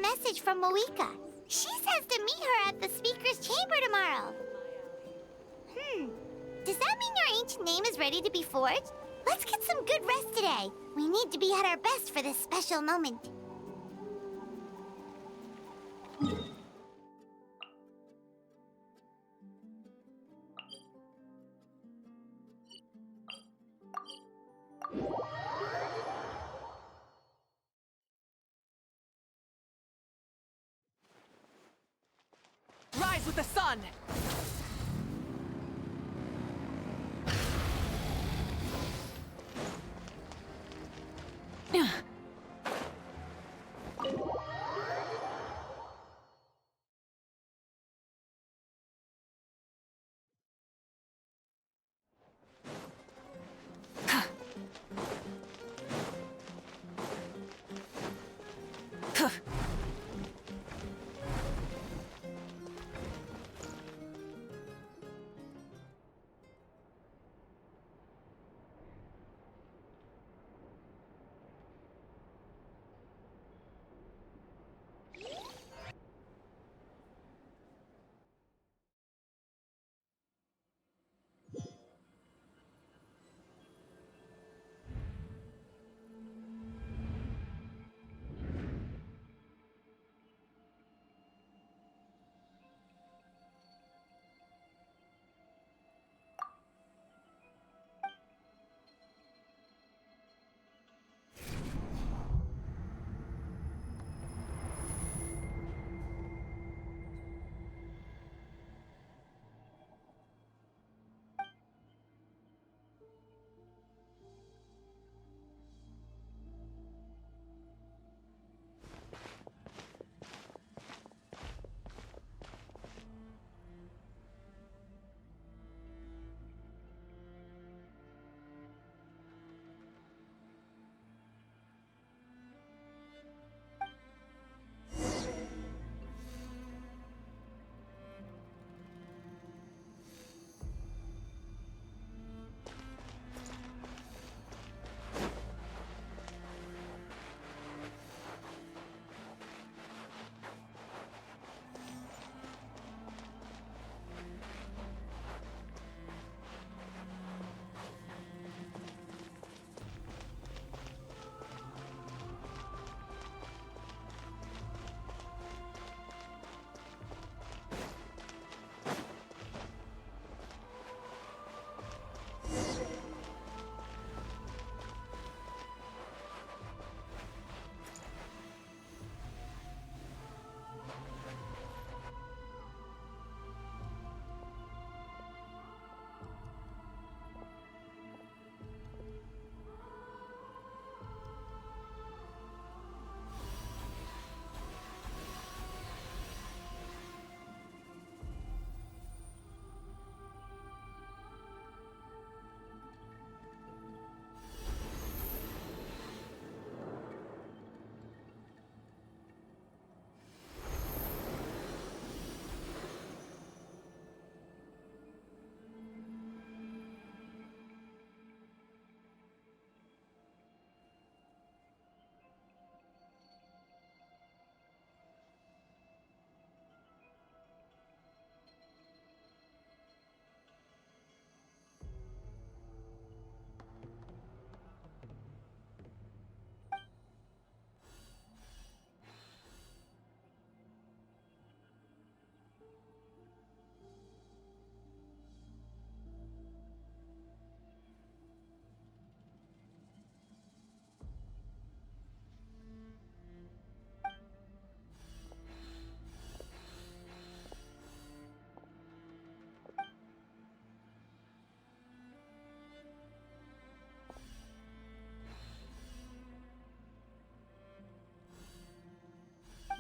message from Mavuika. She says to meet her at the speaker's chamber tomorrow. Does that mean your ancient name is ready to be forged? Let's get some good rest today. We need to be at our best for this special moment. Rise with the sun!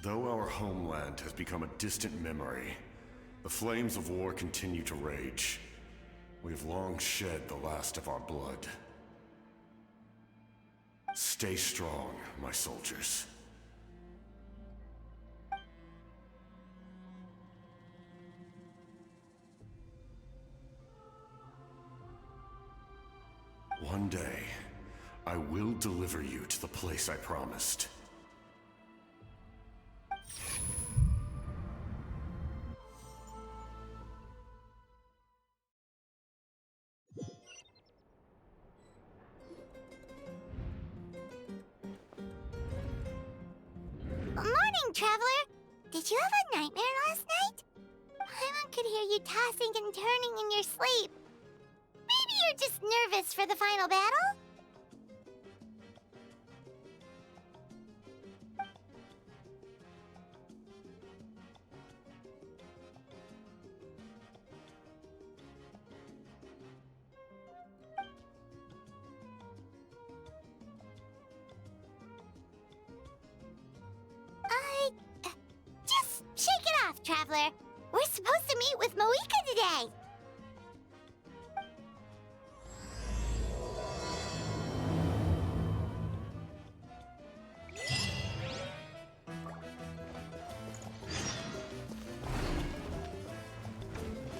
Though our homeland has become a distant memory, the flames of war continue to rage. We have long shed the last of our blood. Stay strong, my soldiers. One day, I will deliver you to the place I promised. morning, Traveler. Did you have a nightmare last night? Paimon could hear you tossing and turning in your sleep. Maybe you're just nervous for the final battle? Just shake it off, Traveler. We're supposed to meet with Mavuika today.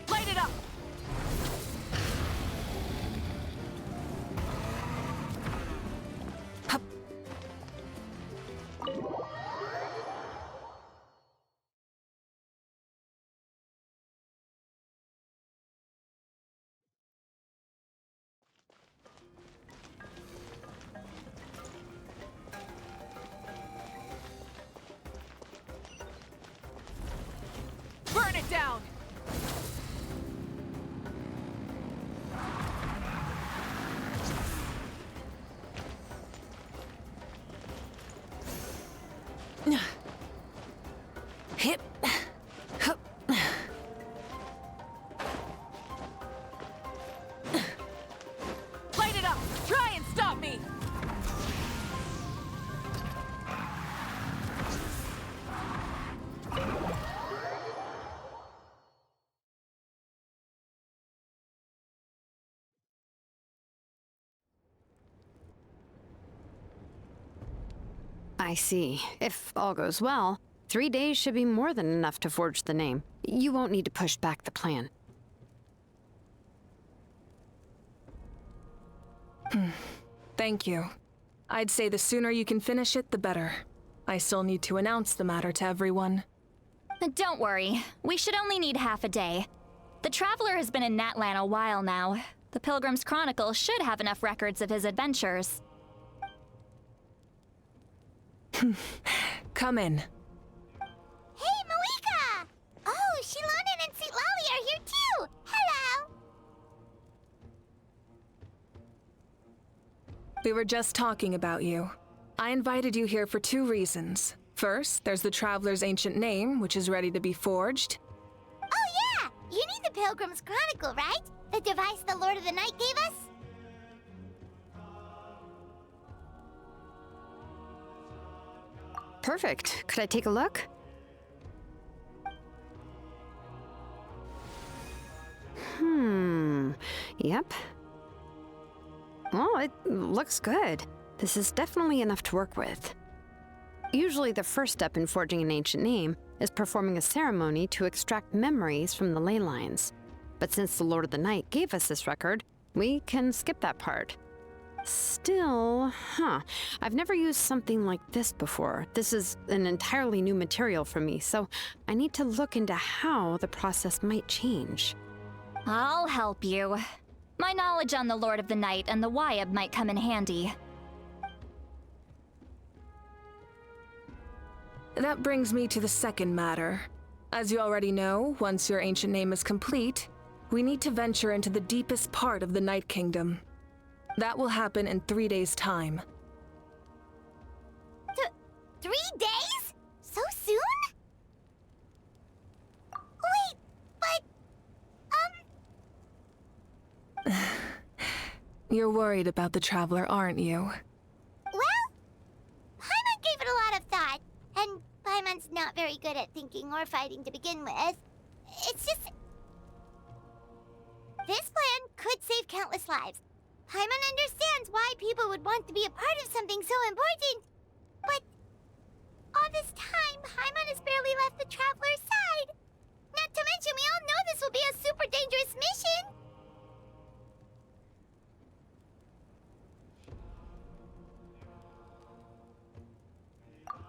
Light it up! Burn it down! Hip. Hup. Light it up! Try and stop me! I see. If all goes well, 3 days should be more than enough to forge the name. You won't need to push back the plan. Thank you. I'd say the sooner you can finish it, the better. I still need to announce the matter to everyone. Don't worry. We should only need half a day. The Traveler has been in Natlan a while now. The Pilgrim's Chronicle should have enough records of his adventures. Come in. Hey, Mavuika! Oh, Shilonen and St. Lolly are here too! Hello! We were just talking about you. I invited you here for 2 reasons. First, there's the Traveler's ancient name, which is ready to be forged. Oh yeah! You need the Pilgrim's Chronicle, right? The device the Lord of the Night gave us? Perfect. Could I take a look? Yep. Well, it looks good. This is definitely enough to work with. Usually the first step in forging an ancient name is performing a ceremony to extract memories from the ley lines. But since the Lord of the Night gave us this record, we can skip that part. Still, I've never used something like this before. This is an entirely new material for me, so I need to look into how the process might change. I'll help you. My knowledge on the Lord of the Night and the Wyab might come in handy. That brings me to the second matter. As you already know, once your ancient name is complete, we need to venture into the deepest part of the Night Kingdom. That will happen in 3 days' time. 3 days? So soon? Wait, but... You're worried about the Traveler, aren't you? Well, Paimon gave it a lot of thought, and Paimon's not very good at thinking or fighting to begin with. It's just... This plan could save countless lives. Paimon understands why people would want to be a part of something so important, but all this time, Paimon has barely left the Traveler's side. Not to mention, we all know this will be a super dangerous mission.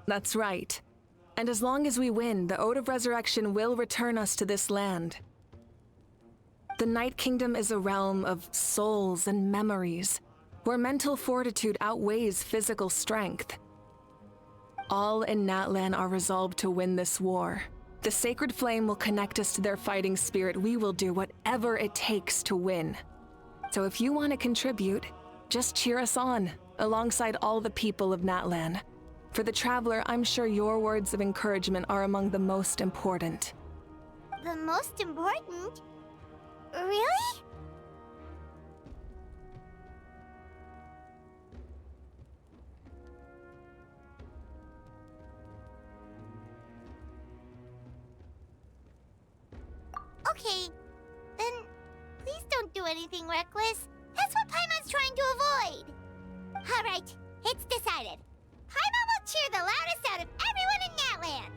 That's right. And as long as we win, the Ode of Resurrection will return us to this land. The Night Kingdom is a realm of souls and memories, where mental fortitude outweighs physical strength. all in Natlan are resolved to win this war. The sacred flame will connect us to their fighting spirit. We will do whatever it takes to win. So if you want to contribute, just cheer us on, alongside all the people of Natlan. For the Traveler, I'm sure your words of encouragement are among the most important. The most important? Really? Okay, then please don't do anything reckless. That's what Paimon's trying to avoid. All right, it's decided. Paimon will cheer the loudest out of everyone in Natlan.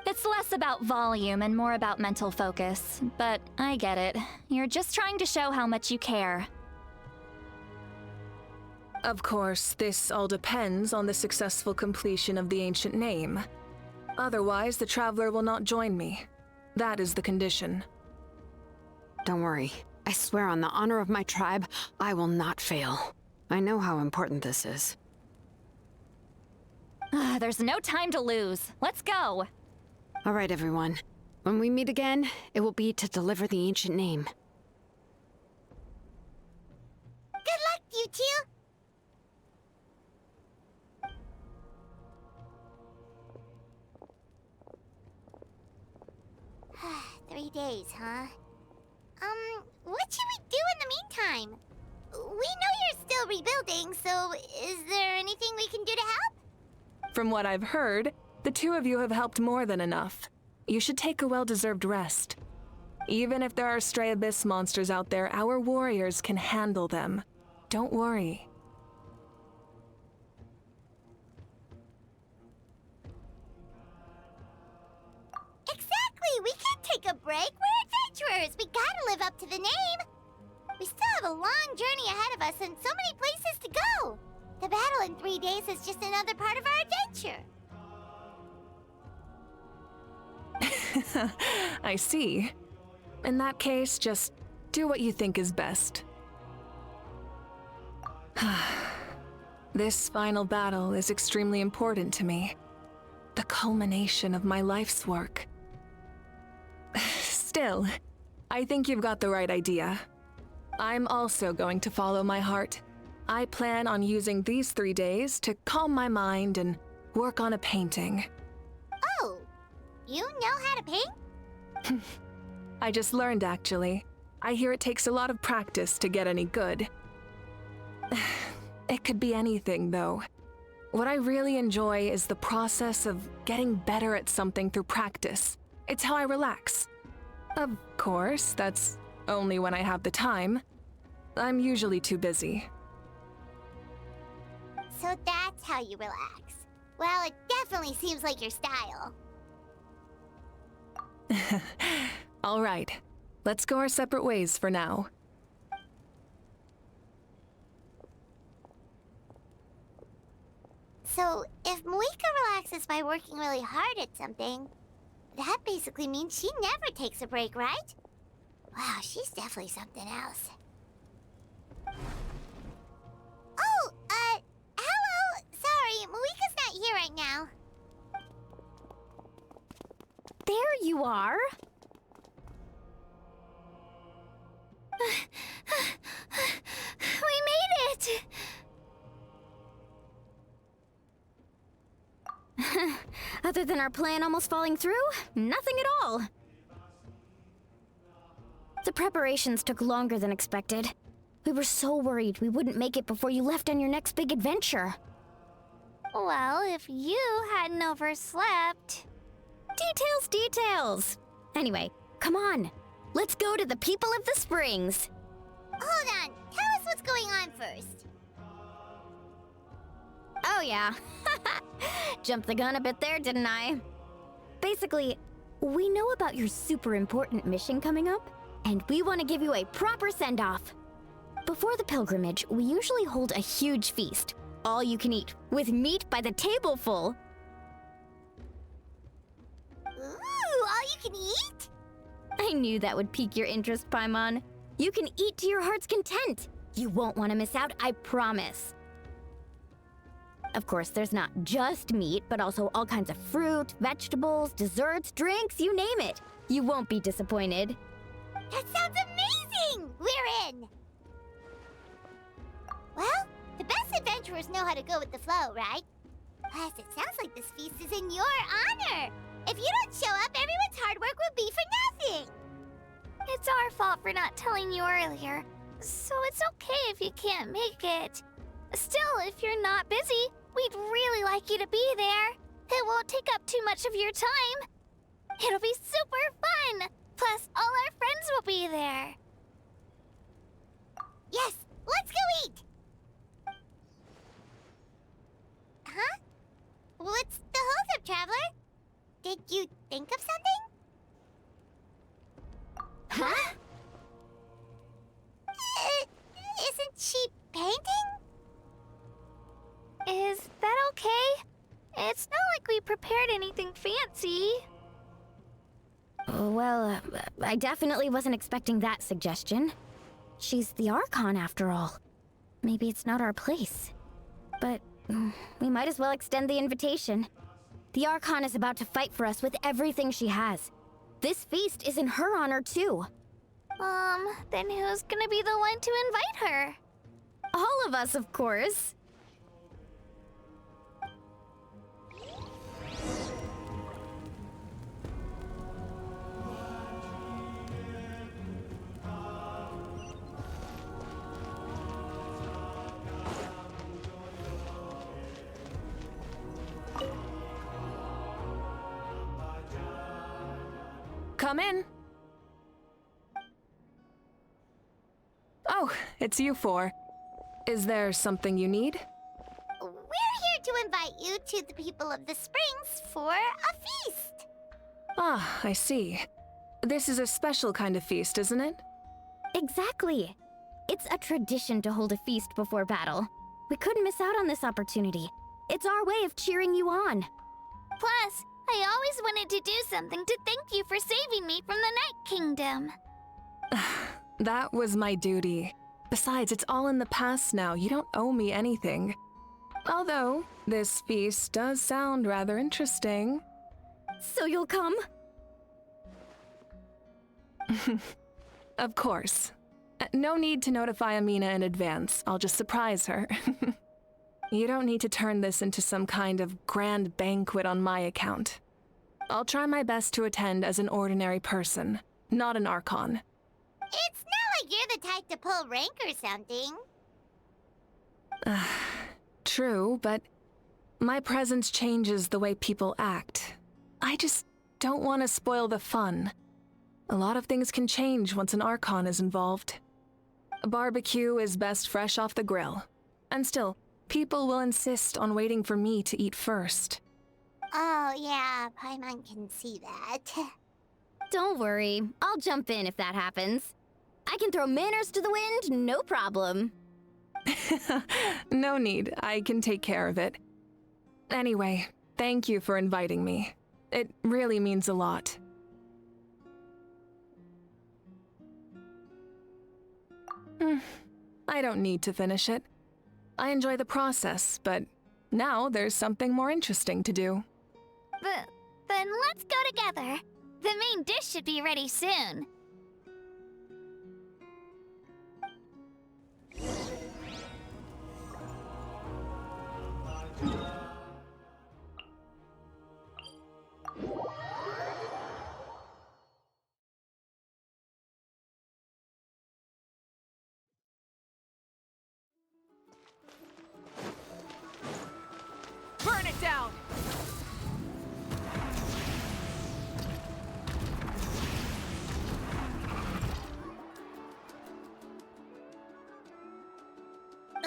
It's less about volume and more about mental focus, but I get it. You're just trying to show how much you care. Of course, this all depends on the successful completion of the ancient name. Otherwise, the Traveler will not join me. That is the condition. Don't worry. I swear on the honor of my tribe, I will not fail. I know how important this is. There's no time to lose. Let's go. All right, everyone. When we meet again, it will be to deliver the ancient name. Good luck, you two. 3 days, huh? What should we do in the meantime? We know you're still rebuilding, so is there anything we can do to help? From what I've heard, the two of you have helped more than enough. You should take a well-deserved rest. Even if there are stray abyss monsters out there, our warriors can handle them. Don't worry. Exactly! We can't take a break! We're adventurers! We gotta live up to the name! We still have a long journey ahead of us and so many places to go! The battle in 3 days is just another part of our adventure. I see. In that case, just do what you think is best. This final battle is extremely important to me. The culmination of my life's work. Still, I think you've got the right idea. I'm also going to follow my heart. I plan on using these 3 days to calm my mind and work on a painting. Oh, you know how to paint? I just learned, actually. I hear it takes a lot of practice to get any good. It could be anything, though. What I really enjoy is the process of getting better at something through practice. It's how I relax. Of course, that's only when I have the time. I'm usually too busy. So that's how you relax. Well, it definitely seems like your style. All right, let's go our separate ways for now. So, if Mavuika relaxes by working really hard at something, that basically means she never takes a break, right? Wow, she's definitely something else. Oh, hello! Sorry, Mavuika's not here right now. There you are. We made it! Other than our plan almost falling through, nothing at all. The preparations took longer than expected. We were so worried we wouldn't make it before you left on your next big adventure. Well, if you hadn't overslept... Details! Anyway, come on. Let's go to the people of the springs. Hold on, tell us what's going on first. Oh yeah. Jumped the gun a bit there, didn't I? Basically, we know about your super important mission coming up, and we want to give you a proper send-off. Before the pilgrimage, we usually hold a huge feast, all you can eat, with meat by the tableful. Ooh, all you can eat? I knew that would pique your interest, Paimon. You can eat to your heart's content. You won't want to miss out, I promise. Of course, there's not just meat, but also all kinds of fruit, vegetables, desserts, drinks, you name it. You won't be disappointed. That sounds amazing! We're in! Well, the best adventurers know how to go with the flow, right? Plus, it sounds like this feast is in your honor. If you don't show up, everyone's hard work will be for nothing. It's our fault for not telling you earlier, so it's okay if you can't make it. Still, if you're not busy, we'd really like you to be there. It won't take up too much of your time. It'll be super fun! Plus, all our friends will be there. Yes, let's go eat! Huh? What's the holdup, Traveler? Did you think of something? Huh? Isn't she painting? Is that okay? It's not like we prepared anything fancy. Well, I definitely wasn't expecting that suggestion. She's the Archon, after all. Maybe it's not our place. But we might as well extend the invitation. The Archon is about to fight for us with everything she has. This feast is in her honor, too. Then who's gonna be the one to invite her? All of us, of course. Come in. Oh, it's you four. Is there something you need? We're here to invite you to the people of the Springs for a feast. Ah, I see. This is a special kind of feast, isn't it? Exactly. It's a tradition to hold a feast before battle. We couldn't miss out on this opportunity. It's our way of cheering you on. Plus, I always wanted to do something to thank you for saving me from the Night Kingdom. That was my duty. Besides, it's all in the past now. You don't owe me anything. Although, this feast does sound rather interesting. So you'll come? Of course. No need to notify Amina in advance. I'll just surprise her. You don't need to turn this into some kind of grand banquet on my account. I'll try my best to attend as an ordinary person, not an Archon. It's not like you're the type to pull rank or something. True, but my presence changes the way people act. I just don't want to spoil the fun. A lot of things can change once an Archon is involved. A barbecue is best fresh off the grill. And still, people will insist on waiting for me to eat first. Oh, yeah, Paimon can see that. Don't worry. I'll jump in if that happens. I can throw manners to the wind, no problem. No need. I can take care of it. Anyway, thank you for inviting me. It really means a lot. I don't need to finish it. I enjoy the process, but now there's something more interesting to do. Then let's go together. The main dish should be ready soon. Burn it down!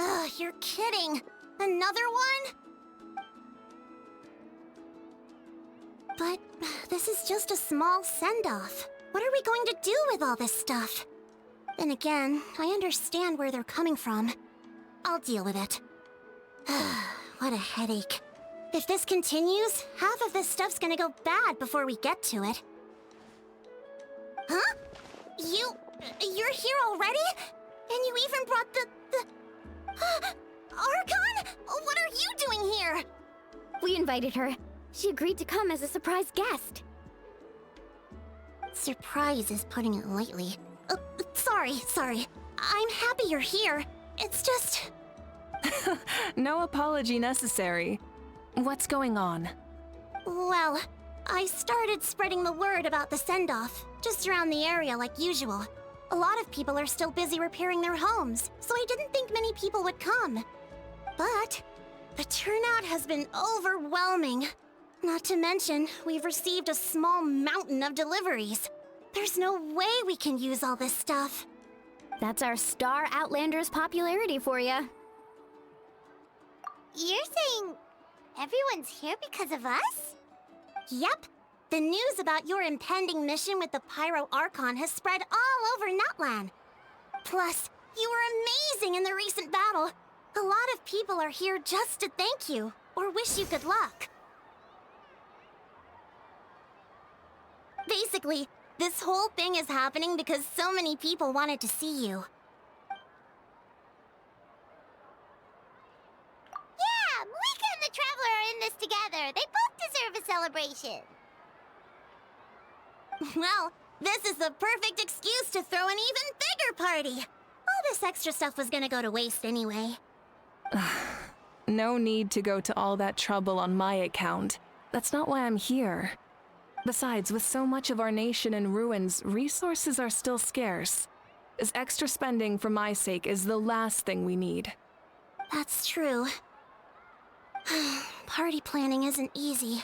Ugh, you're kidding. Another one? But this is just a small send-off. What are we going to do with all this stuff? Then again, I understand where they're coming from. I'll deal with it. What a headache. If this continues, half of this stuff's gonna go bad before we get to it. Huh? You're here already? And you even brought the... Archon? What are you doing here? We invited her. She agreed to come as a surprise guest. Surprise is putting it lightly. Sorry. I'm happy you're here. It's just... No apology necessary. What's going on? Well, I started spreading the word about the send-off, just around the area like usual. A lot of people are still busy repairing their homes, so I didn't think many people would come. But the turnout has been overwhelming. Not to mention, we've received a small mountain of deliveries. There's no way we can use all this stuff. That's our Star Outlander's popularity for you. You're saying everyone's here because of us? Yep. The news about your impending mission with the Pyro Archon has spread all over Nutland. Plus, you were amazing in the recent battle. A lot of people are here just to thank you, or wish you good luck. Basically, this whole thing is happening because so many people wanted to see you. Yeah, Mavuika and the Traveler are in this together. They both deserve a celebration. Well, this is the perfect excuse to throw an even bigger party. All this extra stuff was gonna go to waste anyway. No need to go to all that trouble on my account. That's not why I'm here. Besides, with so much of our nation in ruins, resources are still scarce. This extra spending for my sake is the last thing we need. That's true. Party planning isn't easy.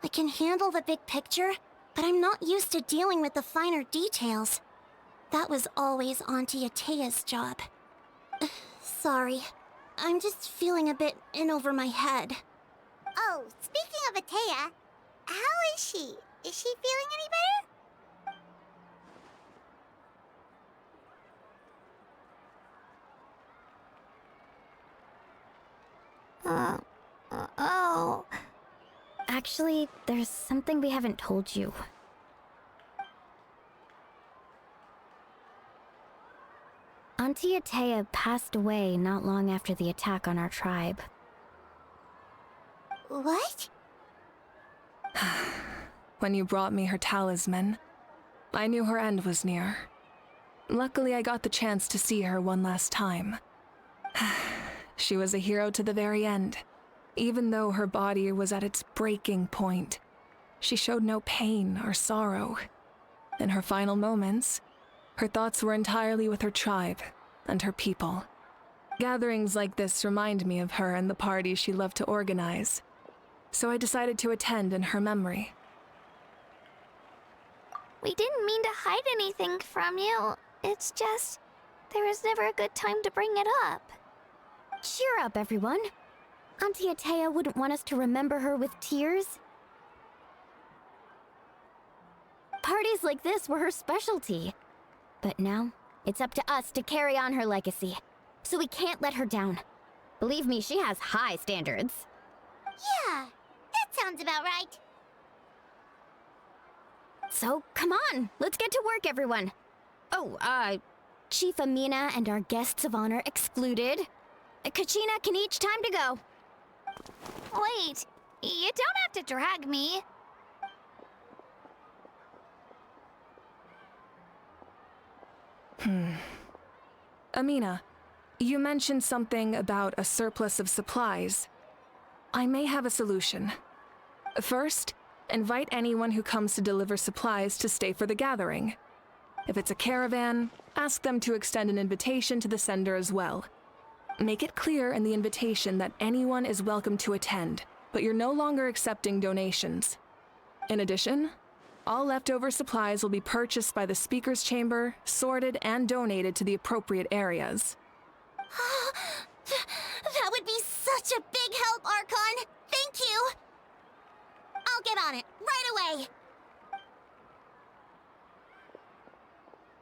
I can handle the big picture, but I'm not used to dealing with the finer details. That was always Auntie Atea's job. Sorry. I'm just feeling a bit in over my head. Oh, speaking of Atea, how is she? Is she feeling any better? Oh. Actually, there's something we haven't told you. Auntie Atea passed away not long after the attack on our tribe. What? When you brought me her talisman, I knew her end was near. Luckily, I got the chance to see her one last time. She was a hero to the very end. Even though her body was at its breaking point, she showed no pain or sorrow. In her final moments, her thoughts were entirely with her tribe and her people. Gatherings like this remind me of her and the parties she loved to organize, so I decided to attend in her memory. We didn't mean to hide anything from you. It's just, there was never a good time to bring it up. Cheer up, everyone. Auntie Atea wouldn't want us to remember her with tears. Parties like this were her specialty. But now, it's up to us to carry on her legacy. So we can't let her down. Believe me, she has high standards. Yeah, that sounds about right. So, come on, let's get to work, everyone. Oh, Chief Amina and our guests of honor excluded. Kachina can each time to go. Wait, you don't have to drag me. Amina, you mentioned something about a surplus of supplies. I may have a solution. First, invite anyone who comes to deliver supplies to stay for the gathering. If it's a caravan, ask them to extend an invitation to the sender as well. Make it clear in the invitation that anyone is welcome to attend, but you're no longer accepting donations. In addition, all leftover supplies will be purchased by the speaker's chamber, sorted, and donated to the appropriate areas. That would be such a big help, Archon! Thank you! I'll get on it, right away!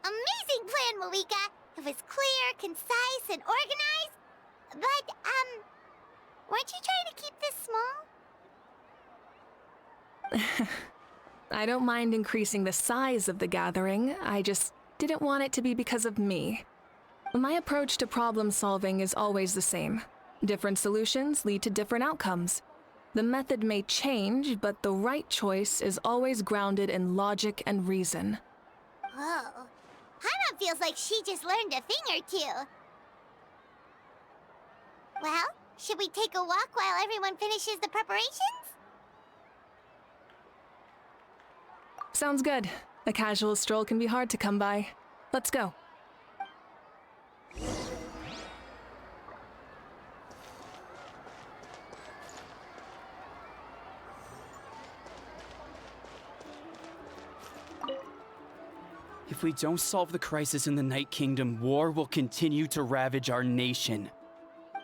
Amazing plan, Mavuika! It was clear, concise, and organized. But, weren't you trying to keep this small? I don't mind increasing the size of the gathering, I just didn't want it to be because of me. My approach to problem solving is always the same. Different solutions lead to different outcomes. The method may change, but the right choice is always grounded in logic and reason. Whoa. Paimon feels like she just learned a thing or two. Well, should we take a walk while everyone finishes the preparations? Sounds good. A casual stroll can be hard to come by. Let's go. If we don't solve the crisis in the Night Kingdom, war will continue to ravage our nation.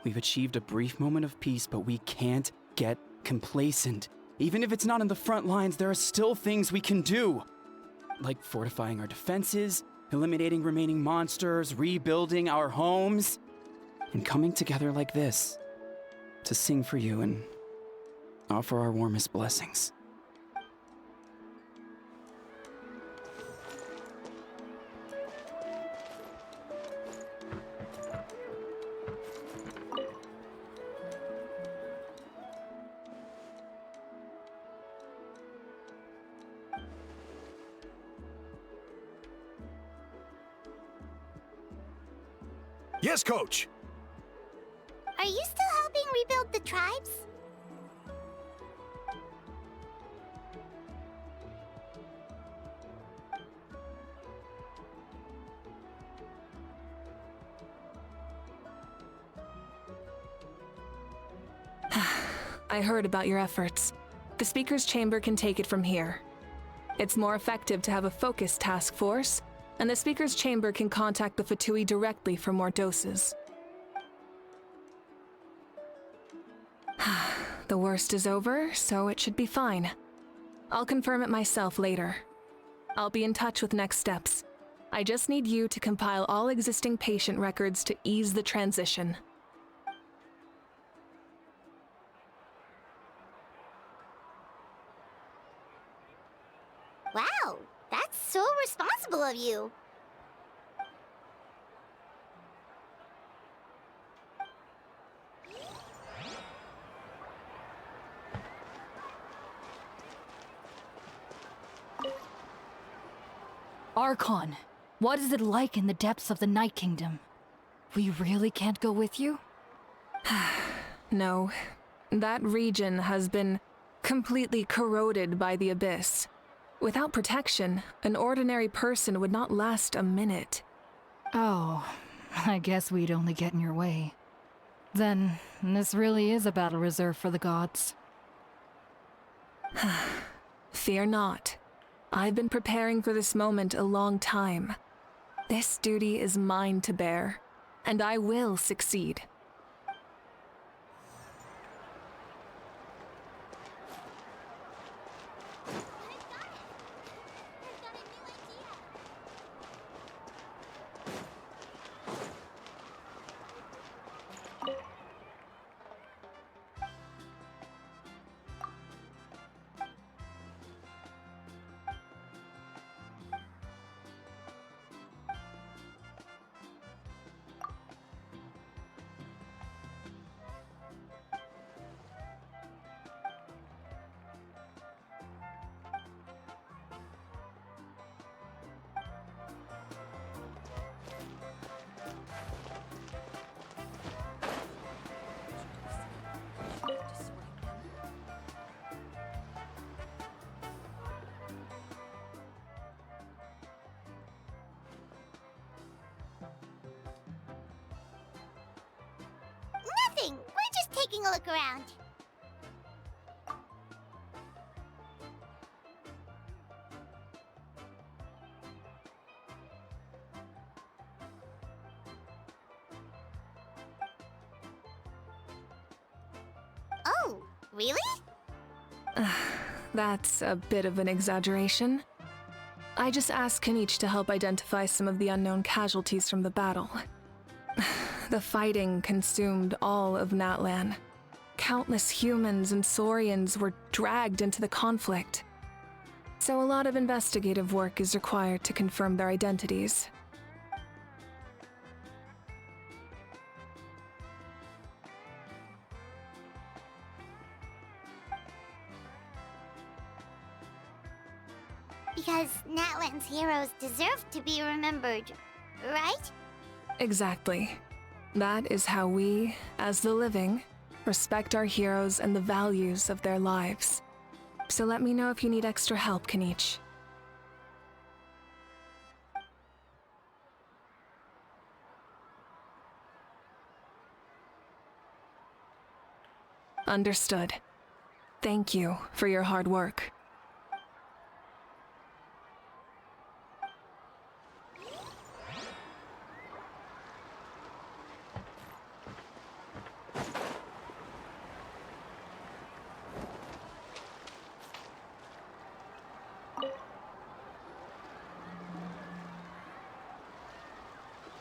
We've achieved a brief moment of peace, but we can't get complacent. Even if it's not in the front lines, there are still things we can do. Like fortifying our defenses, eliminating remaining monsters, rebuilding our homes, and coming together like this to sing for you and offer our warmest blessings. Yes, Coach! Are you still helping rebuild the tribes? I heard about your efforts. The Speaker's Chamber can take it from here. It's more effective to have a focused task force, and the Speaker's Chamber can contact the Fatui directly for more doses. The worst is over, so it should be fine. I'll confirm it myself later. I'll be in touch with next steps. I just need you to compile all existing patient records to ease the transition. Wow, that's so responsible of you. Archon, what is it like in the depths of the Night Kingdom? We really can't go with you? No, that region has been completely corroded by the abyss. Without protection, an ordinary person would not last a minute. Oh, I guess we'd only get in your way. Then, this really is a battle reserved for the gods. Fear not. I've been preparing for this moment a long time. This duty is mine to bear, and I will succeed. Nothing. We're just taking a look around. Oh, really? That's a bit of an exaggeration. I just asked Kenichi to help identify some of the unknown casualties from the battle. The fighting consumed all of Natlan. Countless humans and Saurians were dragged into the conflict. So a lot of investigative work is required to confirm their identities. Because Natlan's heroes deserve to be remembered, right? Exactly. That is how we, as the living, respect our heroes and the values of their lives. So let me know if you need extra help, Kenichi. Understood. Thank you for your hard work.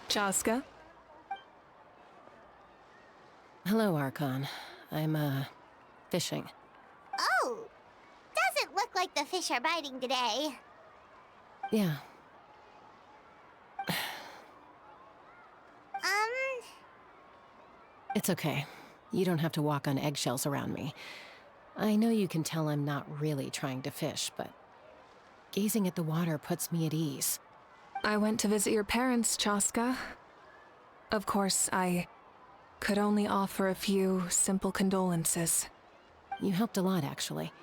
Chaska? Hello, Archon. I'm, fishing. Oh! Doesn't look like the fish are biting today. Yeah. It's okay. You don't have to walk on eggshells around me. I know you can tell I'm not really trying to fish, but gazing at the water puts me at ease. I went to visit your parents, Chaska. Of course, I could only offer a few simple condolences. You helped a lot, actually.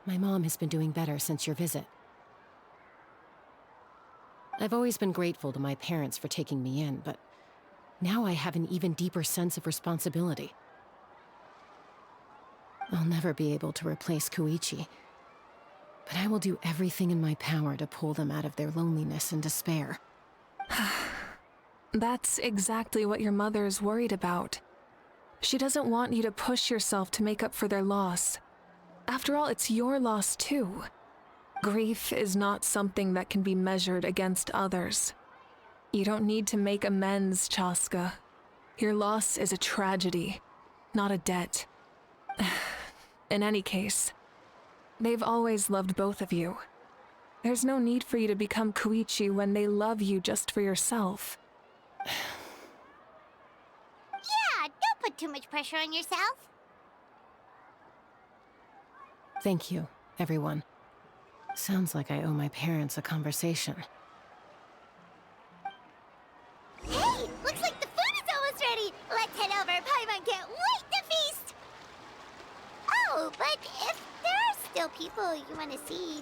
My mom has been doing better since your visit. I've always been grateful to my parents for taking me in, but now I have an even deeper sense of responsibility. I'll never be able to replace Koichi, but I will do everything in my power to pull them out of their loneliness and despair. That's exactly what your mother is worried about. She doesn't want you to push yourself to make up for their loss. After all, it's your loss too. Grief is not something that can be measured against others. You don't need to make amends, Chaska. Your loss is a tragedy, not a debt. In any case, they've always loved both of you. There's no need for you to become Koichi when they love you just for yourself. Yeah, don't put too much pressure on yourself. Thank you, everyone. Sounds like I owe my parents a conversation. Hey, looks like the food is almost ready. Let's head over. Paimon can't wait to feast. Oh, but if there are still people you want to see,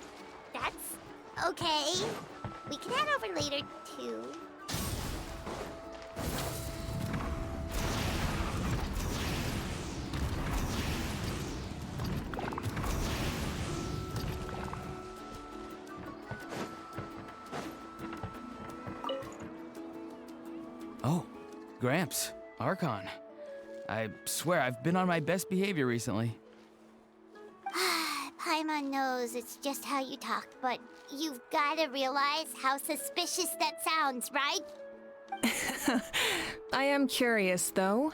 that's okay. We can head over later, too. Oh, Gramps, Archon. I swear I've been on my best behavior recently. Paimon knows it's just how you talk, but you've got to realize how suspicious that sounds, right? I am curious, though.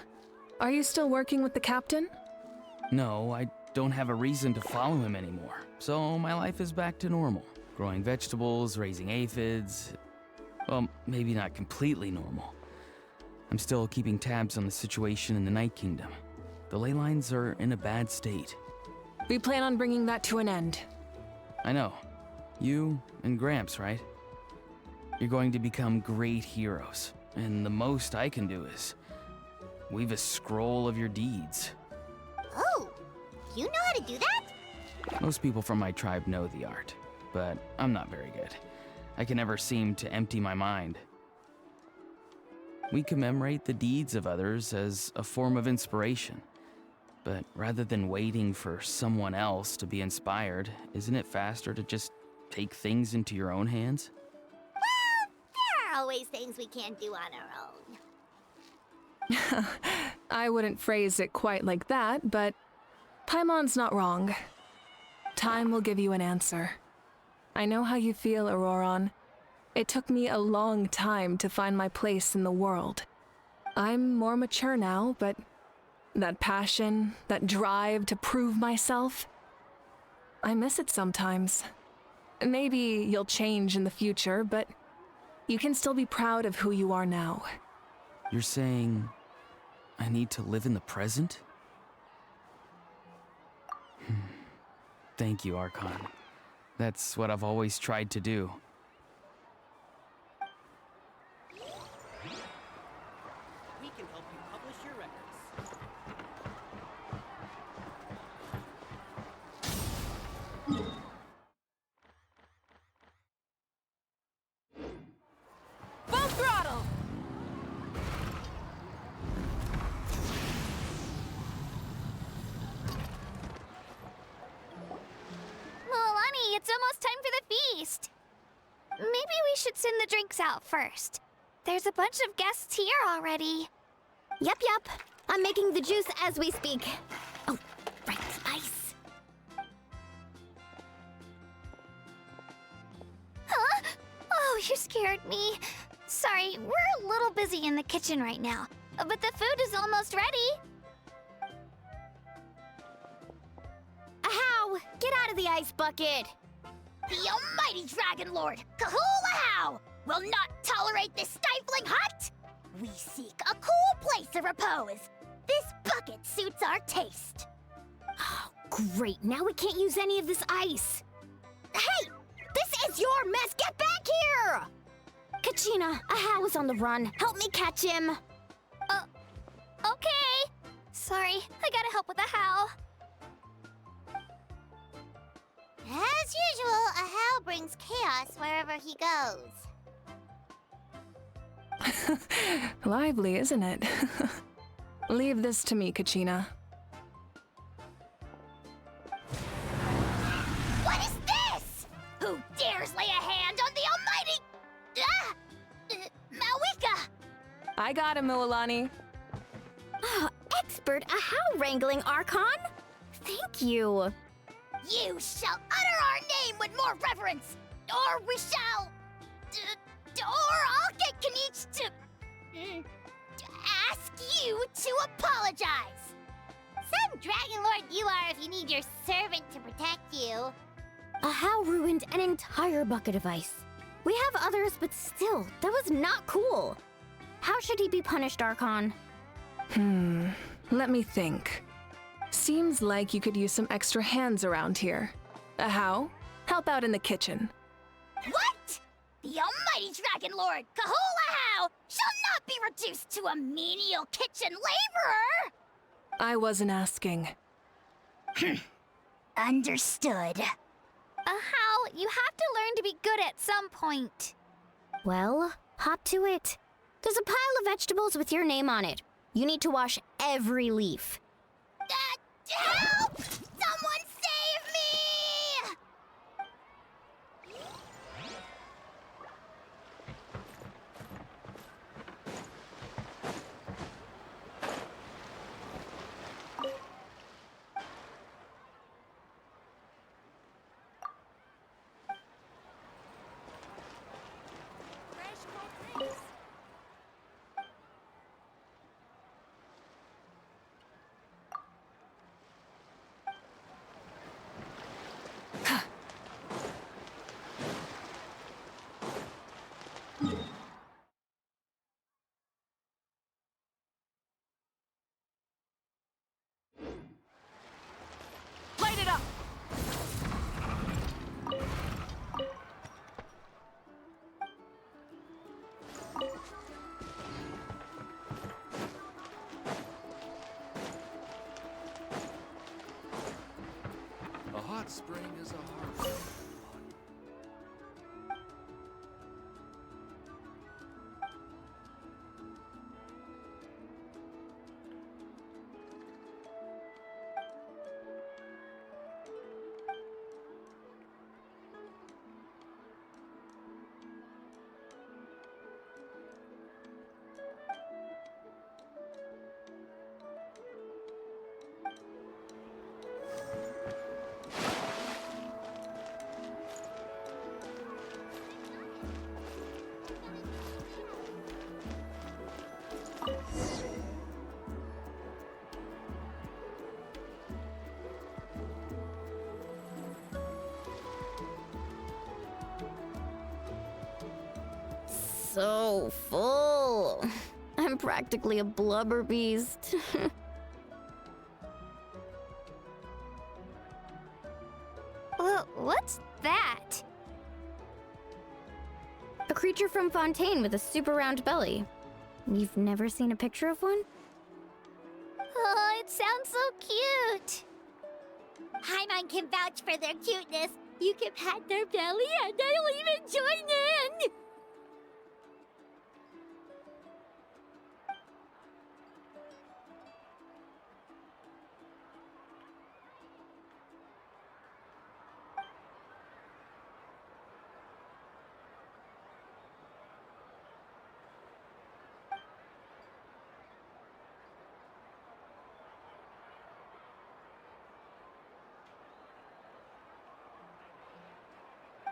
Are you still working with the captain? No, I don't have a reason to follow him anymore, so my life is back to normal. Growing vegetables, raising aphids. Well, maybe not completely normal. I'm still keeping tabs on the situation in the Night Kingdom. The ley lines are in a bad state. We plan on bringing that to an end. I know. You and Gramps, right? You're going to become great heroes, and the most I can do is weave a scroll of your deeds. Oh, you know how to do that? Most people from my tribe know the art, but I'm not very good. I can never seem to empty my mind. We commemorate the deeds of others as a form of inspiration. But rather than waiting for someone else to be inspired, isn't it faster to just take things into your own hands? Well, there are always things we can't do on our own. I wouldn't phrase it quite like that, but Paimon's not wrong. Time will give you an answer. I know how you feel, Auroron. It took me a long time to find my place in the world. I'm more mature now, but that passion, that drive to prove myself, I miss it sometimes. Maybe you'll change in the future, but you can still be proud of who you are now. You're saying I need to live in the present? Thank you, Archon. That's what I've always tried to do. We can help you publish your records. Full throttle! Milani, it's almost time for the feast. Maybe we should send the drinks out first. There's a bunch of guests here already. Yep. I'm making the juice as we speak. Oh, right, ice. Huh? Oh, you scared me. Sorry, we're a little busy in the kitchen right now, but the food is almost ready. Ahow! Get out of the ice bucket! The almighty Dragon Lord, Kahul will not tolerate this stifling hut! We seek a cool place of repose. This bucket suits our taste. Oh, great. Now we can't use any of this ice. Hey! This is your mess! Get back here! Kachina, Ahow is on the run. Help me catch him. Okay. Sorry, I gotta help with the how. As usual, Ahau brings chaos wherever he goes. Lively, isn't it? Leave this to me, Kachina. What is this? Who dares lay a hand on the almighty... Mavuika! I got him, Mualani. Oh, expert Ahow wrangling, Archon. Thank you. You shall utter our name with more reverence, or we shall... or I'll get Kanich to ask you to apologize. Some Dragon Lord you are if you need your servant to protect you. Ahow ruined an entire bucket of ice. We have others, but still, that was not cool. How should he be punished, Archon? Let me think. Seems like you could use some extra hands around here. Ahow, help out in the kitchen. What? The almighty Dragon Lord, Kahul Ahau, shall not be reduced to a menial kitchen laborer! I wasn't asking. Understood. How? You have to learn to be good at some point. Well, hop to it. There's a pile of vegetables with your name on it. You need to wash every leaf. Help! Someone save me! Light it up! A hot spring is a hard spring. So full. I'm practically a blubber beast. What's that? A creature from Fontaine with a super round belly. You've never seen a picture of one? Oh, it sounds so cute. Paimon can vouch for their cuteness. You can pat their belly and they'll even join in!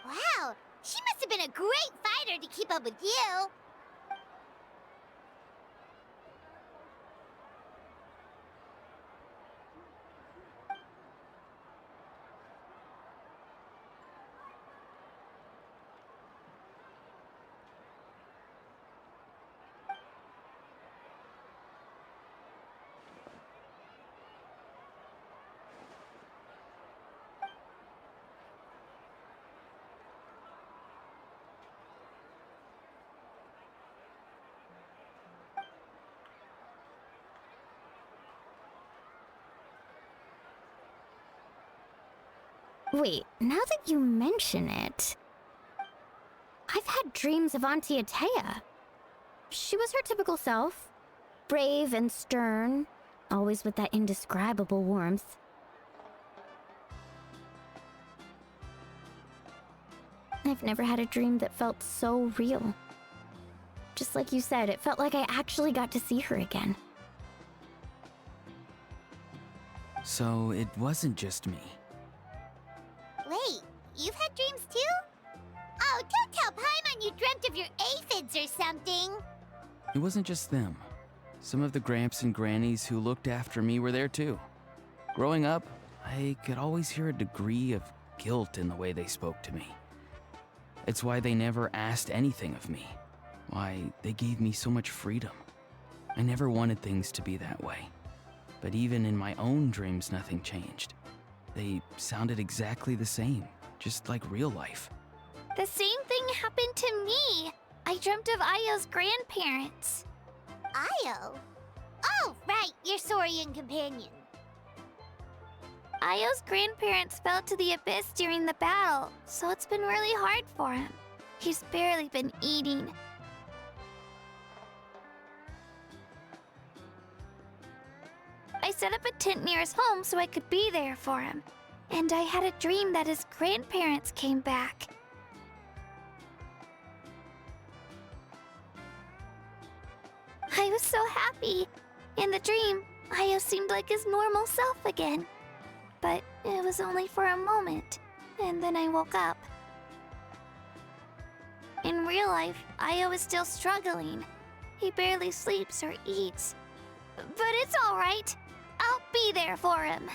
Wow, she must have been a great fighter to keep up with you. Wait, now that you mention it, I've had dreams of Auntie Atea. She was her typical self, brave and stern, always with that indescribable warmth. I've never had a dream that felt so real. Just like you said, it felt like I actually got to see her again. So it wasn't just me. Wait, you've had dreams too? Oh, don't tell Paimon you dreamt of your aphids or something. It wasn't just them. Some of the Gramps and Grannies who looked after me were there too. Growing up, I could always hear a degree of guilt in the way they spoke to me. It's why they never asked anything of me. Why they gave me so much freedom. I never wanted things to be that way. But even in my own dreams, nothing changed. They sounded exactly the same, just like real life. The same thing happened to me. I dreamt of Ayo's grandparents. Ayo? Oh, right, your Saurian companion. Ayo's grandparents fell to the abyss during the battle, so it's been really hard for him. He's barely been eating. I set up a tent near his home so I could be there for him. And I had a dream that his grandparents came back. I was so happy. In the dream, Ayo seemed like his normal self again. But it was only for a moment, and then I woke up. In real life, Ayo is still struggling. He barely sleeps or eats. But it's all right. I'll be there for him.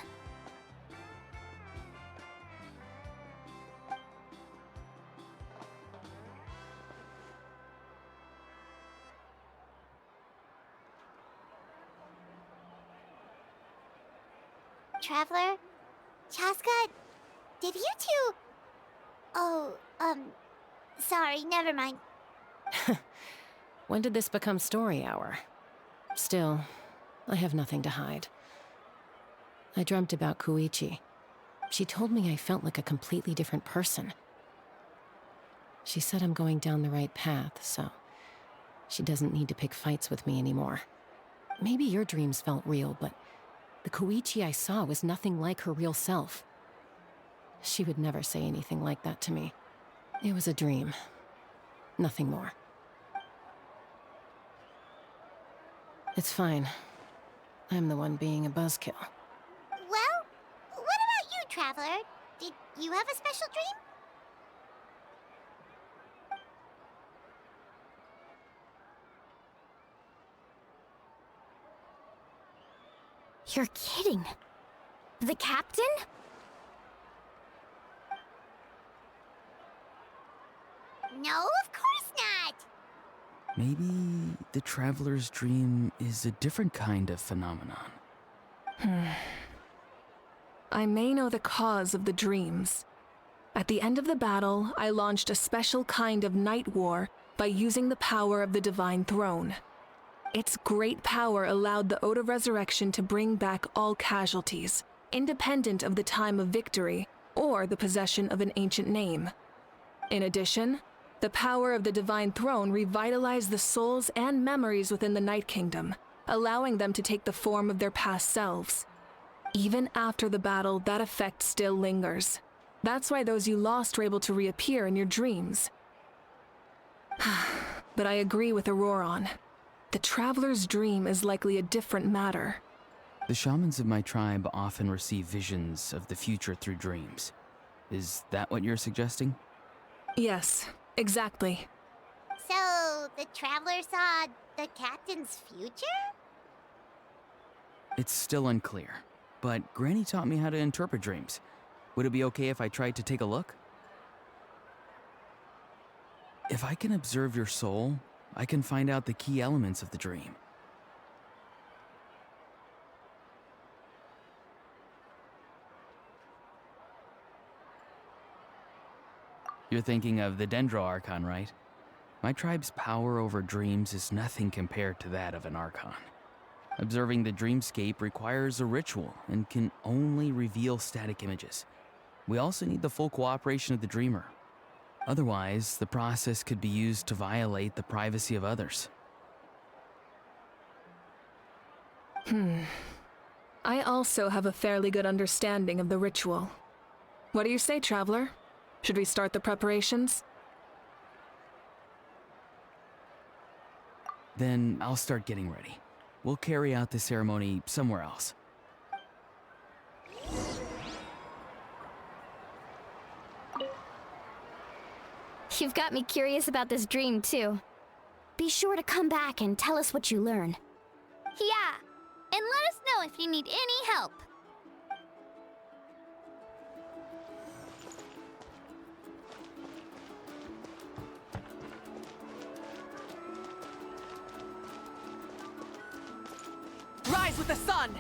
Traveler? Chaska? Did you two... Oh, sorry, never mind. When did this become story hour? Still, I have nothing to hide. I dreamt about Koichi. She told me I felt like a completely different person. She said I'm going down the right path, so she doesn't need to pick fights with me anymore. Maybe your dreams felt real, but the Koichi I saw was nothing like her real self. She would never say anything like that to me. It was a dream. Nothing more. It's fine. I'm the one being a buzzkill. Well, what about you, Traveler? Did you have a special dream? You're kidding. The captain? No, of course not! Maybe the traveler's dream is a different kind of phenomenon. I may know the cause of the dreams, At the end of the battle, I launched a special kind of night war by using the power of the Divine Throne. Its great power allowed the Ode of Resurrection to bring back all casualties, independent of the time of victory or the possession of an ancient name. In addition, the power of the Divine Throne revitalized the souls and memories within the Night Kingdom, allowing them to take the form of their past selves. Even after the battle, that effect still lingers. That's why those you lost were able to reappear in your dreams. But I agree with Auroron. The traveler's dream is likely a different matter. The shamans of my tribe often receive visions of the future through dreams. Is that what you're suggesting? Yes, exactly. So, the traveler saw the captain's future? It's still unclear, but Granny taught me how to interpret dreams. Would it be okay if I tried to take a look? If I can observe your soul, I can find out the key elements of the dream. You're thinking of the Dendro Archon, right? My tribe's power over dreams is nothing compared to that of an Archon. Observing the dreamscape requires a ritual and can only reveal static images. We also need the full cooperation of the dreamer. Otherwise, the process could be used to violate the privacy of others. I also have a fairly good understanding of the ritual. What do you say, traveler? Should we start the preparations? Then I'll start getting ready. We'll carry out the ceremony somewhere else. You've got me curious about this dream, too. Be sure to come back and tell us what you learn. Yeah, and let us know if you need any help. Rise with the sun!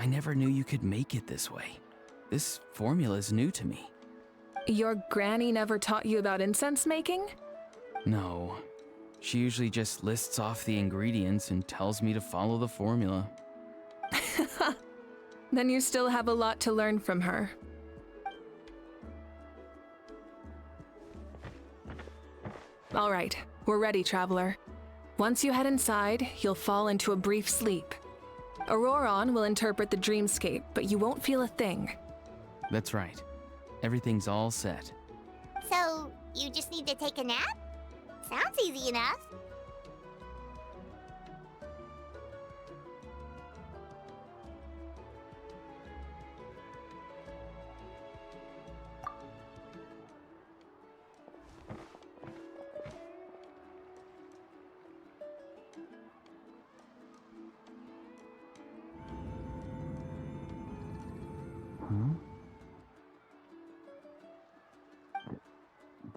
I never knew you could make it this way. This formula is new to me. Your granny never taught you about incense making? No. She usually just lists off the ingredients and tells me to follow the formula. Then you still have a lot to learn from her. All right, we're ready, traveler. Once you head inside, you'll fall into a brief sleep. Auroron will interpret the dreamscape, but you won't feel a thing. That's right. Everything's all set. So, you just need to take a nap? Sounds easy enough.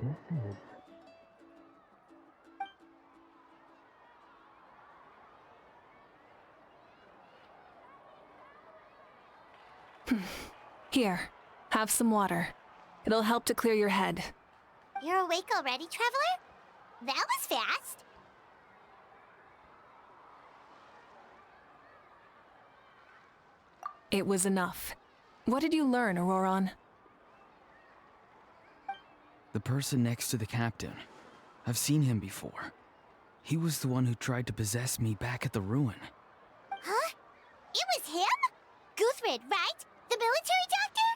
This is... Here, have some water. It'll help to clear your head. You're awake already, traveler? That was fast. It was enough. What did you learn, Auroron? The person next to the captain. I've seen him before. He was the one who tried to possess me back at the ruin. Huh? It was him? Guthred, right? The military doctor?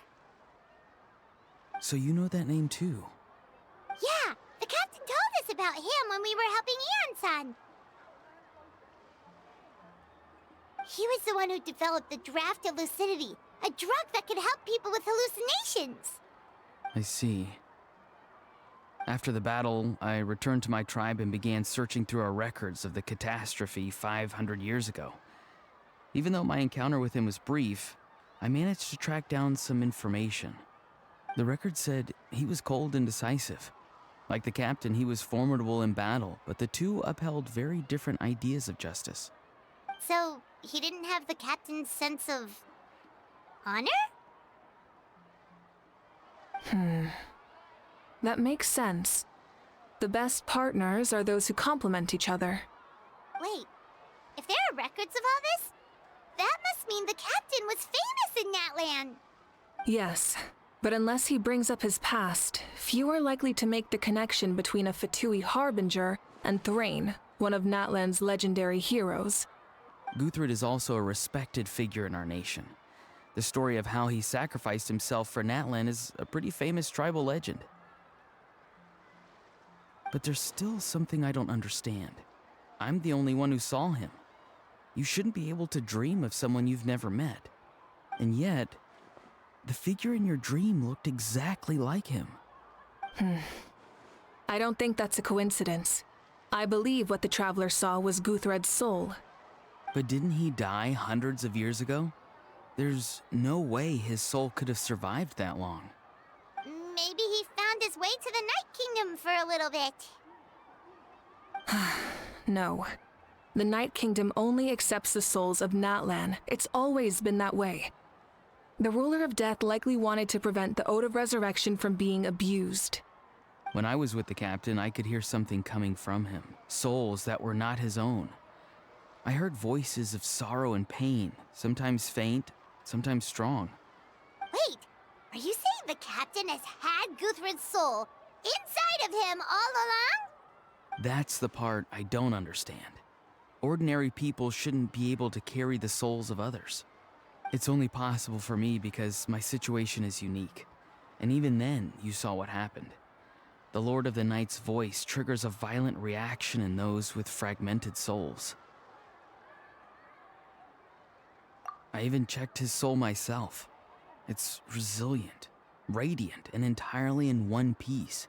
So you know that name too? Yeah, the captain told us about him when we were helping Ian-san. He was the one who developed the draft of lucidity, a drug that could help people with hallucinations. I see. After the battle, I returned to my tribe and began searching through our records of the catastrophe 500 years ago. Even though my encounter with him was brief, I managed to track down some information. The record said he was cold and decisive. Like the captain, he was formidable in battle, but the two upheld very different ideas of justice. So, he didn't have the captain's sense of honor? That makes sense. The best partners are those who complement each other. Wait, if there are records of all this, that must mean the captain was famous in that land. Yes, but unless he brings up his past, few are likely to make the connection between a Fatui harbinger and Thrain, one of Natlan's legendary heroes. Guthred is also a respected figure in our nation. The story of how he sacrificed himself for Natlan is a pretty famous tribal legend. But there's still something I don't understand. I'm the only one who saw him. You shouldn't be able to dream of someone you've never met. And yet, the figure in your dream looked exactly like him. I don't think that's a coincidence. I believe what the traveler saw was Guthred's soul. But didn't he die hundreds of years ago? There's no way his soul could have survived that long. Maybe he found his way to the Night Kingdom for a little bit. No. The Night Kingdom only accepts the souls of Natlan. It's always been that way. The ruler of death likely wanted to prevent the Ode of Resurrection from being abused. When I was with the captain, I could hear something coming from him. Souls that were not his own. I heard voices of sorrow and pain, sometimes faint, sometimes strong. Wait, are you saying the captain has had Guthred's soul inside of him all along? That's the part I don't understand. Ordinary people shouldn't be able to carry the souls of others. It's only possible for me because my situation is unique. And even then, you saw what happened. The Lord of the Night's voice triggers a violent reaction in those with fragmented souls. I even checked his soul myself. It's resilient, radiant, and entirely in one piece.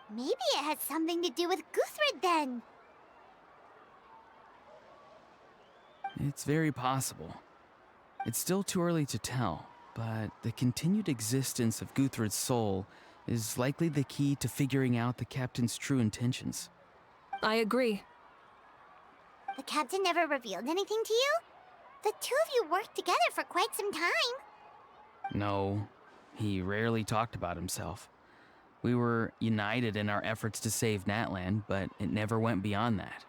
Maybe it has something to do with Guthred then. It's very possible. It's still too early to tell, but the continued existence of Guthred's soul is likely the key to figuring out the captain's true intentions. I agree. The captain never revealed anything to you? The two of you worked together for quite some time. No, he rarely talked about himself. We were united in our efforts to save Natlan, but it never went beyond that.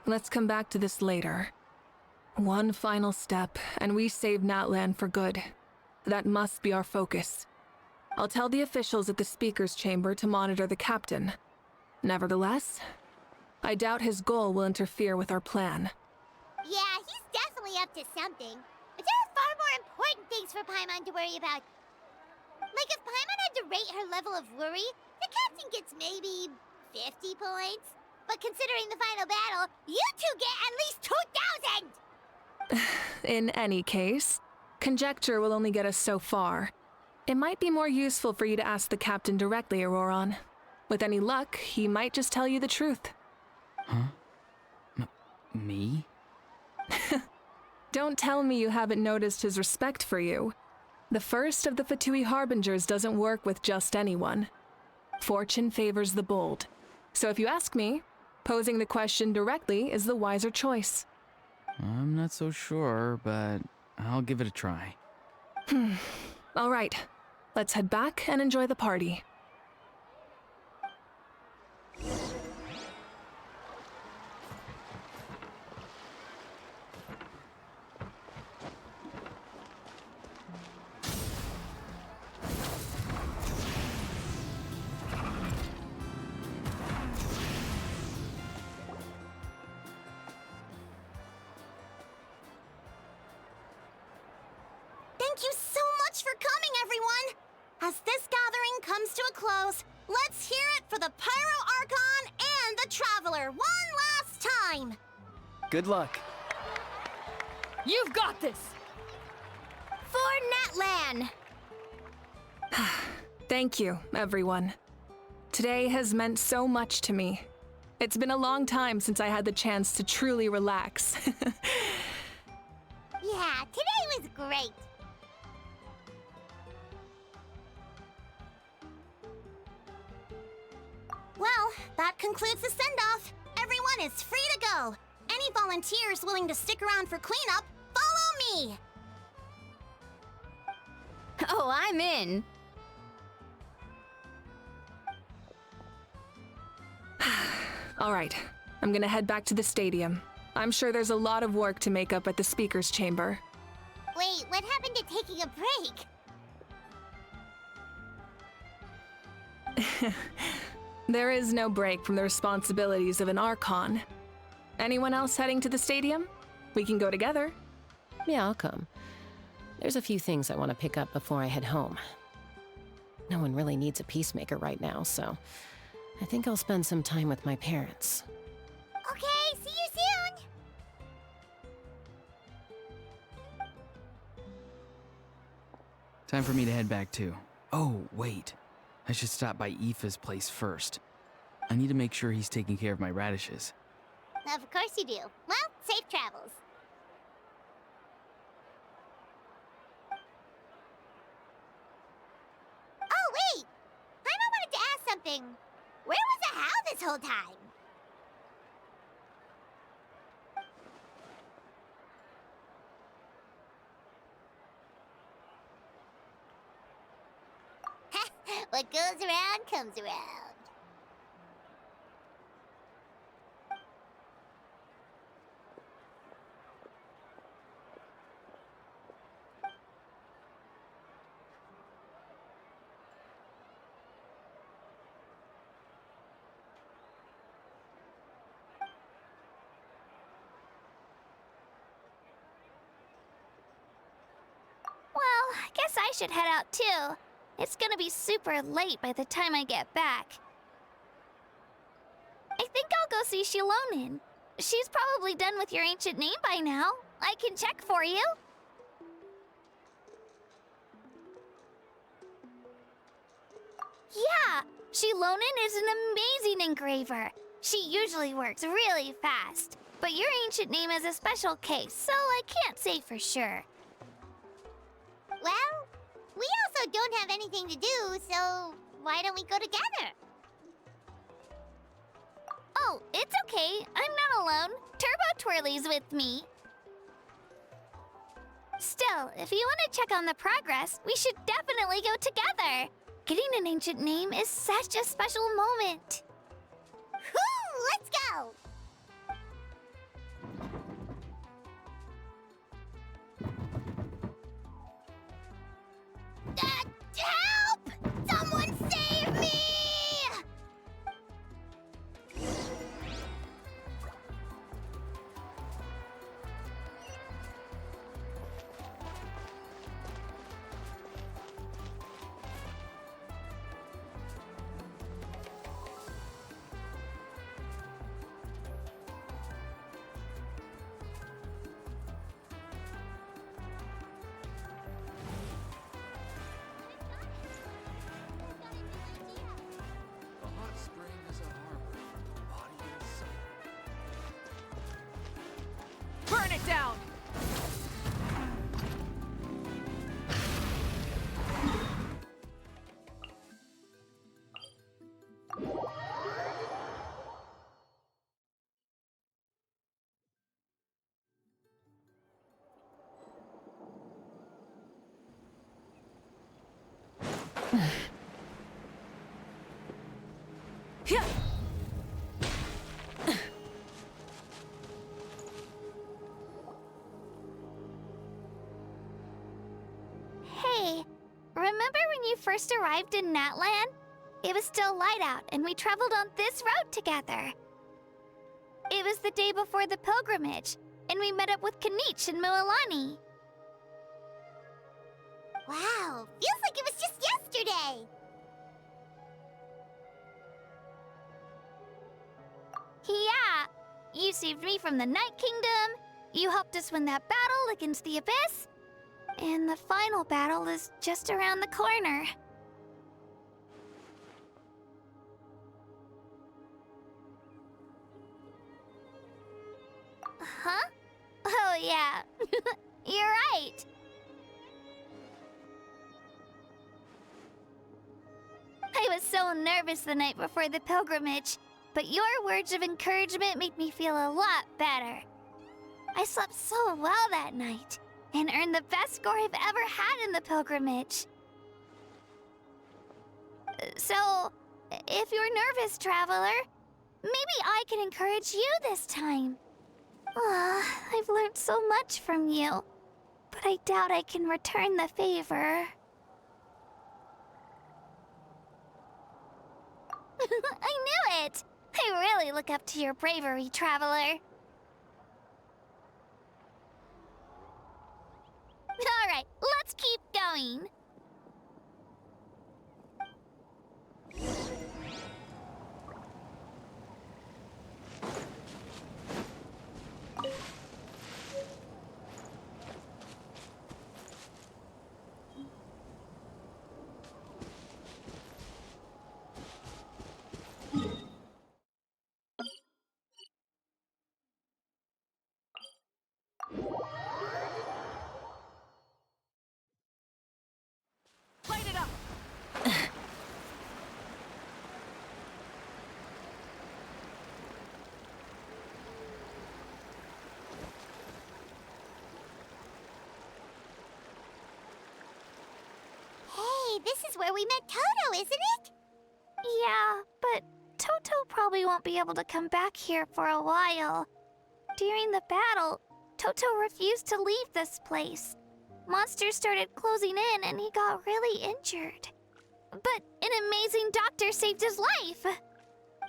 Let's come back to this later. One final step, and we save Natlan for good. That must be our focus. I'll tell the officials at the speaker's chamber to monitor the captain. Nevertheless, I doubt his goal will interfere with our plan. Yeah, he's definitely up to something. But there are far more important things for Paimon to worry about. Like if Paimon had to rate her level of worry, the captain gets maybe 50 points. But considering the final battle, you two get at least 2,000! In any case, conjecture will only get us so far. It might be more useful for you to ask the captain directly, Auroron. With any luck, he might just tell you the truth. Huh? Me? Don't tell me you haven't noticed his respect for you. The first of the Fatui Harbingers doesn't work with just anyone. Fortune favors the bold. So if you ask me, posing the question directly is the wiser choice. I'm not so sure, but I'll give it a try. All right, let's head back and enjoy the party. Thank you so much for coming, everyone! As this gathering comes to a close, let's hear it for the Pyro Archon and the Traveler one last time! Good luck. You've got this! For Natlan! Thank you, everyone. Today has meant so much to me. It's been a long time since I had the chance to truly relax. Yeah, today was great. that concludes the send-off. Everyone is free to go. Any volunteers willing to stick around for cleanup, follow me! Oh, I'm in. All right, I'm gonna head back to the stadium. I'm sure there's a lot of work to make up at the speaker's chamber. Wait, what happened to taking a break? There is no break from the responsibilities of an Archon. Anyone else heading to the stadium? We can go together. Yeah, I'll come. There's a few things I want to pick up before I head home. No one really needs a peacemaker right now, so I think I'll spend some time with my parents. Okay, see you soon! Time for me to head back too. Oh, wait. I should stop by Aoife's place first. I need to make sure he's taking care of my radishes. Of course you do. Well, safe travels. Oh, wait! Paimon wanted to ask something. Where was the How this whole time? What goes around comes around. Well, I guess I should head out too. It's gonna be super late by the time I get back. I think I'll go see Shilonin. She's probably done with your ancient name by now. I can check for you. Yeah, Shilonin is an amazing engraver. She usually works really fast. But your ancient name is a special case, so I can't say for sure. Well, we also don't have anything to do, so why don't we go together? Oh, it's okay. I'm not alone. Turbo Twirly's with me. Still, if you want to check on the progress, we should definitely go together. Getting an ancient name is such a special moment. Whoo! Let's go! Help! Someone save me! A hot spring is a harbor for the body and soul. Burn it down! Hey, remember when you first arrived in Natlan? It was still light out, and we traveled on this road together. It was the day before the pilgrimage, and we met up with Kanich and Mualani. Wow, feels like it was just yesterday. Yeah, you saved me from the Night Kingdom, you helped us win that battle against the Abyss, and the final battle is just around the corner. Huh? Oh yeah, you're right. I I was so nervous the night before the pilgrimage, but your words of encouragement made me feel a lot better. I slept so well that night, and earned the best score I've ever had in the pilgrimage. So, if you're nervous, traveler, maybe I can encourage you this time. I've learned so much from you, but I doubt I can return the favor. I knew it! I really look up to your bravery, traveler. Alright, let's keep going. Light it up! Hey, this is where we met Toto, isn't it? Yeah, but Toto probably won't be able to come back here for a while. During the battle, Toto refused to leave this place. Monsters started closing in and he got really injured. But an amazing doctor saved his life!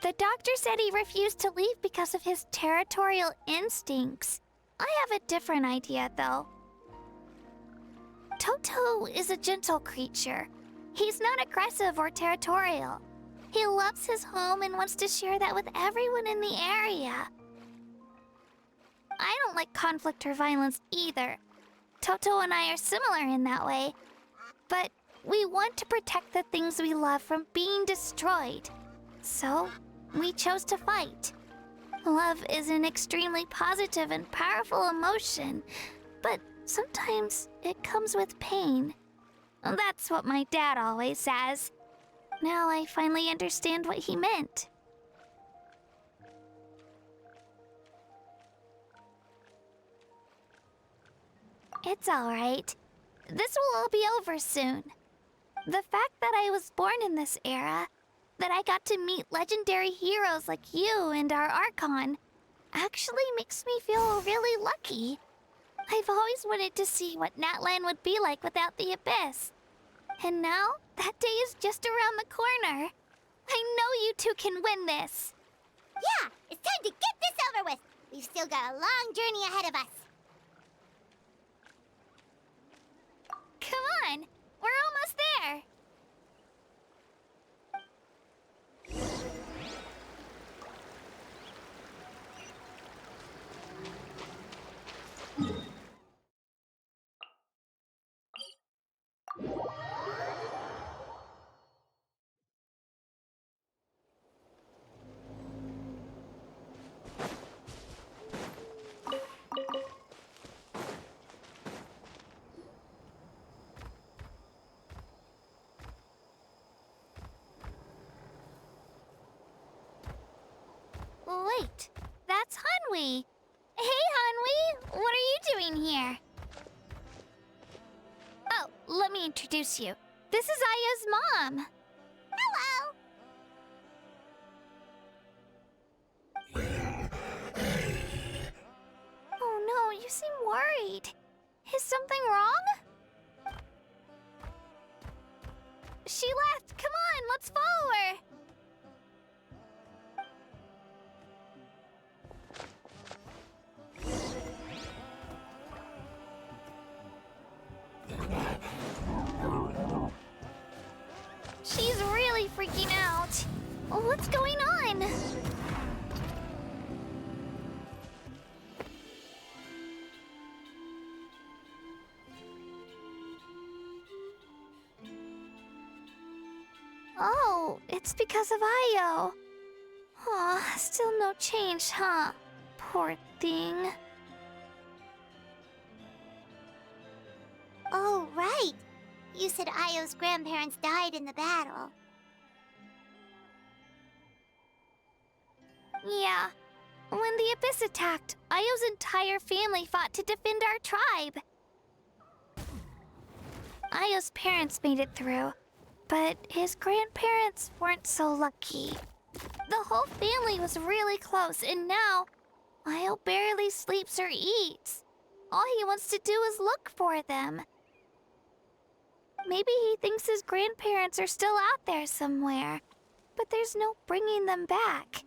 The doctor said he refused to leave because of his territorial instincts. I have a different idea, though. Toto is a gentle creature. He's not aggressive or territorial. He loves his home and wants to share that with everyone in the area. I don't like conflict or violence either. Toto and I are similar in that way. But we want to protect the things we love from being destroyed. So, we chose to fight. Love is an extremely positive and powerful emotion, but sometimes it comes with pain. That's what my dad always says. Now I finally understand what he meant. It's alright. This will all be over soon. The fact that I was born in this era, that I got to meet legendary heroes like you and our Archon, actually makes me feel really lucky. I've always wanted to see what Natlan would be like without the Abyss. And now, that day is just around the corner. I know you two can win this. Yeah, it's time to get this over with. We've still got a long journey ahead of us. Come on, we're almost there. Wait, that's Hanwi. Hey, Hanwi, what are you doing here? Oh, let me introduce you. This is Aya's mom. Hello! Oh no, you seem worried. Is something wrong? She left. Come on, let's follow her. She's really freaking out. What's going on? Oh, it's because of Io. Aw, still no change, huh? Poor thing. Oh, right. You said Io's grandparents died in the battle. Yeah. When the Abyss attacked, Io's entire family fought to defend our tribe. Io's parents made it through, but his grandparents weren't so lucky. The whole family was really close, and now Io barely sleeps or eats. All he wants to do is look for them. Maybe he thinks his grandparents are still out there somewhere, but there's no bringing them back.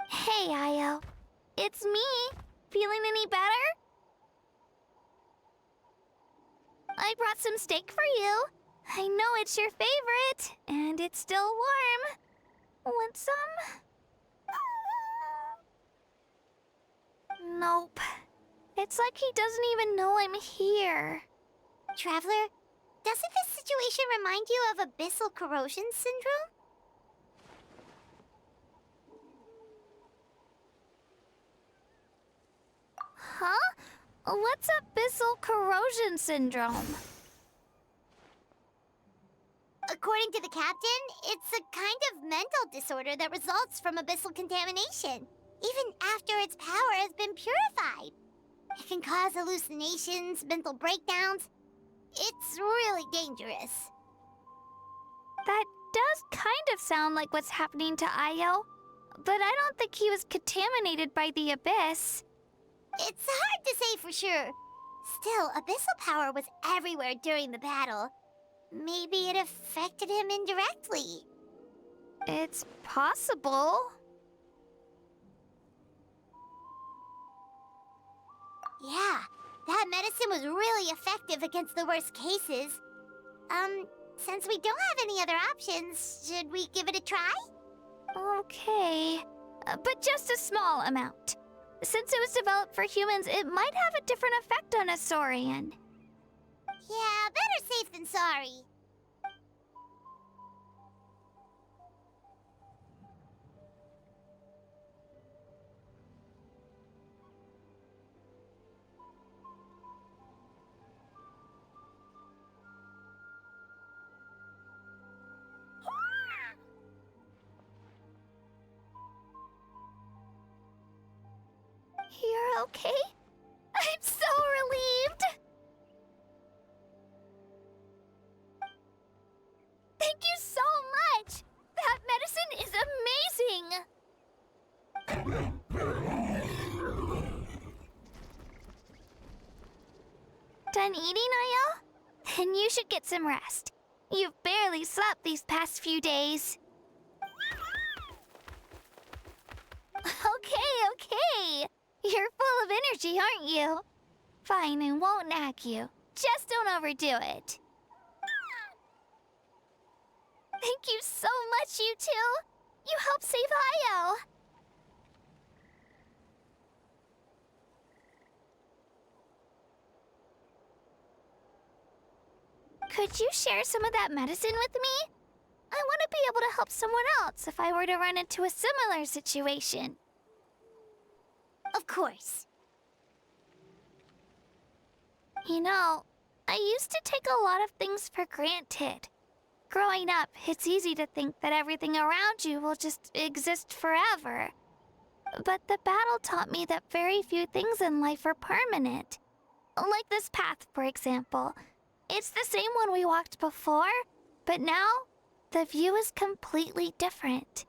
Hey, Io. It's me. Feeling any better? I brought some steak for you. I know it's your favorite, and it's still warm. Want some? Nope. It's like he doesn't even know I'm here. Traveler, doesn't this situation remind you of abyssal corrosion syndrome? Huh? What's abyssal corrosion syndrome? According to the captain, it's a kind of mental disorder that results from abyssal contamination, even after its power has been purified. It can cause hallucinations, mental breakdowns. It's really dangerous. That does kind of sound like what's happening to Io, but I don't think he was contaminated by the Abyss. It's hard to say for sure. Still, abyssal power was everywhere during the battle. Maybe it affected him indirectly. It's possible. Yeah, that medicine was really effective against the worst cases. Since we don't have any other options, should we give it a try? Okay, but just a small amount. Since it was developed for humans, it might have a different effect on a Saurian. Yeah, better safe than sorry. You're okay? I'm so relieved! Thank you so much! That medicine is amazing! Done eating, Io? Then you should get some rest. You've barely slept these past few days. Okay. You're full of energy, aren't you? Fine, I won't nag you. Just don't overdo it. Thank you so much, you two. You helped save Io. Could you share some of that medicine with me? I want to be able to help someone else if I were to run into a similar situation. Of course. You know, I used to take a lot of things for granted. Growing up, it's easy to think that everything around you will just exist forever. But the battle taught me that very few things in life are permanent. Like this path, for example. It's the same one we walked before, but now the view is completely different.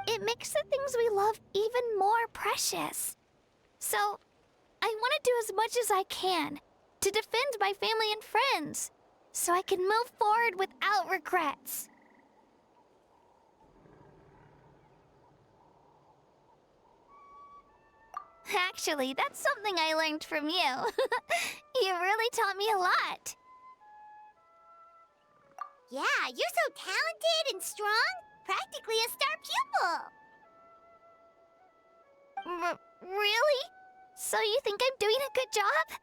It makes the things we love even more precious. So, I want to do as much as I can to defend my family and friends, so I can move forward without regrets. Actually, that's something I learned from you. You really taught me a lot. Yeah, you're so talented and strong. Practically a star pupil. Really? So you think I'm doing a good job?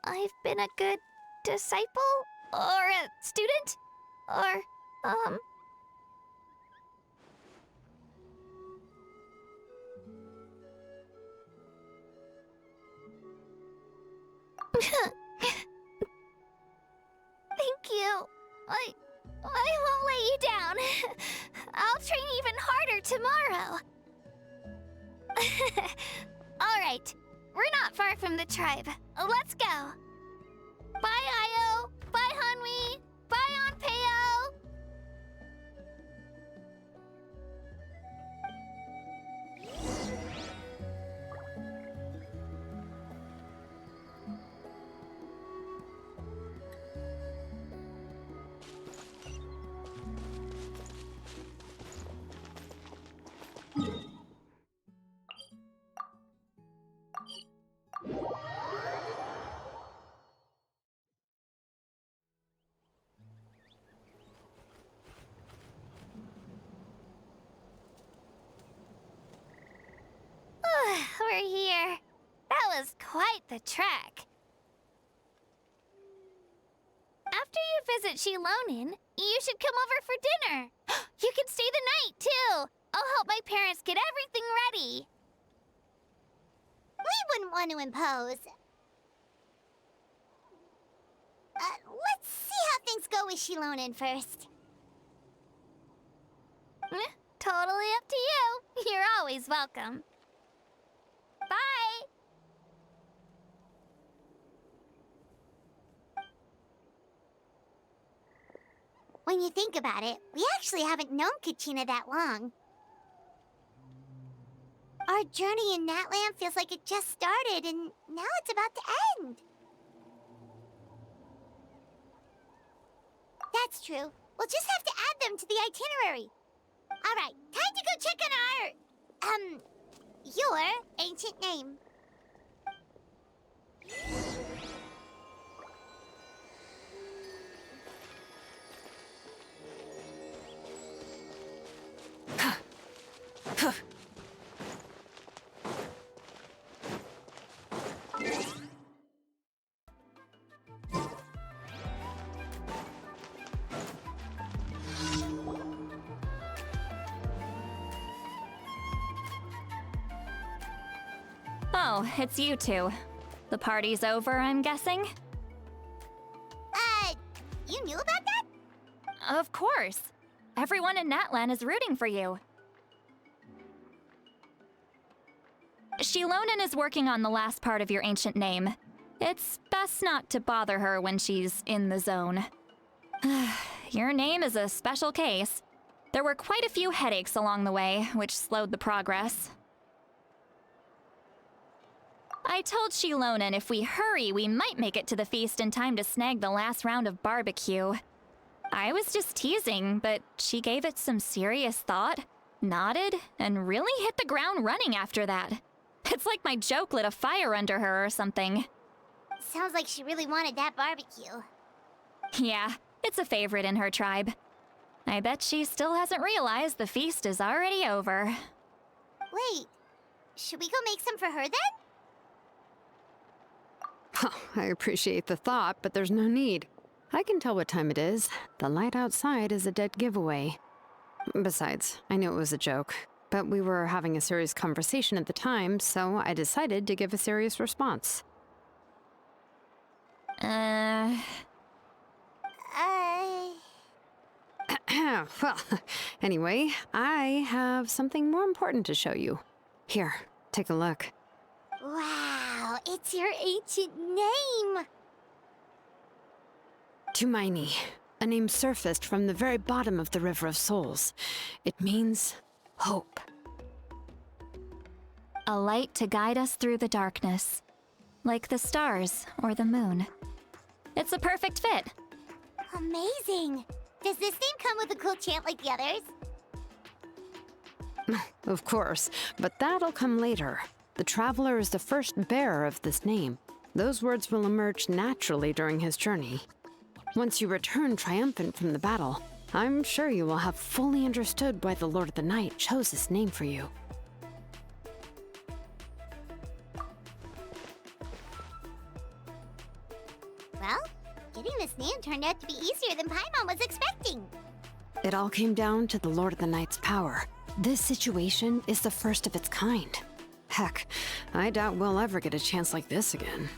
I've been a good disciple? Or a student? Or, Thank you. I won't let you down. train even harder tomorrow. Alright, we're not far from the tribe. Let's go. Bye, Io. Bye, Hanwi. Bye, Onpeo. We're here. That was quite the trek. After you visit Shilonen, you should come over for dinner. You can stay the night, too. I'll help my parents get everything ready. We wouldn't want to impose. Let's see how things go with Shilonen first. Totally up to you. You're always welcome. Bye! When you think about it, we actually haven't known Kachina that long. Our journey in Natland feels like it just started, and now it's about to end. That's true. We'll just have to add them to the itinerary. All right, time to go check on your ancient name. Oh, it's you two. The party's over, I'm guessing? You knew about that? Of course. Everyone in Natlan is rooting for you. Shilonen is working on the last part of your ancient name. It's best not to bother her when she's in the zone. Your name is a special case. There were quite a few headaches along the way, which slowed the progress. I told Shilonen if we hurry, we might make it to the feast in time to snag the last round of barbecue. I was just teasing, but she gave it some serious thought, nodded, and really hit the ground running after that. It's like my joke lit a fire under her or something. Sounds like she really wanted that barbecue. Yeah, it's a favorite in her tribe. I bet she still hasn't realized the feast is already over. Wait, should we go make some for her then? Oh, I appreciate the thought, but there's no need. I can tell what time it is. The light outside is a dead giveaway. Besides, I knew it was a joke, but we were having a serious conversation at the time, so I decided to give a serious response. Well, anyway, I have something more important to show you. Here, take a look. Wow, it's your ancient name! Tumaini, a name surfaced from the very bottom of the River of Souls. It means hope. A light to guide us through the darkness, like the stars or the moon. It's a perfect fit. Amazing! Does this name come with a cool chant like the others? Of course, but that'll come later. The Traveler is the first bearer of this name. Those words will emerge naturally during his journey. Once you return triumphant from the battle, I'm sure you will have fully understood why the Lord of the Night chose this name for you. Well, getting this name turned out to be easier than Paimon was expecting. It all came down to the Lord of the Night's power. This situation is the first of its kind. Heck, I doubt we'll ever get a chance like this again.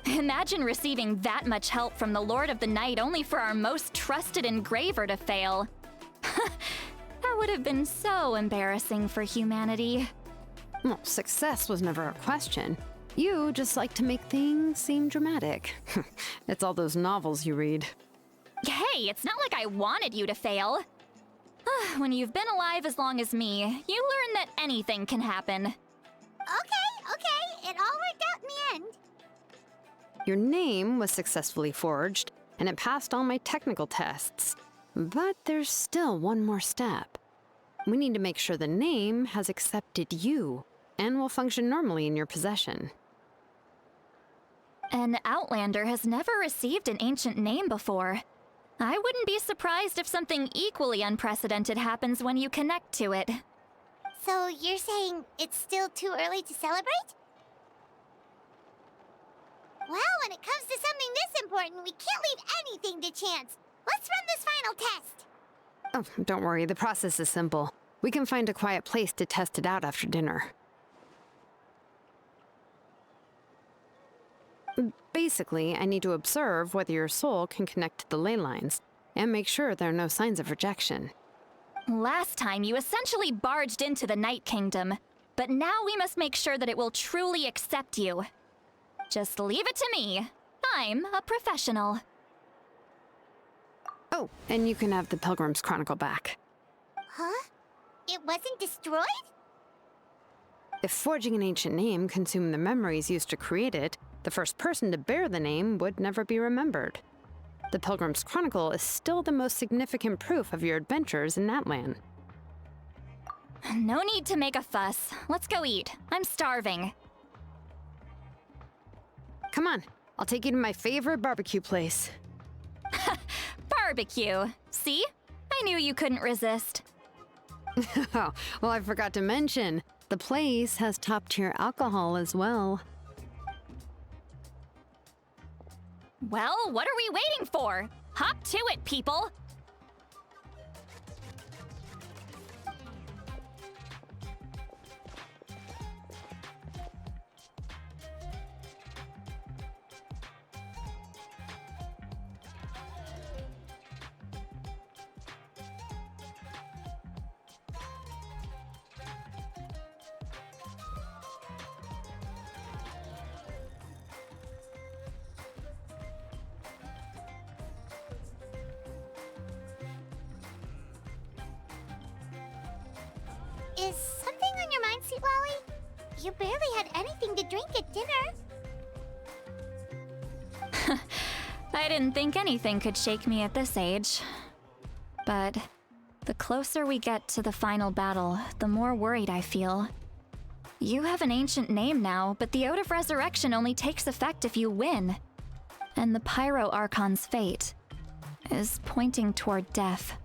Imagine receiving that much help from the Lord of the Night only for our most trusted engraver to fail. That That would have been so embarrassing for humanity. Well, success was never a question. You just like to make things seem dramatic. It's all those novels you read. Hey, it's not like I wanted you to fail. When you've been alive as long as me, you learn that anything can happen. Okay, it all worked out in the end. Your name was successfully forged, and it passed all my technical tests. But there's still one more step. We need to make sure the name has accepted you, and will function normally in your possession. An Outlander has never received an ancient name before. I wouldn't be surprised if something equally unprecedented happens when you connect to it. So you're saying it's still too early to celebrate? Well, when it comes to something this important, we can't leave anything to chance. Let's run this final test. Oh, don't worry, the process is simple. We can find a quiet place to test it out after dinner. Basically, I need to observe whether your soul can connect to the ley lines, and make sure there are no signs of rejection. Last time, you essentially barged into the Night Kingdom, but now we must make sure that it will truly accept you. Just leave it to me. I'm a professional. Oh, and you can have the Pilgrim's Chronicle back. Huh? It wasn't destroyed? If forging an ancient name consumed the memories used to create it, the first person to bear the name would never be remembered. The Pilgrim's Chronicle is still the most significant proof of your adventures in that land. No need to make a fuss. Let's go eat. I'm starving. Come on, I'll take you to my favorite barbecue place. Barbecue. See? I knew you couldn't resist. Oh, well, I forgot to mention, the place has top-tier alcohol as well. Well, what are we waiting for? Hop to it, people! Is something on your mind, Sweet Lolly? You barely had anything to drink at dinner. I didn't think anything could shake me at this age. But the closer we get to the final battle, the more worried I feel. You have an ancient name now, but the Ode of Resurrection only takes effect if you win. And the Pyro Archon's fate is pointing toward death.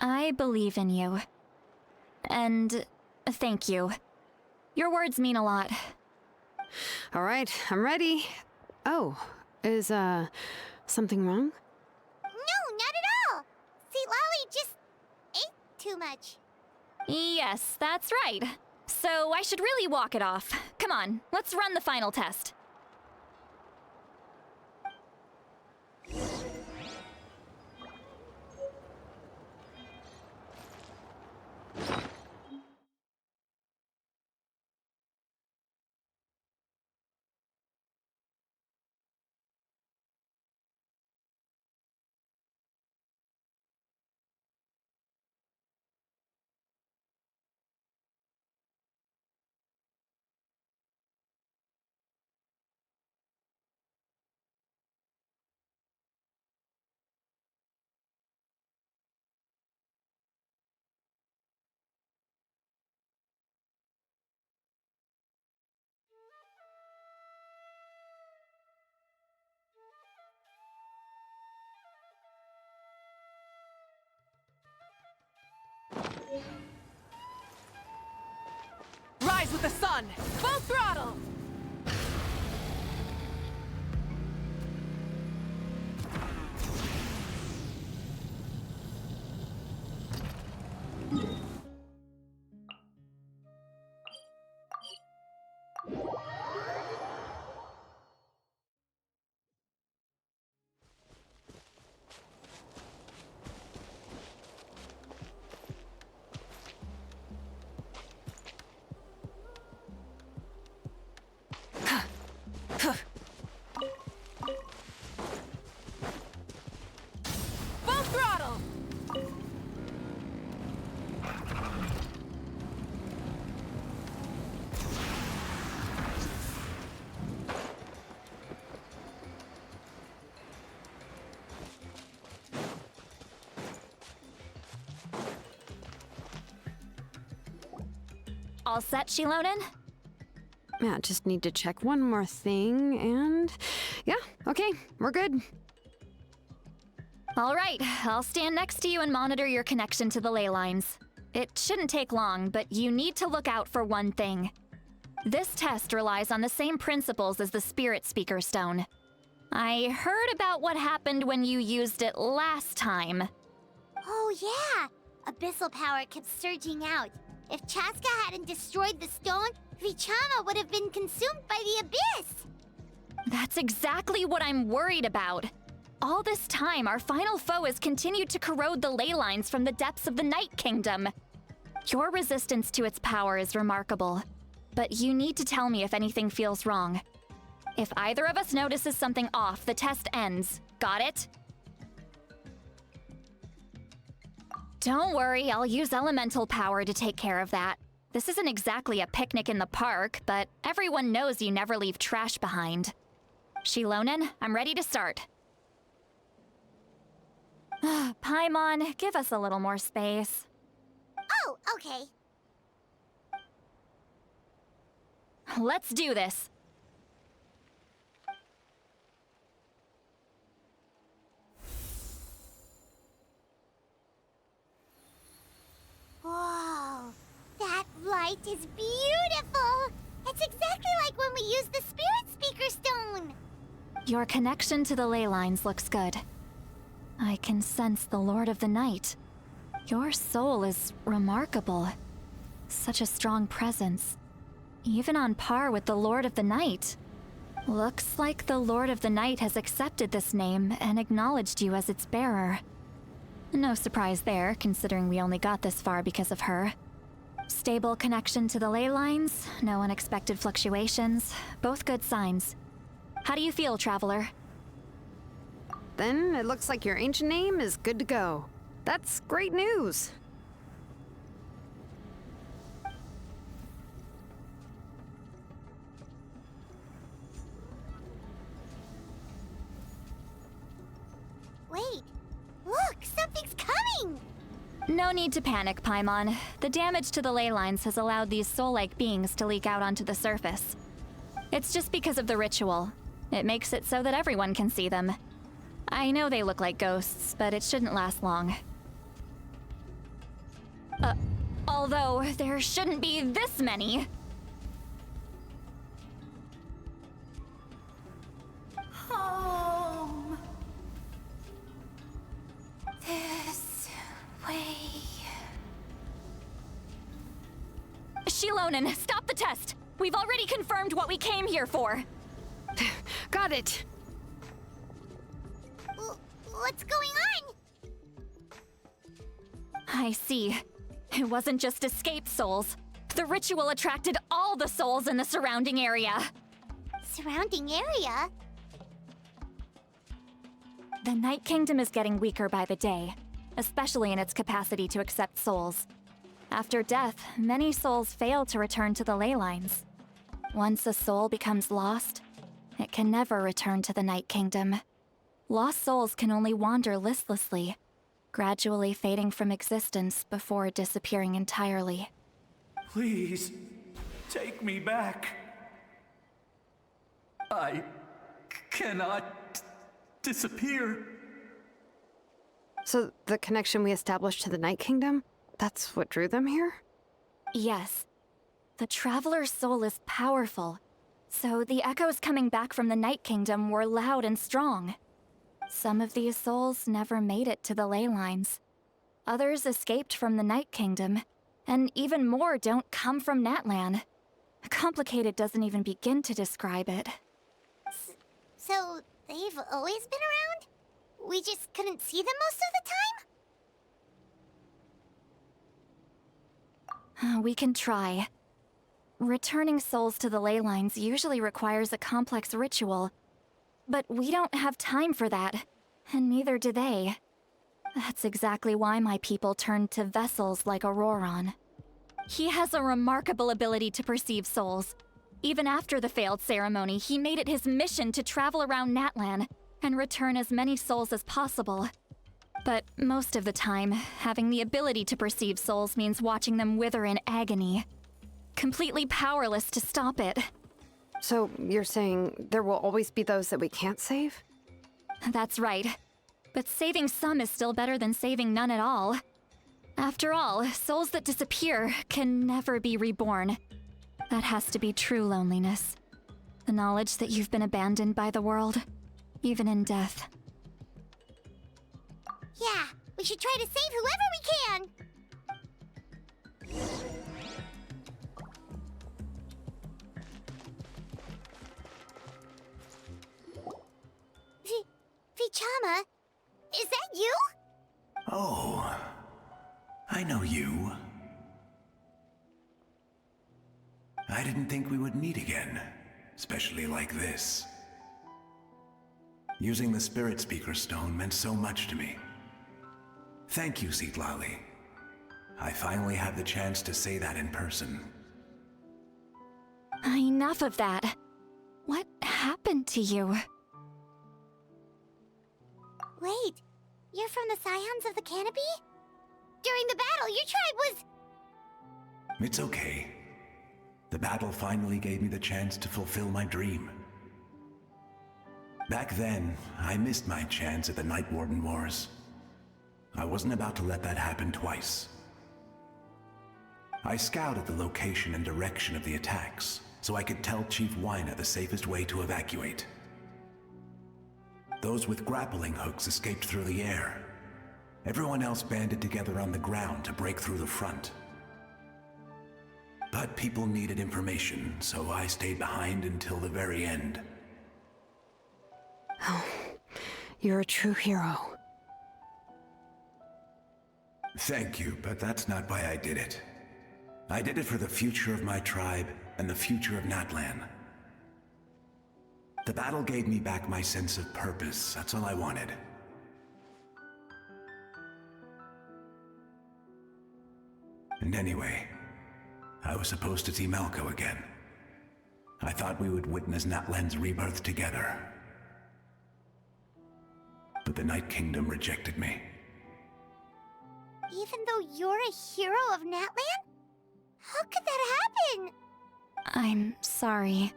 I believe in you. And thank you. Your words mean a lot. All right, I'm ready. Oh, is, something wrong? No, not at all. Sweet Lolly just ate too much. Yes, that's right. So I should really walk it off. Come on, let's run the final test. Rise with the sun! Full throttle! All set, Shilonen? Yeah, just need to check one more thing, and yeah, okay, we're good. All right, I'll stand next to you and monitor your connection to the ley lines. It shouldn't take long, but you need to look out for one thing. This test relies on the same principles as the Spirit Speaker Stone. I heard about what happened when you used it last time. Oh yeah! Abyssal power kept surging out. If Chaska hadn't destroyed the stone, Vichama would have been consumed by the abyss! That's exactly what I'm worried about. All this time, our final foe has continued to corrode the ley lines from the depths of the Night Kingdom. Your resistance to its power is remarkable, but you need to tell me if anything feels wrong. If either of us notices something off, the test ends. Got it? Don't worry, I'll use elemental power to take care of that. This isn't exactly a picnic in the park, but everyone knows you never leave trash behind. Shilonen, I'm ready to start. Paimon, give us a little more space. Oh, okay. Let's do this. Whoa, that light is beautiful! It's exactly like when we used the Spirit Speaker Stone! Your connection to the ley lines looks good. I can sense the Lord of the Night. Your soul is remarkable. Such a strong presence. Even on par with the Lord of the Night. Looks like the Lord of the Night has accepted this name and acknowledged you as its bearer. No surprise there, considering we only got this far because of her. Stable connection to the ley lines, no unexpected fluctuations, both good signs. How do you feel, Traveler? Then it looks like your ancient name is good to go. That's great news. Wait, look, something's coming! No need to panic, Paimon. The damage to the ley lines has allowed these soul-like beings to leak out onto the surface. It's just because of the ritual. It makes it so that everyone can see them. I know they look like ghosts, but it shouldn't last long. Although there shouldn't be this many. Home. This way. Shilonen, stop the test! We've already confirmed what we came here for. Got it. What's going on? I see. It wasn't just escaped souls. The ritual attracted all the souls in the surrounding area. Surrounding area? The Night Kingdom is getting weaker by the day, especially in its capacity to accept souls. After death, many souls fail to return to the ley lines. Once a soul becomes lost, it can never return to the Night Kingdom. Lost souls can only wander listlessly, gradually fading from existence before disappearing entirely. Please, take me back. I cannot disappear. So the connection we established to the Night Kingdom, that's what drew them here? Yes. The Traveler's soul is powerful, so the echoes coming back from the Night Kingdom were loud and strong. Some of these souls never made it to the ley lines. Others escaped from the Night Kingdom, and even more don't come from Natlan. Complicated doesn't even begin to describe it. So, they've always been around? We just couldn't see them most of the time? We can try. Returning souls to the ley lines usually requires a complex ritual, but we don't have time for that, and neither do they. That's exactly why my people turned to vessels like Auroron. He has a remarkable ability to perceive souls. Even after the failed ceremony, he made it his mission to travel around Natlan and return as many souls as possible. But most of the time, having the ability to perceive souls means watching them wither in agony. completely powerless to stop it. So you're saying there will always be those that we can't save? That's right. But saving some is still better than saving none at all. After all, souls that disappear can never be reborn. That has to be true loneliness. The knowledge that you've been abandoned by the world, even in death. Yeah, we should try to save whoever we can! Vichama, is that you? Oh, I know you. I didn't think we would meet again, especially like this. Using the Spirit Speaker Stone meant so much to me. Thank you, Citlali. I finally had the chance to say that in person. Enough of that. What happened to you? Wait, you're from the Scions of the Canopy? During the battle, your tribe was... It's okay. The battle finally gave me the chance to fulfill my dream. Back then, I missed my chance at the Night Warden Wars. I wasn't about to let that happen twice. I scouted the location and direction of the attacks, so I could tell Chief Wyna the safest way to evacuate. Those with grappling hooks escaped through the air. Everyone else banded together on the ground to break through the front. But people needed information, so I stayed behind until the very end. Oh, you're a true hero. Thank you, but that's not why I did it. I did it for the future of my tribe and the future of Natlan. The battle gave me back my sense of purpose. That's all I wanted. And anyway, I was supposed to see Malco again. I thought we would witness Natlan's rebirth together. But the Night Kingdom rejected me. Even though you're a hero of Natlan? How could that happen? I'm sorry.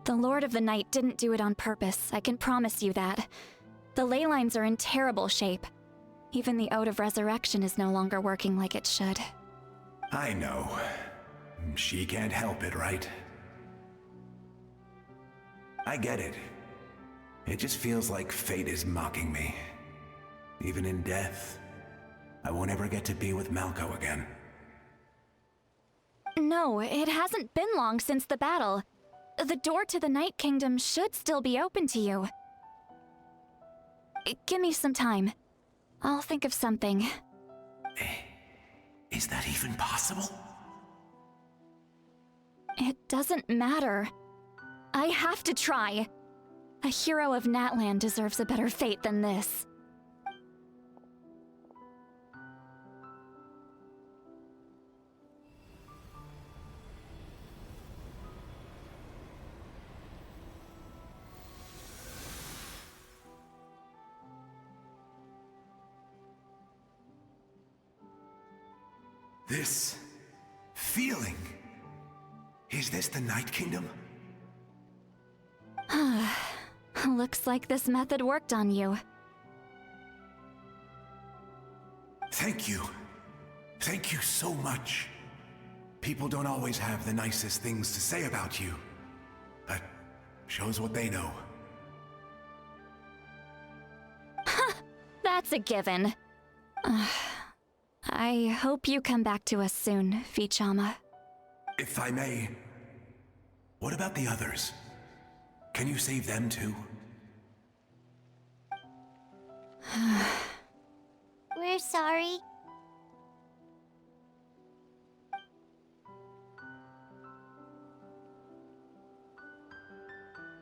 The Lord of the Night didn't do it on purpose, I can promise you that. The ley lines are in terrible shape. Even the Ode of Resurrection is no longer working like it should. I know. She can't help it, right? I get it. It just feels like fate is mocking me. Even in death, I won't ever get to be with Malco again. No, it hasn't been long since the battle. The door to the Night Kingdom should still be open to you. Give me some time. I'll think of something. Is that even possible? It doesn't matter. I have to try. A hero of Natlan deserves a better fate than this. This feeling. Is this the Night Kingdom? Looks like this method worked on you. Thank you. Thank you so much. People don't always have the nicest things to say about you, but shows what they know. That's a given. I hope you come back to us soon, Vichama. If I may, what about the others? Can you save them too? We're sorry.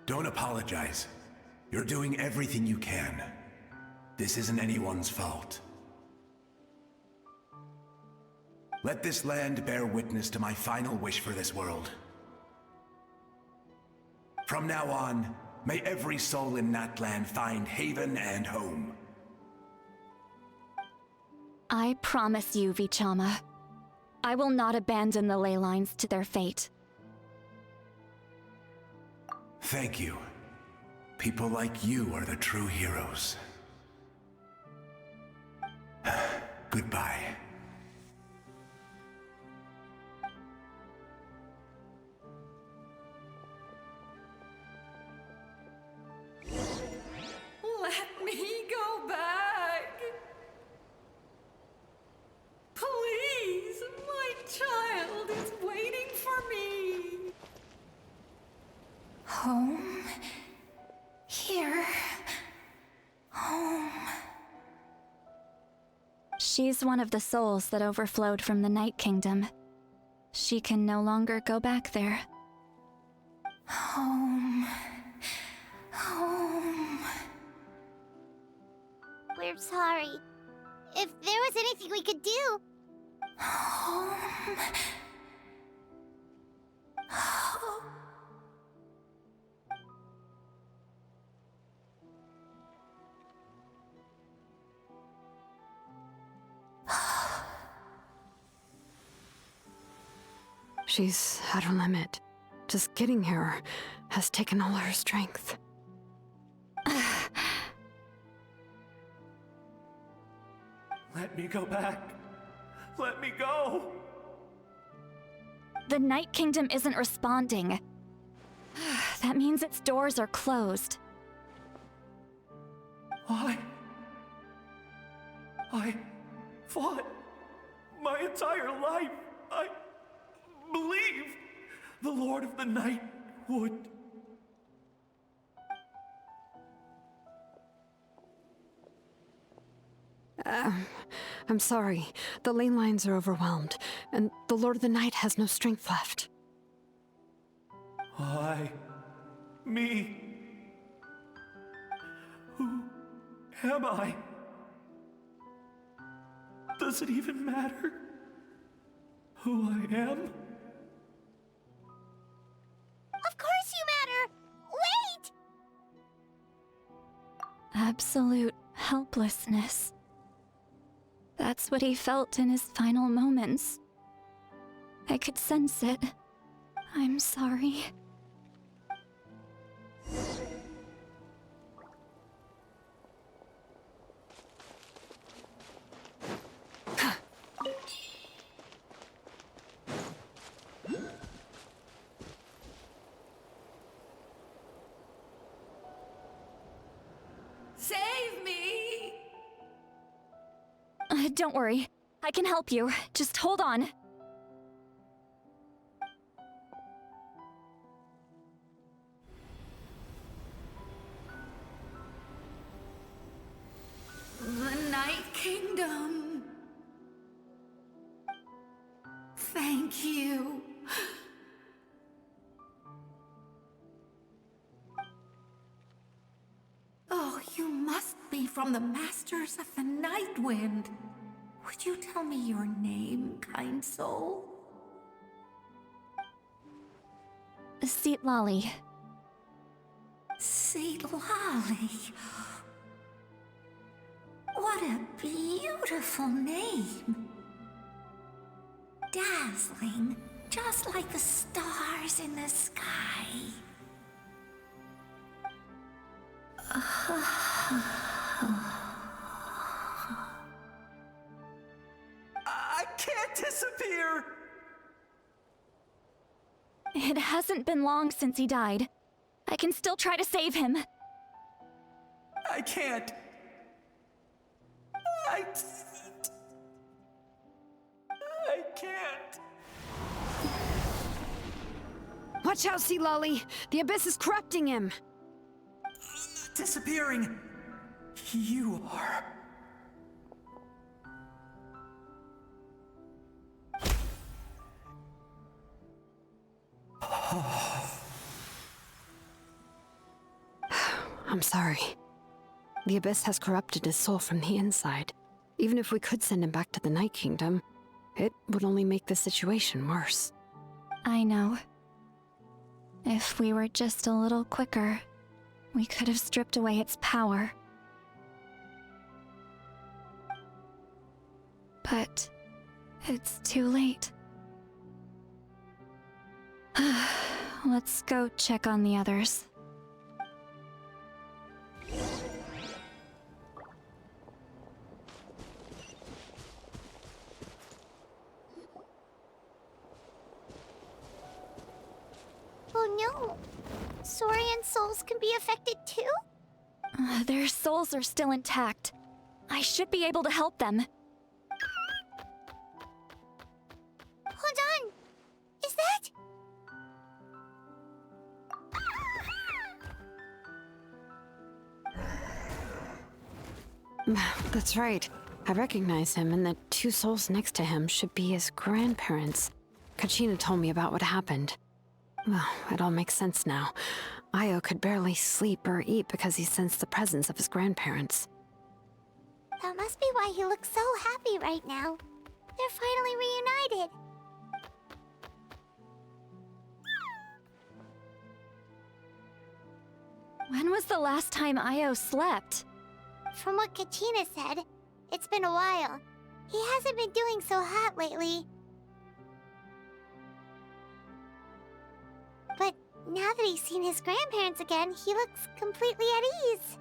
Don't apologize. You're doing everything you can. This isn't anyone's fault. Let this land bear witness to my final wish for this world. From now on, may every soul in Natlan find haven and home. I promise you, Vichama. I will not abandon the ley lines to their fate. Thank you. People like you are the true heroes. Goodbye. Let me go back. Please, my child is waiting for me. Home. Here. Home. She's one of the souls that overflowed from the Night Kingdom. She can no longer go back there. Home. Home. We're sorry. If there was anything we could do... Home. She's at her limit. Just getting here has taken all her strength. Let me go back. Let me go. The Night Kingdom isn't responding. That means its doors are closed. I fought my entire life. I believed the Lord of the Night would. I'm sorry. The ley lines are overwhelmed, and the Lord of the Night has no strength left. Me. Who am I? Does it even matter who I am? Of course you matter! Wait! Absolute helplessness. That's what he felt in his final moments. I could sense it. I'm sorry. Save me! Don't worry. I can help you. Just hold on. The Night Kingdom. Thank you. Oh, you must be from the Masters of the Night Wind. Would you tell me your name, kind soul? Seat Lolly. Seat Lolly. What a beautiful name. Dazzling, just like the stars in the sky. I can't disappear! It hasn't been long since he died. I can still try to save him. I can't. I can't. Watch out, Sea Lolly! The Abyss is corrupting him! Disappearing. You are. I'm sorry. The Abyss has corrupted his soul from the inside. Even if we could send him back to the Night Kingdom, it would only make the situation worse. I know. If we were just a little quicker, we could have stripped away its power. But It's too late. Let's go check on the others. Oh no! Saurian souls can be affected too? Their souls are still intact. I should be able to help them. Hold on! Is that... That's right. I recognize him, and the two souls next to him should be his grandparents. Kachina told me about what happened. Well, it all makes sense now. Io could barely sleep or eat because he sensed the presence of his grandparents. That must be why he looks so happy right now. They're finally reunited. When was the last time Io slept? From what Kachina said, it's been a while. He hasn't been doing so hot lately. But now that he's seen his grandparents again, he looks completely at ease.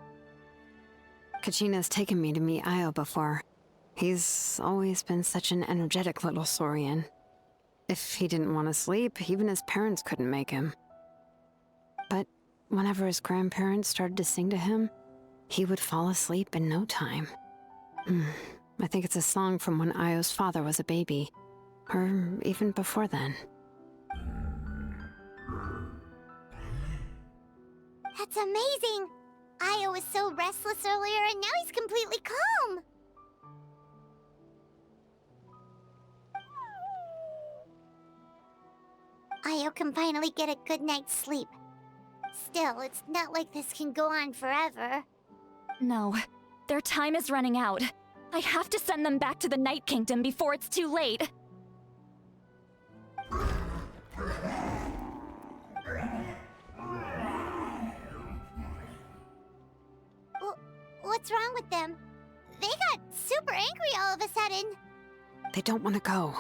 Kachina's taken me to meet Io before. He's always been such an energetic little Saurian. If he didn't want to sleep, even his parents couldn't make him. But whenever his grandparents started to sing to him, he would fall asleep in no time. I think it's a song from when Io's father was a baby, or even before then. That's amazing! Io was so restless earlier, and now he's completely calm! Io can finally get a good night's sleep. Still, it's not like this can go on forever. No, their time is running out. I have to send them back to the Night Kingdom before it's too late. What's wrong with them? They got super angry all of a sudden. They don't want to go.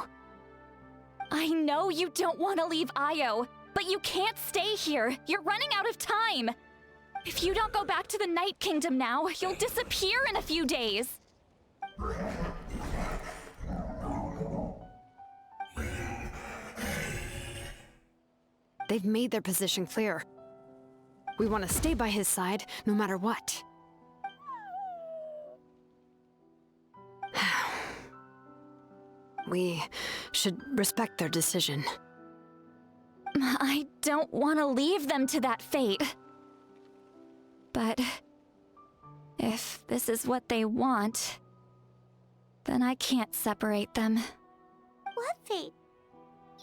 I know you don't want to leave Io, but you can't stay here. You're running out of time. If you don't go back to the Night Kingdom now, you'll disappear in a few days. They've made their position clear. We want to stay by his side, no matter what. We should respect their decision. I don't want to leave them to that fate. But if this is what they want, then I can't separate them. What fate?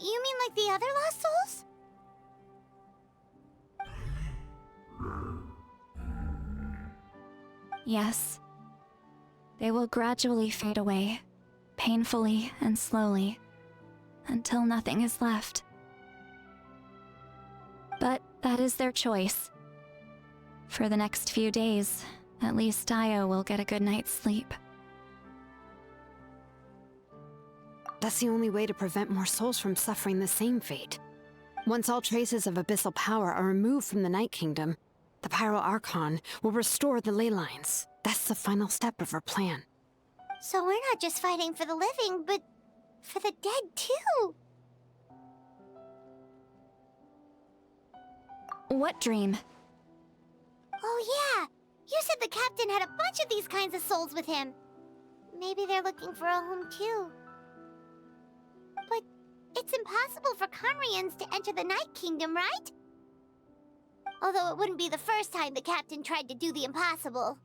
You mean like the other lost souls? Yes. They will gradually fade away, painfully and slowly, until nothing is left. But that is their choice. For the next few days, at least Io will get a good night's sleep. That's the only way to prevent more souls from suffering the same fate. Once all traces of abyssal power are removed from the Night Kingdom, the Pyro Archon will restore the ley lines. That's the final step of our plan. So we're not just fighting for the living, but for the dead too. What dream? Oh yeah! You said the captain had a bunch of these kinds of souls with him. Maybe they're looking for a home too. But it's impossible for Conrians to enter the Night Kingdom, right? Although it wouldn't be the first time the captain tried to do the impossible.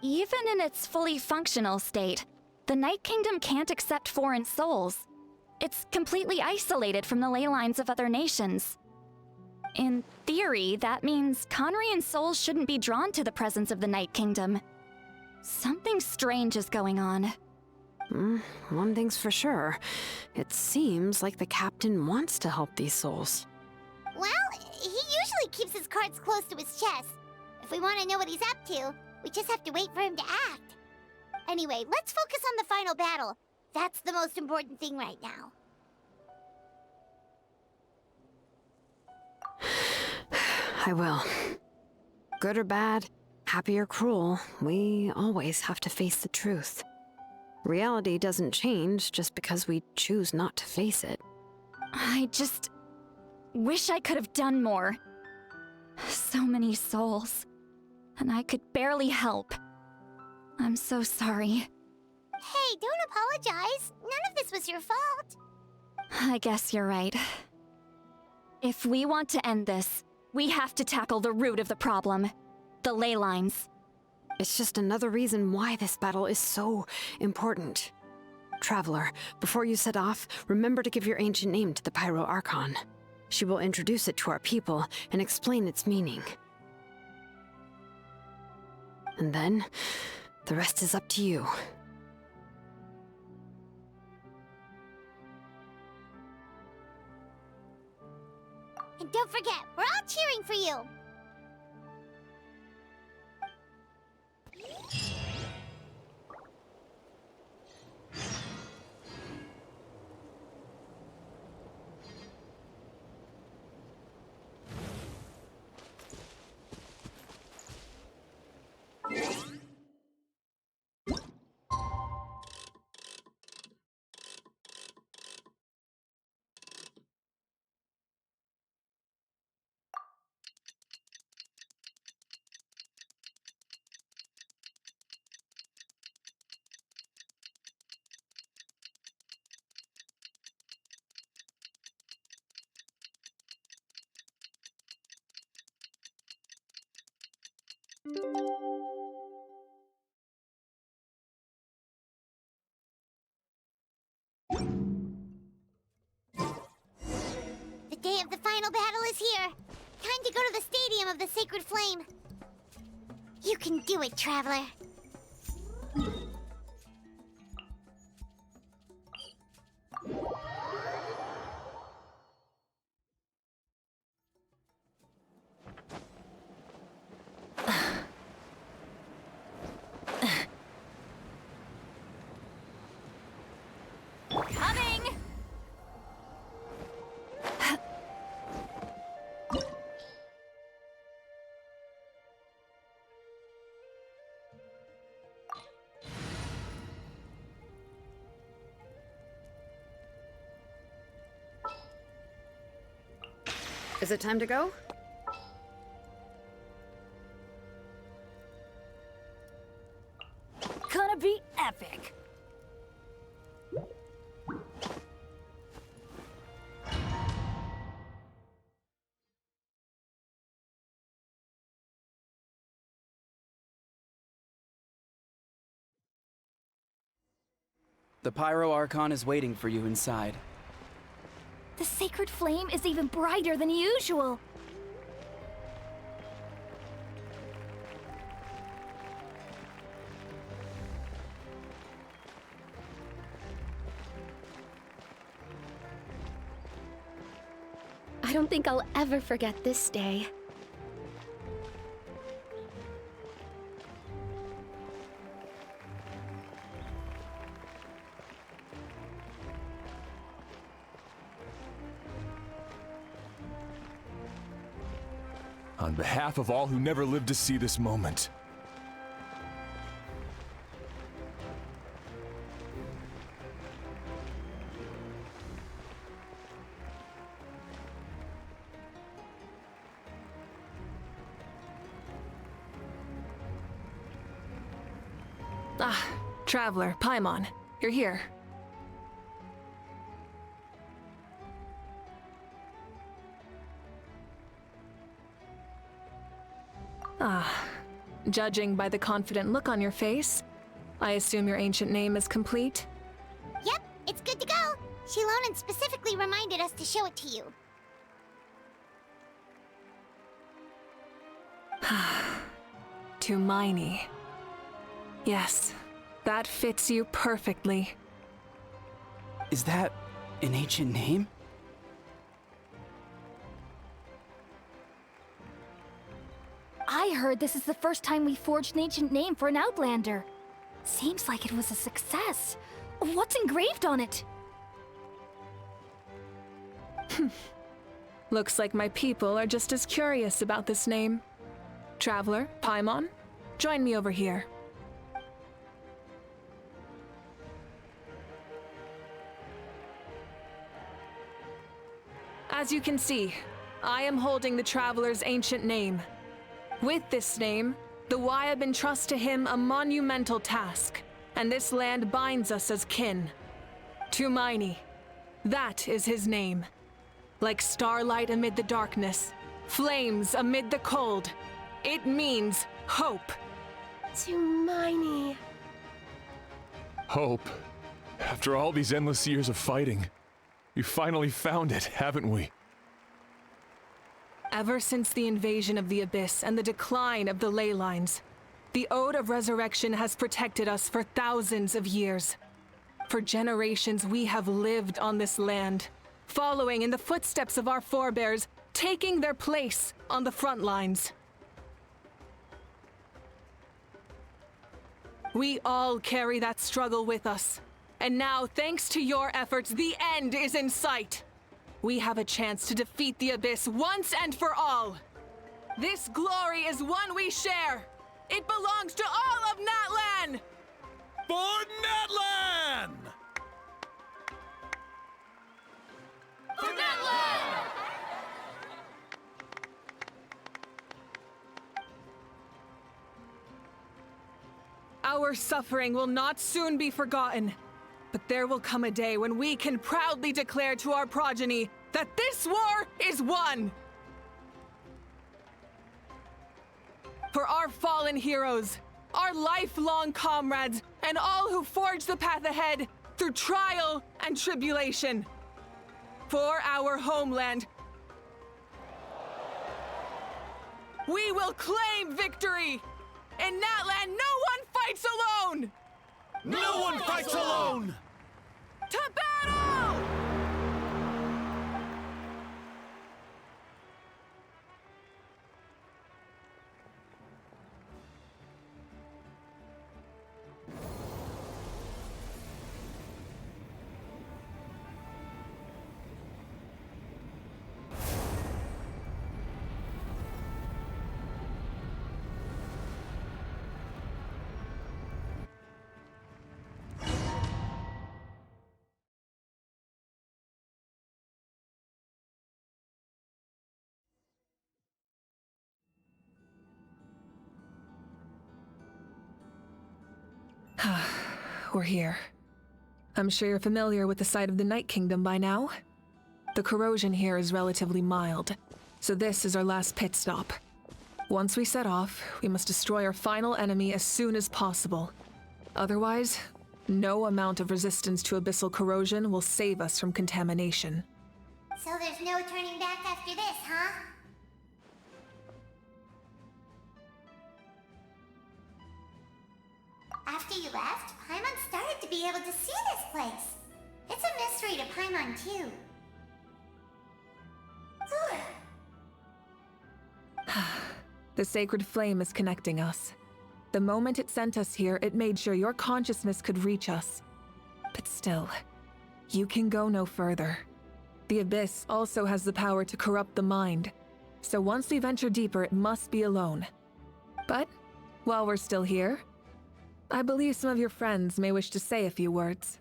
Even in its fully functional state, the Night Kingdom can't accept foreign souls. It's completely isolated from the ley lines of other nations. In theory, that means Conrian souls shouldn't be drawn to the presence of the Night Kingdom. Something strange is going on. One thing's for sure. It seems like the captain wants to help these souls. Well, he usually keeps his cards close to his chest. If we want to know what he's up to, We just have to wait for him to act. Anyway, let's focus on the final battle. That's the most important thing right now. I will. Good or bad, happy or cruel, we always have to face the truth. Reality doesn't change just because we choose not to face it. I just wish I could have done more. So many souls, and I could barely help. I'm so sorry. Hey, don't apologize. None of this was your fault. I guess you're right. If we want to end this, we have to tackle the root of the problem. The ley lines. It's just another reason why this battle is so important. Traveler, before you set off, remember to give your ancient name to the Pyro Archon. She will introduce it to our people and explain its meaning. And then, the rest is up to you. And don't forget, we're all cheering for you. The day of the final battle is here. Time to go to the Stadium of the Sacred Flame. You can do it, Traveler. Coming! Is it time to go? Gonna be epic. The Pyro Archon is waiting for you inside. The sacred flame is even brighter than usual. I don't think I'll ever forget this day. On behalf of all who never lived to see this moment. Ah, Traveler, Paimon, you're here. Ah, judging by the confident look on your face, I assume your ancient name is complete? Yep, it's good to go. Shilonen specifically reminded us to show it to you. To Miney. Yes, that fits you perfectly. Is that an ancient name? I heard this is the first time we forged an ancient name for an Outlander. Seems like it was a success. What's engraved on it? Looks like my people are just as curious about this name. Traveler, Paimon, join me over here. As you can see, I am holding the Traveler's ancient name. With this name, the Wyab entrust to him a monumental task, and this land binds us as kin. Tumaini, that is his name. Like starlight amid the darkness, flames amid the cold, it means hope. Tumaini. Hope. After all these endless years of fighting, we finally found it, haven't we? Ever since the invasion of the Abyss and the decline of the ley lines, the Ode of Resurrection has protected us for thousands of years. For generations we have lived on this land, following in the footsteps of our forebears, taking their place on the front lines. We all carry that struggle with us, and now, thanks to your efforts, the end is in sight. We have a chance to defeat the Abyss once and for all. This glory is one we share. It belongs to all of Natlan! For Natlan! For Natlan! Our suffering will not soon be forgotten. But there will come a day when we can proudly declare to our progeny that this war is won! For our fallen heroes, our lifelong comrades, and all who forge the path ahead through trial and tribulation. For our homeland, we will claim victory! In Natlan, no one fights alone! No one fights alone! To battle! We're here. I'm sure you're familiar with the site of the Night Kingdom by now. The corrosion here is relatively mild, so this is our last pit stop. Once we set off, we must destroy our final enemy as soon as possible. Otherwise, no amount of resistance to abyssal corrosion will save us from contamination. So there's no turning back after this, huh? After you left, Paimon started to be able to see this place. It's a mystery to Paimon, too. The sacred flame is connecting us. The moment it sent us here, it made sure your consciousness could reach us. But still, you can go no further. The Abyss also has the power to corrupt the mind, so once we venture deeper, it must be alone. But, while we're still here, I believe some of your friends may wish to say a few words.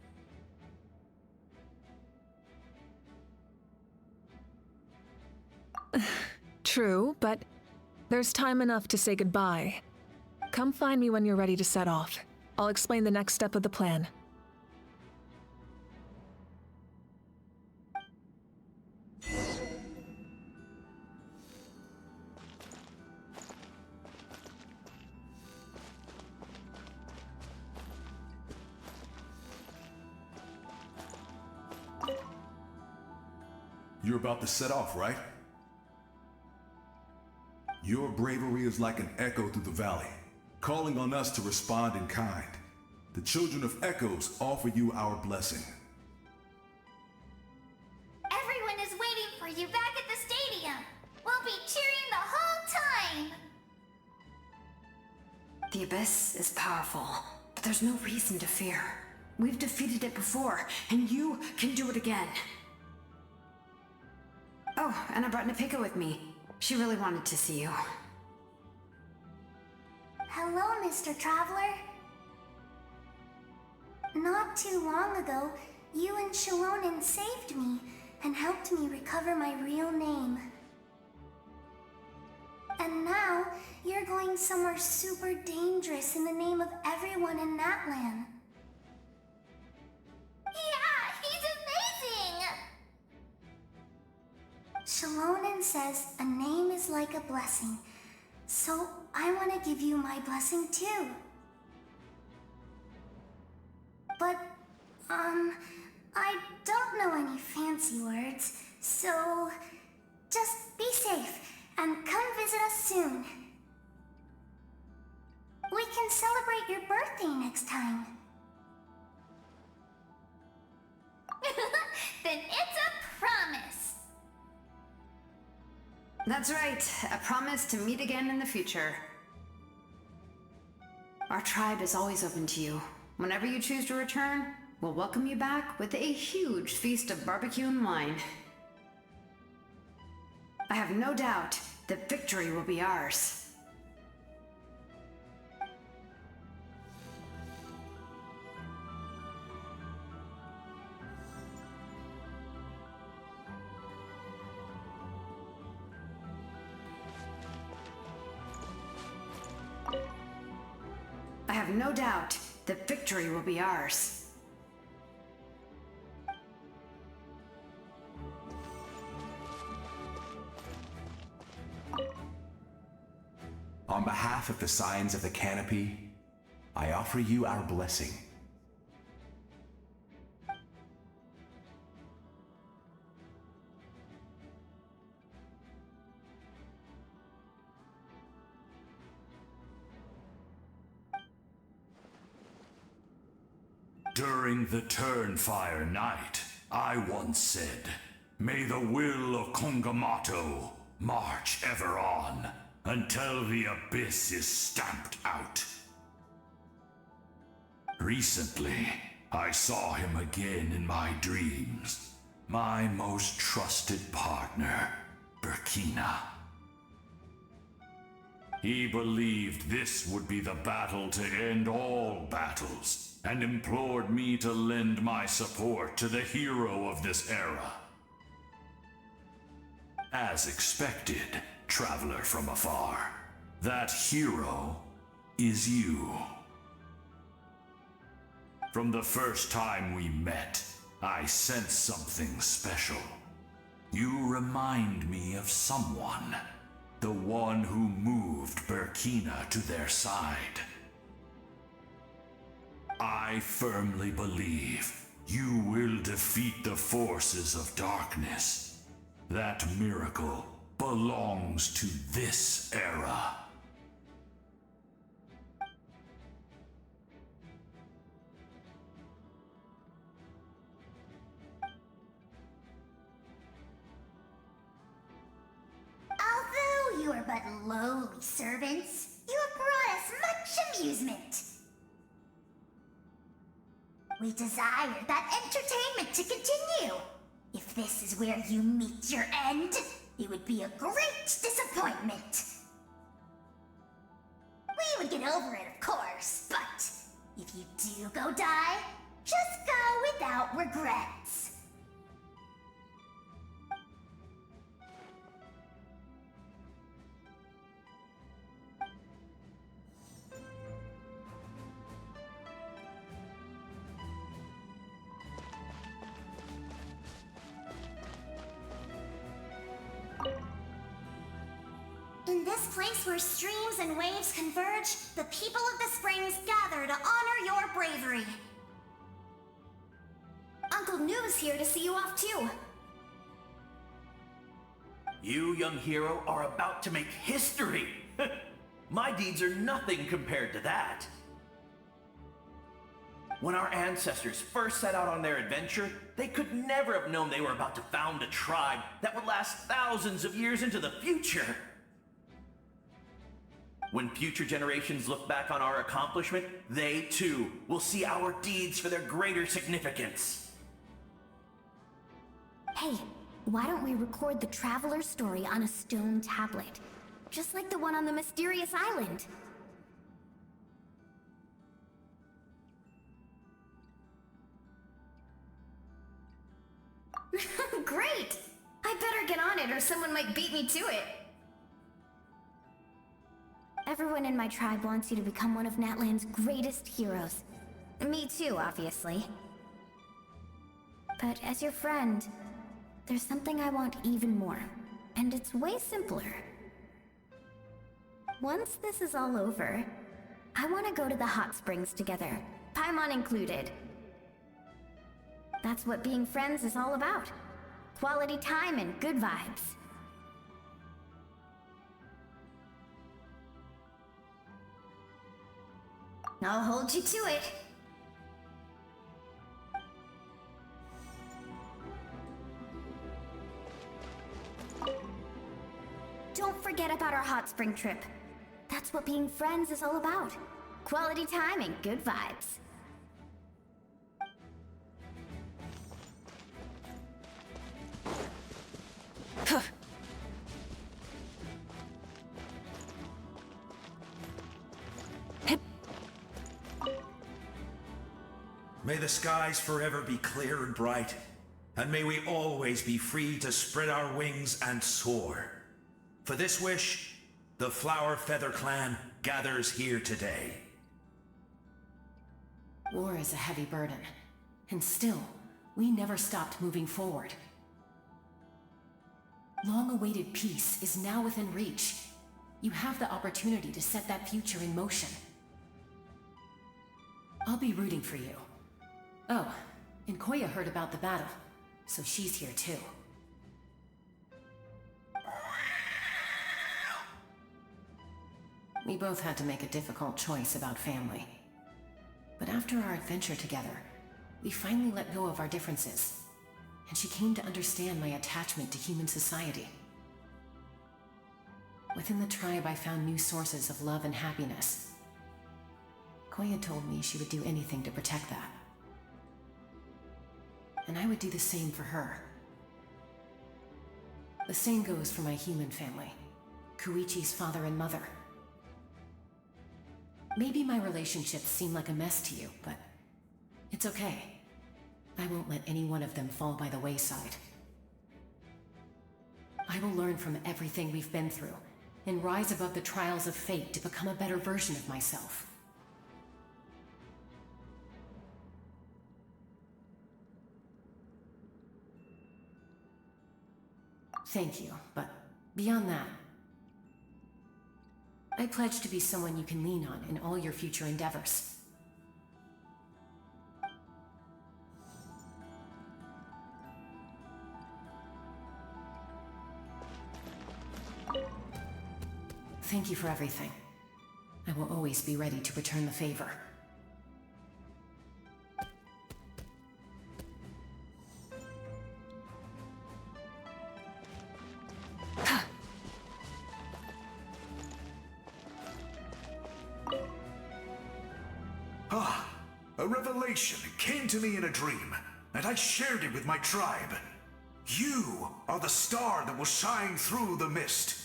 True, but there's time enough to say goodbye. Come find me when you're ready to set off. I'll explain the next step of the plan. You're about to set off, right? Your bravery is like an echo through the valley, calling on us to respond in kind. The children of Echoes offer you our blessing. Everyone is waiting for you back at the stadium. We'll be cheering the whole time. Abyss is powerful, but there's no reason to fear. We've defeated it before, and you can do it again. Oh, and I brought Napika with me. She really wanted to see you. Hello, Mr. Traveler. Not too long ago, you and Shalonen saved me and helped me recover my real name. And now, you're going somewhere super dangerous in the name of everyone in Natlan. Yeah, he's amazing! Shalonen says a name is like a blessing, so I want to give you my blessing too. But, I don't know any fancy words, so just be safe and come visit us soon. We can celebrate your birthday next time. Then it's a promise. That's right, a promise to meet again in the future. Our tribe is always open to you. Whenever you choose to return, we'll welcome you back with a huge feast of barbecue and wine. I have no doubt that victory will be ours. I have no doubt that victory will be ours. On behalf of the Signs of the Canopy, I offer you our blessing. During the Turnfire Night, I once said, "May the will of Kongamato march ever on, until the abyss is stamped out." Recently, I saw him again in my dreams, my most trusted partner, Burkina. He believed this would be the battle to end all battles, and implored me to lend my support to the hero of this era. As expected, traveler from afar, that hero is you. From the first time we met, I sensed something special. You remind me of someone, the one who moved Burkina to their side. I firmly believe you will defeat the forces of darkness. That miracle belongs to this era. Although you are but lowly servants, you have brought us much amusement. We desire that entertainment to continue. If this is where you meet your end, it would be a great disappointment. We would get over it, of course, but if you do go die, just go without regrets. In this place where streams and waves converge, the people of the springs gather to honor your bravery. Uncle Noo's here to see you off too. You, young hero, are about to make history. My deeds are nothing compared to that. When our ancestors first set out on their adventure, they could never have known they were about to found a tribe that would last thousands of years into the future. When future generations look back on our accomplishment, they too will see our deeds for their greater significance. Hey, why don't we record the traveler's story on a stone tablet? Just like the one on the mysterious island. Great! I better get on it or someone might beat me to it. Everyone in my tribe wants you to become one of Natlan's greatest heroes. Me too, obviously. But as your friend, there's something I want even more. And it's way simpler. Once this is all over, I want to go to the hot springs together, Paimon included. That's what being friends is all about. Quality time and good vibes. I'll hold you to it. Don't forget about our hot spring trip. That's what being friends is all about. Quality time and good vibes. May the skies forever be clear and bright, and may we always be free to spread our wings and soar. For this wish, the Flower Feather Clan gathers here today. War is a heavy burden, and still, we never stopped moving forward. Long-awaited peace is now within reach. You have the opportunity to set that future in motion. I'll be rooting for you. Oh, and Koya heard about the battle, so she's here too. We both had to make a difficult choice about family. But after our adventure together, we finally let go of our differences, and she came to understand my attachment to human society. Within the tribe, I found new sources of love and happiness. Koya told me she would do anything to protect that. And I would do the same for her. The same goes for my human family, Koichi's father and mother. Maybe my relationships seem like a mess to you, but it's okay. I won't let any one of them fall by the wayside. I will learn from everything we've been through and rise above the trials of fate to become a better version of myself. Thank you, but beyond that, I pledge to be someone you can lean on in all your future endeavors. Thank you for everything. I will always be ready to return the favor. A revelation came to me in a dream, and I shared it with my tribe. You are the star that will shine through the mist.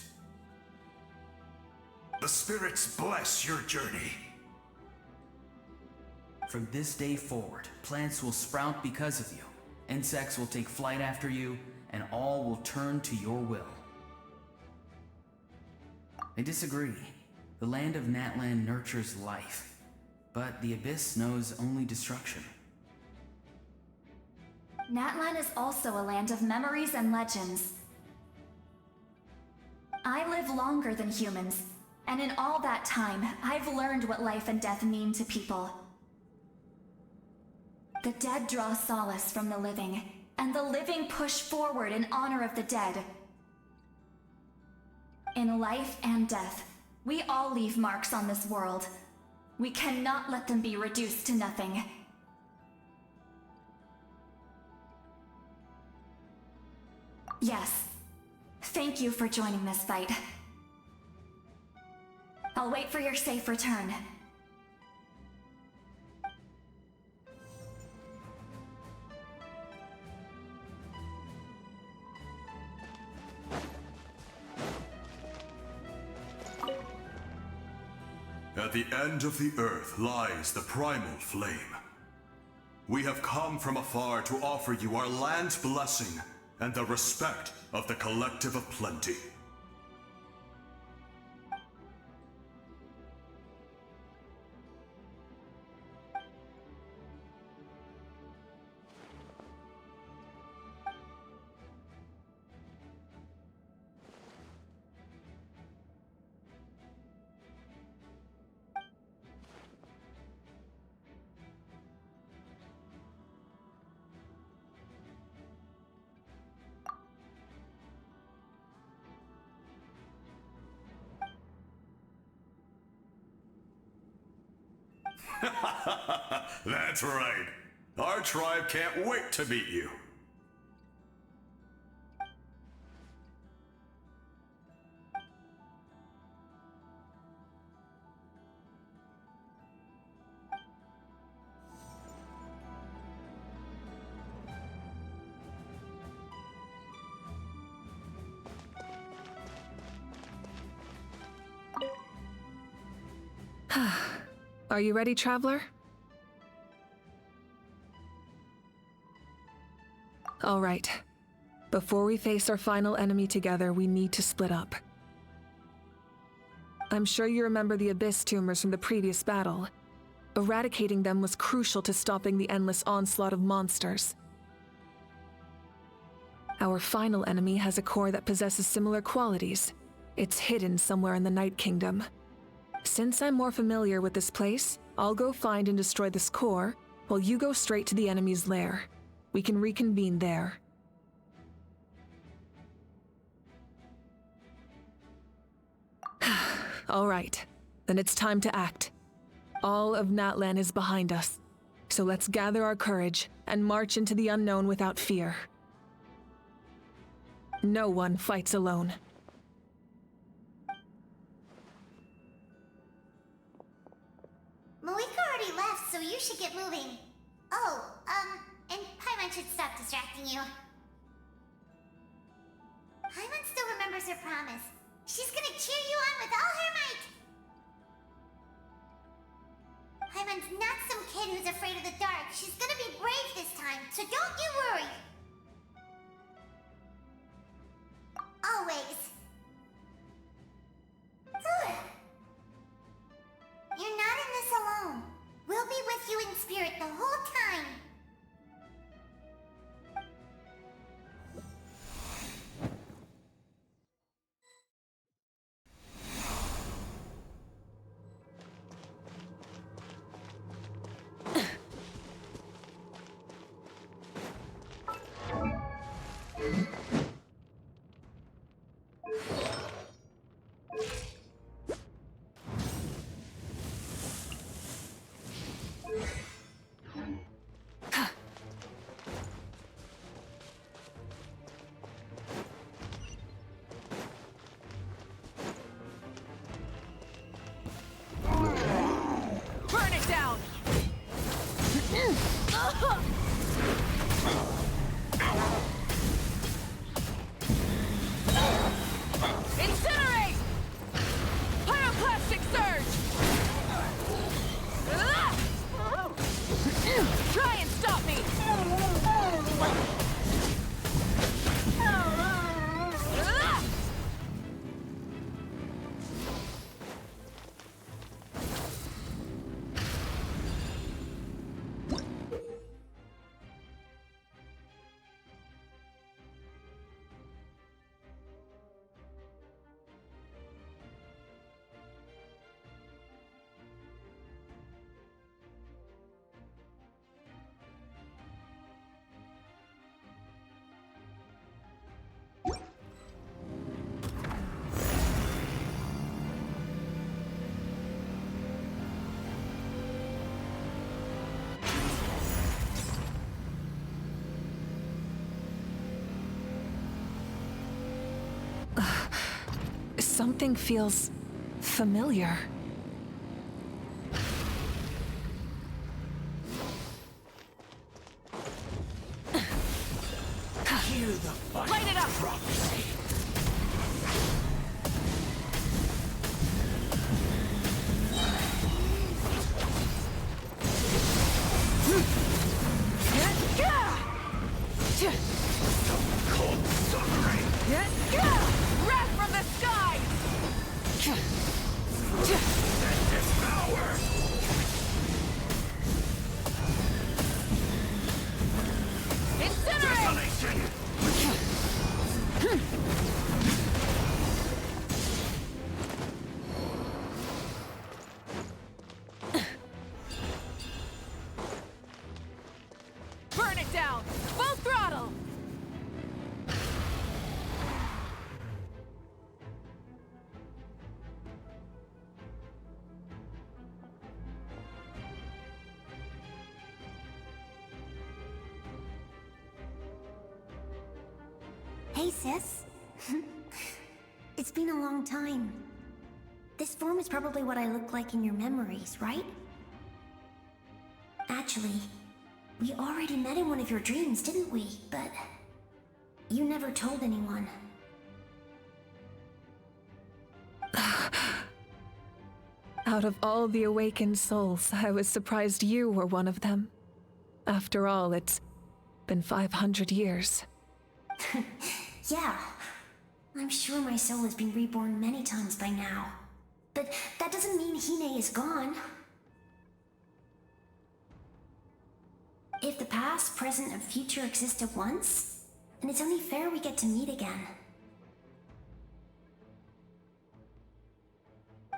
The spirits bless your journey. From this day forward, plants will sprout because of you, insects will take flight after you, and all will turn to your will. I disagree. The land of Natlan nurtures life. But the Abyss knows only destruction. Natlan is also a land of memories and legends. I live longer than humans, and in all that time, I've learned what life and death mean to people. The dead draw solace from the living, and the living push forward in honor of the dead. In life and death, we all leave marks on this world. We cannot let them be reduced to nothing. Yes. Thank you for joining this fight. I'll wait for your safe return. At the end of the earth lies the primal flame. We have come from afar to offer you our land's blessing and the respect of the collective of plenty. That's right. Our tribe can't wait to meet you. Are you ready, traveler? All right. Before we face our final enemy together, we need to split up. I'm sure you remember the Abyss tumors from the previous battle. Eradicating them was crucial to stopping the endless onslaught of monsters. Our final enemy has a core that possesses similar qualities. It's hidden somewhere in the Night Kingdom. Since I'm more familiar with this place, I'll go find and destroy this core, while you go straight to the enemy's lair. We can reconvene there. All right, then it's time to act. All of Natlan is behind us, so let's gather our courage and march into the unknown without fear. No one fights alone. Mavuika already left, so you should get moving. Oh, and Paimon should stop distracting you. Paimon still remembers her promise. She's gonna cheer you on with all her might. Paimon's not some kid who's afraid of the dark. She's gonna be brave this time, so don't you worry. Always. You're not in this alone. We'll be with you in spirit the whole time. Something feels familiar. Hear the Light it up! prophecy. Cold suffering. Wrath from the sky! And devour. Desolation. Burn it down! Full throttle! Hey, sis. It's been a long time. This form is probably what I look like in your memories, right? Actually, we already met in one of your dreams, didn't we? But you never told anyone. Out of all the awakened souls, I was surprised you were one of them. After all, it's been 500 years. Yeah. I'm sure my soul has been reborn many times by now. But that doesn't mean Hine is gone. If the past, present, and future exist at once, then it's only fair we get to meet again.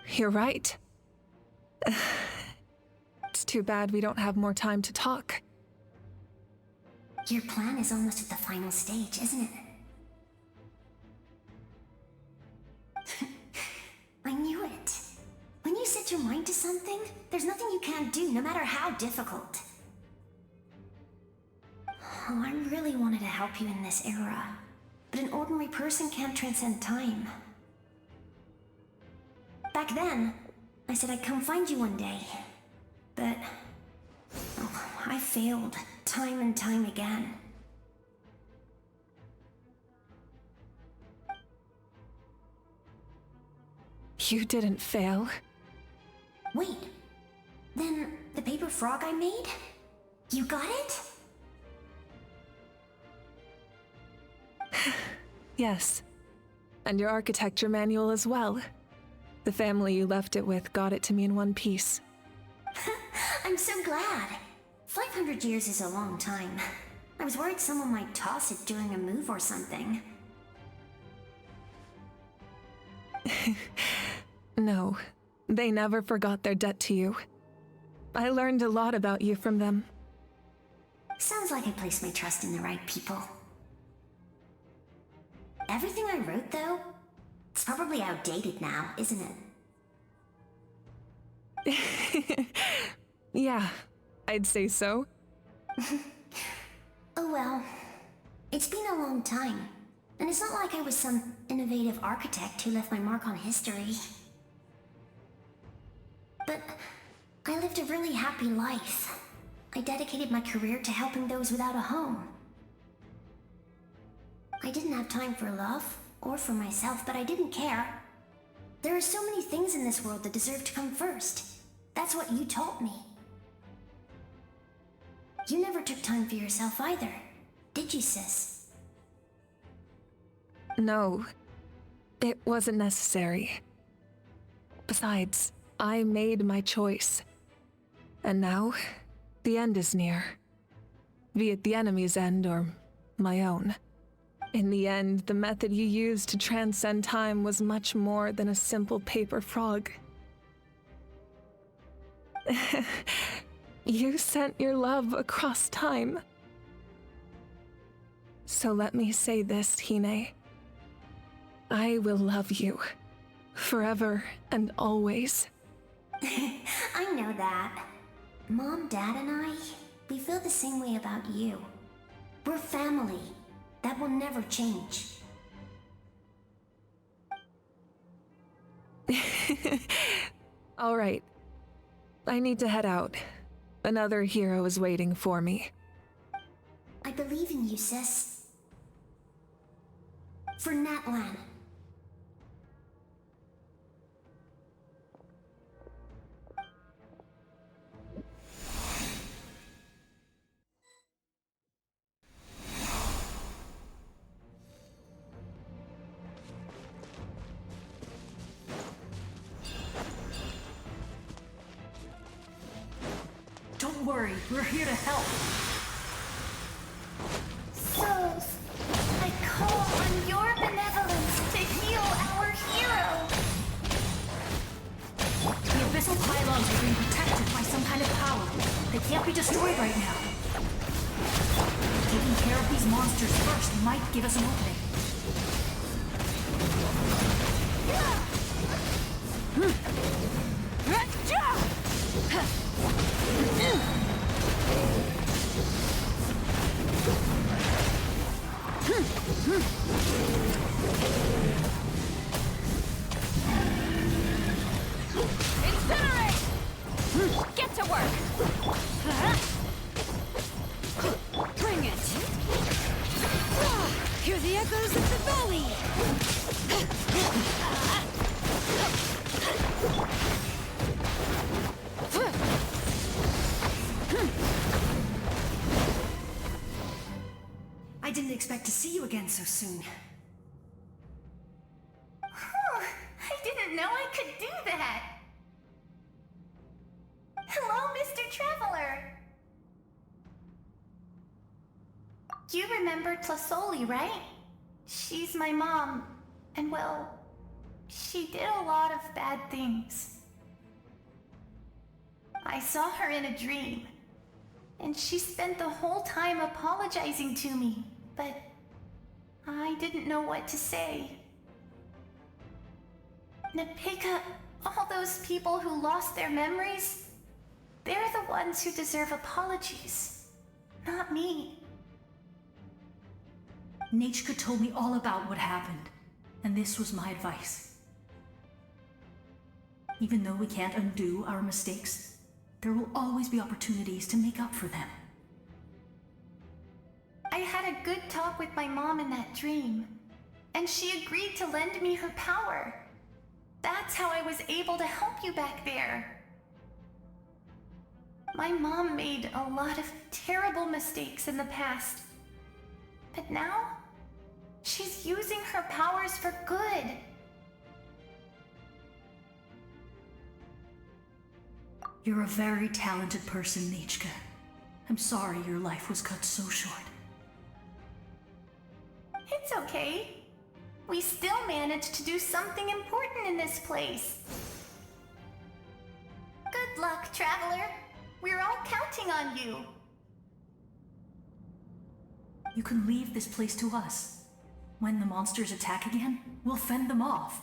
You're right. It's too bad we don't have more time to talk. Your plan is almost at the final stage, isn't it? I knew it. When you set your mind to something, there's nothing you can't do, no matter how difficult. Oh, I really wanted to help you in this era, but an ordinary person can't transcend time. Back then, I said I'd come find you one day, but I failed time and time again. You didn't fail. Wait, then the paper frog I made? You got it? Yes. And your architecture manual as well. The family you left it with got it to me in one piece. I'm so glad. 500 years is a long time. I was worried someone might toss it during a move or something. No, they never forgot their debt to you. I learned a lot about you from them. Sounds like I placed my trust in the right people. Everything I wrote, though, it's probably outdated now, isn't it? Yeah, I'd say so. Oh well, it's been a long time, and it's not like I was some innovative architect who left my mark on history. But I lived a really happy life. I dedicated my career to helping those without a home. I didn't have time for love, or for myself, but I didn't care. There are so many things in this world that deserve to come first. That's what you taught me. You never took time for yourself either, did you, sis? No, it wasn't necessary. Besides, I made my choice. And now, the end is near. Be it the enemy's end or my own. In the end, the method you used to transcend time was much more than a simple paper frog. You sent your love across time. So let me say this, Hine. I will love you. Forever and always. I know that. Mom, Dad, and I, we feel the same way about you. We're family. That will never change. All right. I need to head out. Another hero is waiting for me. I believe in you, sis. For Natlan. Don't worry, we're here to help. So, I call on your benevolence to heal our hero. The abyssal pylons are being protected by some kind of power. They can't be destroyed right now. Taking care of these monsters first might give us an opening. Incinerate! Get to work! Bring it! Hear the echoes of the valley! I didn't expect to see you again so soon. I didn't know I could do that. Hello, Mr. Traveler. You remember Tlasoli, right? She's my mom, and well, she did a lot of bad things. I saw her in a dream, and she spent the whole time apologizing to me, but I didn't know what to say. Napika, all those people who lost their memories, they're the ones who deserve apologies, not me. Nachka told me all about what happened, and this was my advice. Even though we can't undo our mistakes, there will always be opportunities to make up for them. I had a good talk with my mom in that dream, and she agreed to lend me her power. That's how I was able to help you back there. My mom made a lot of terrible mistakes in the past, but now she's using her powers for good. You're a very talented person, Nachka. I'm sorry your life was cut so short. It's okay. We still managed to do something important in this place. Good luck, Traveler. We're all counting on you. You can leave this place to us. When the monsters attack again, we'll fend them off.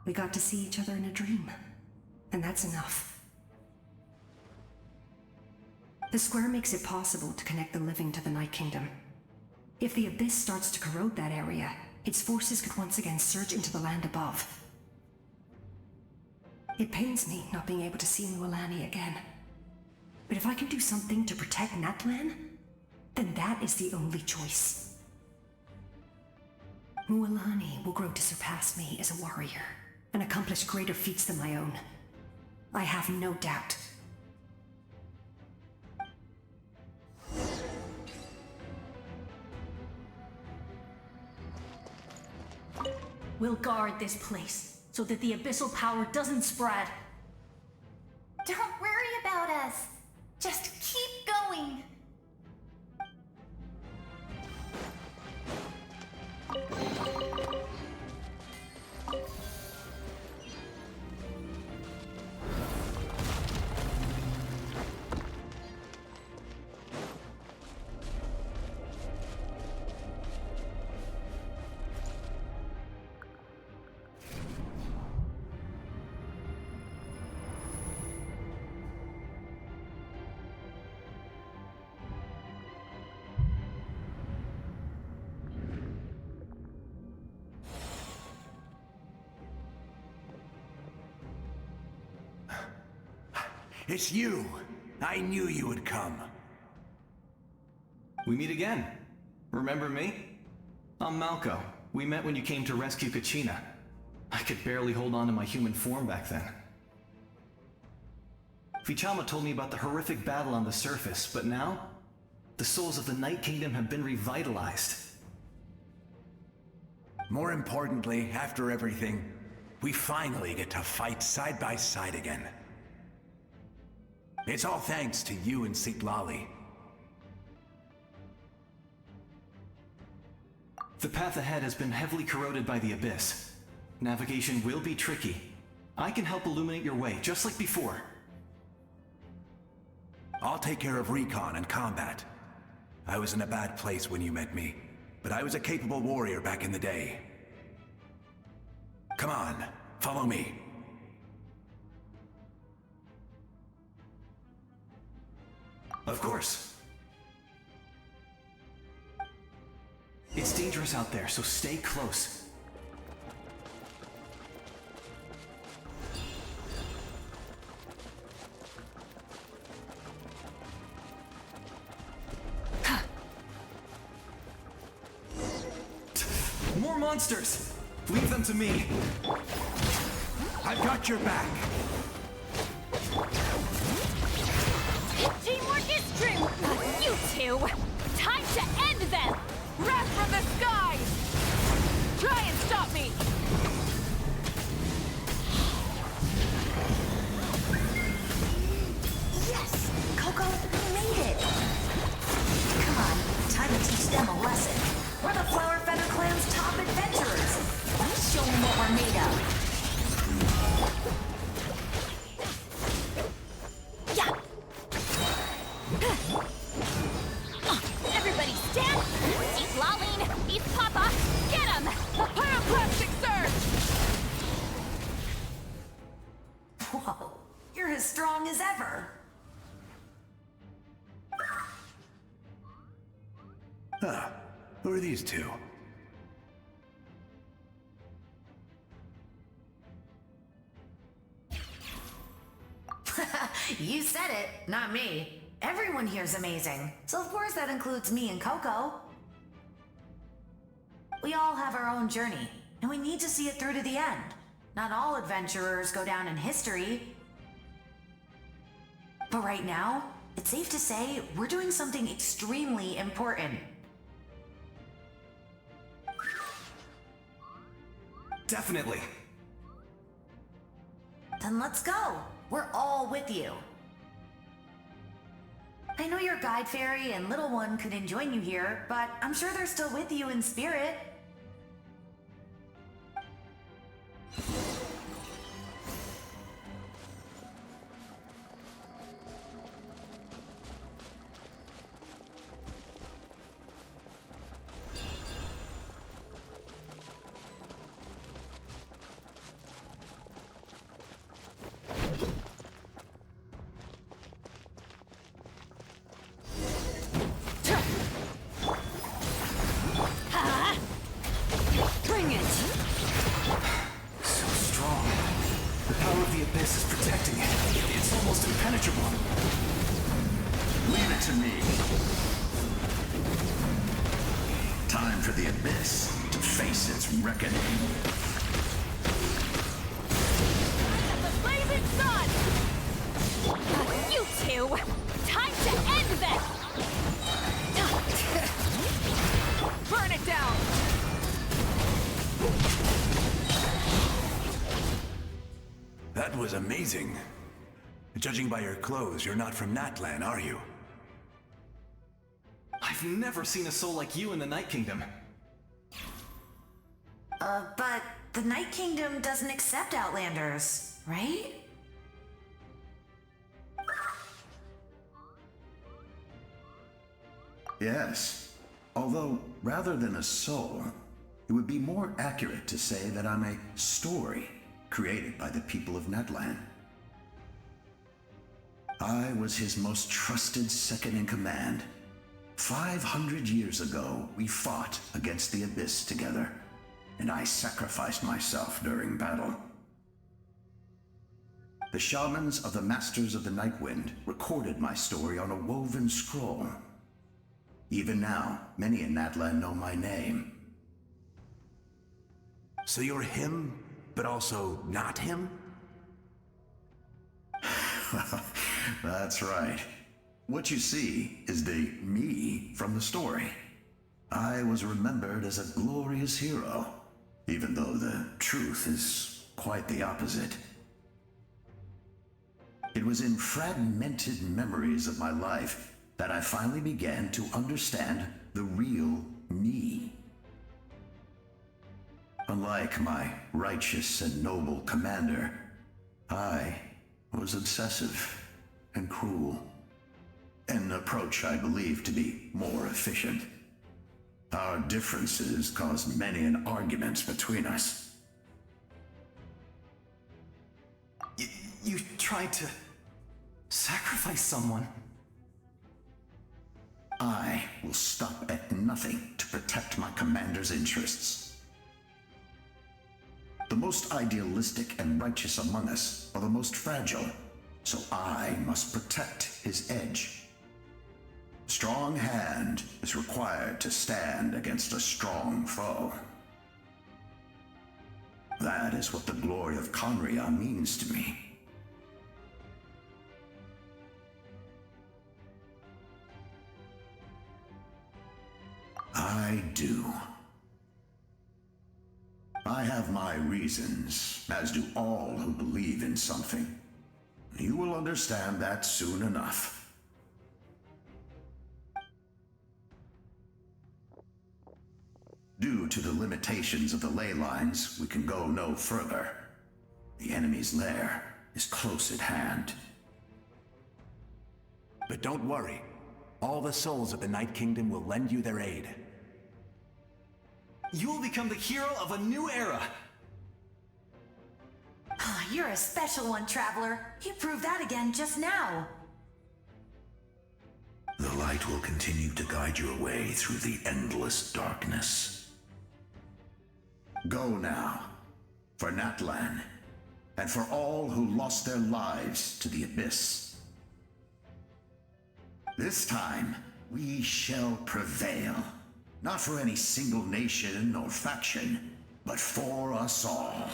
We got to see each other in a dream, and that's enough. The square makes it possible to connect the living to the Night Kingdom. If the Abyss starts to corrode that area, its forces could once again surge into the land above. It pains me not being able to see Mualani again. But if I can do something to protect Natlan, then that is the only choice. Mualani will grow to surpass me as a warrior, and accomplish greater feats than my own. I have no doubt. We'll guard this place, so that the abyssal power doesn't spread. Don't worry about us. Just keep going. it's you. I knew you would come. We meet again. Remember me? I'm Malco. We met when you came to rescue Kachina. I could barely hold on to my human form back then. Vichama told me about the horrific battle on the surface, but now, the souls of the Night Kingdom have been revitalized. More importantly, after everything, we finally get to fight side by side again. It's all thanks to you and Sitlali. The path ahead has been heavily corroded by the Abyss. Navigation will be tricky. I can help illuminate your way, just like before. I'll take care of recon and combat. I was in a bad place when you met me, but I was a capable warrior back in the day. Come on, follow me. Of course. It's dangerous out there, so stay close. More monsters! Leave them to me. I've got your back. Teamwork is true! You two! Time to end them! Wrath from the skies! Try and stop me! Yes! Coco, we made it! Come on, time to teach them a lesson. We're the Flower Feather Clan's top adventurers. Let's show them what we're made of. Everybody stand! He's Laline! He's Papa! Get him! A pyroclastic surge! Whoa, you're as strong as ever. Huh. Who are these two? You said it, not me. Everyone here's amazing, so of course that includes me and Coco. We all have our own journey, and we need to see it through to the end. Not all adventurers go down in history. But right now, it's safe to say we're doing something extremely important. Definitely. Then let's go. We're all with you. I know your guide fairy and little one couldn't join you here, but I'm sure they're still with you in spirit. Bring it! So strong. The power of the Abyss is protecting it. It's almost impenetrable. Leave it to me. Time for the Abyss to face its reckoning. The blazing sun! You two! Time to end them! Burn it down! That was amazing. Judging by your clothes, you're not from Natlan, are you? I've never seen a soul like you in the Night Kingdom. But the Night Kingdom doesn't accept Outlanders, right? Yes. Although, rather than a soul, it would be more accurate to say that I'm a story created by the people of Natlan. I was his most trusted second-in-command. 500 years ago, we fought against the Abyss together, and I sacrificed myself during battle. The shamans of the Masters of the Night Wind recorded my story on a woven scroll. Even now, many in Natlan know my name. So you're him, but also not him? That's right. What you see is the me from the story. I was remembered as a glorious hero, even though the truth is quite the opposite. It was in fragmented memories of my life that I finally began to understand the real me. Unlike my righteous and noble commander, I was obsessive and cruel, an approach I believe to be more efficient. Our differences caused many an arguments between us. You tried to sacrifice someone. I will stop at nothing to protect my commander's interests. The most idealistic and righteous among us are the most fragile, so I must protect his edge. A strong hand is required to stand against a strong foe. That is what the glory of Conria means to me. I do. I have my reasons, as do all who believe in something. You will understand that soon enough. Due to the limitations of the ley lines, we can go no further. The enemy's lair is close at hand. But don't worry. All the souls of the Night Kingdom will lend you their aid. You will become the hero of a new era! You're a special one, Traveler. You proved that again just now. The light will continue to guide your way through the endless darkness. Go now, for Natlan, and for all who lost their lives to the Abyss. This time, we shall prevail. Not for any single nation or faction, but for us all.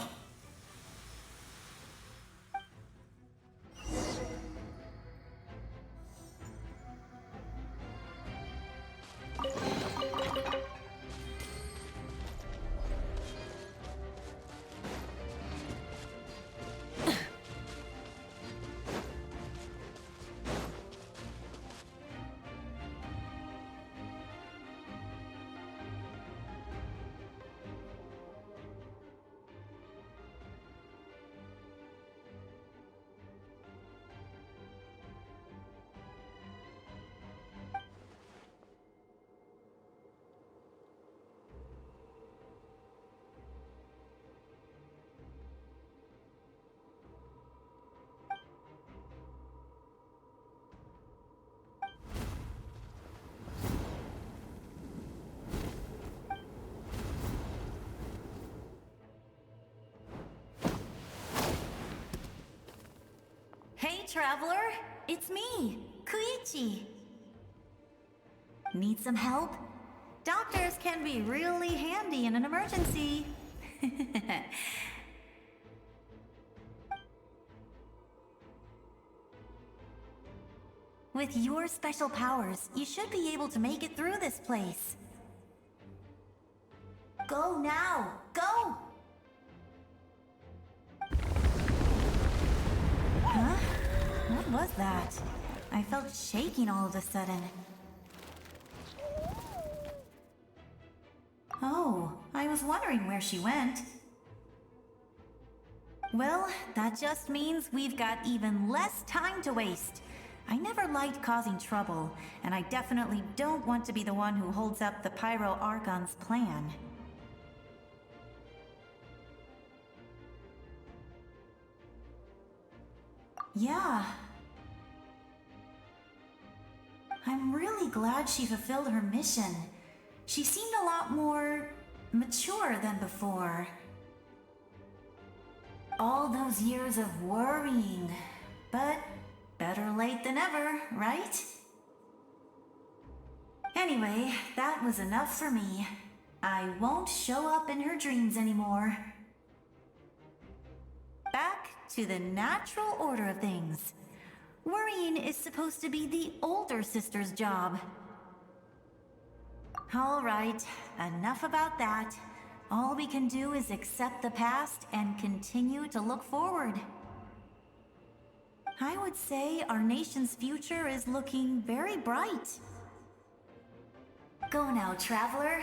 Hey, Traveler! It's me, Koichi. Need some help? Doctors can be really handy in an emergency. With your special powers, you should be able to make it through this place. Go now! Go! Huh? What was that? I felt shaking all of a sudden. Oh, I was wondering where she went. Well, that just means we've got even less time to waste. I never liked causing trouble, and I definitely don't want to be the one who holds up the Pyro Archon's plan. Yeah. I'm really glad she fulfilled her mission. She seemed a lot more mature than before. All those years of worrying. But better late than ever, right? Anyway, that was enough for me. I won't show up in her dreams anymore. Back to the natural order of things. Worrying is supposed to be the older sister's job. All right, enough about that. All we can do is accept the past and continue to look forward. I would say our nation's future is looking very bright. Go now, traveler.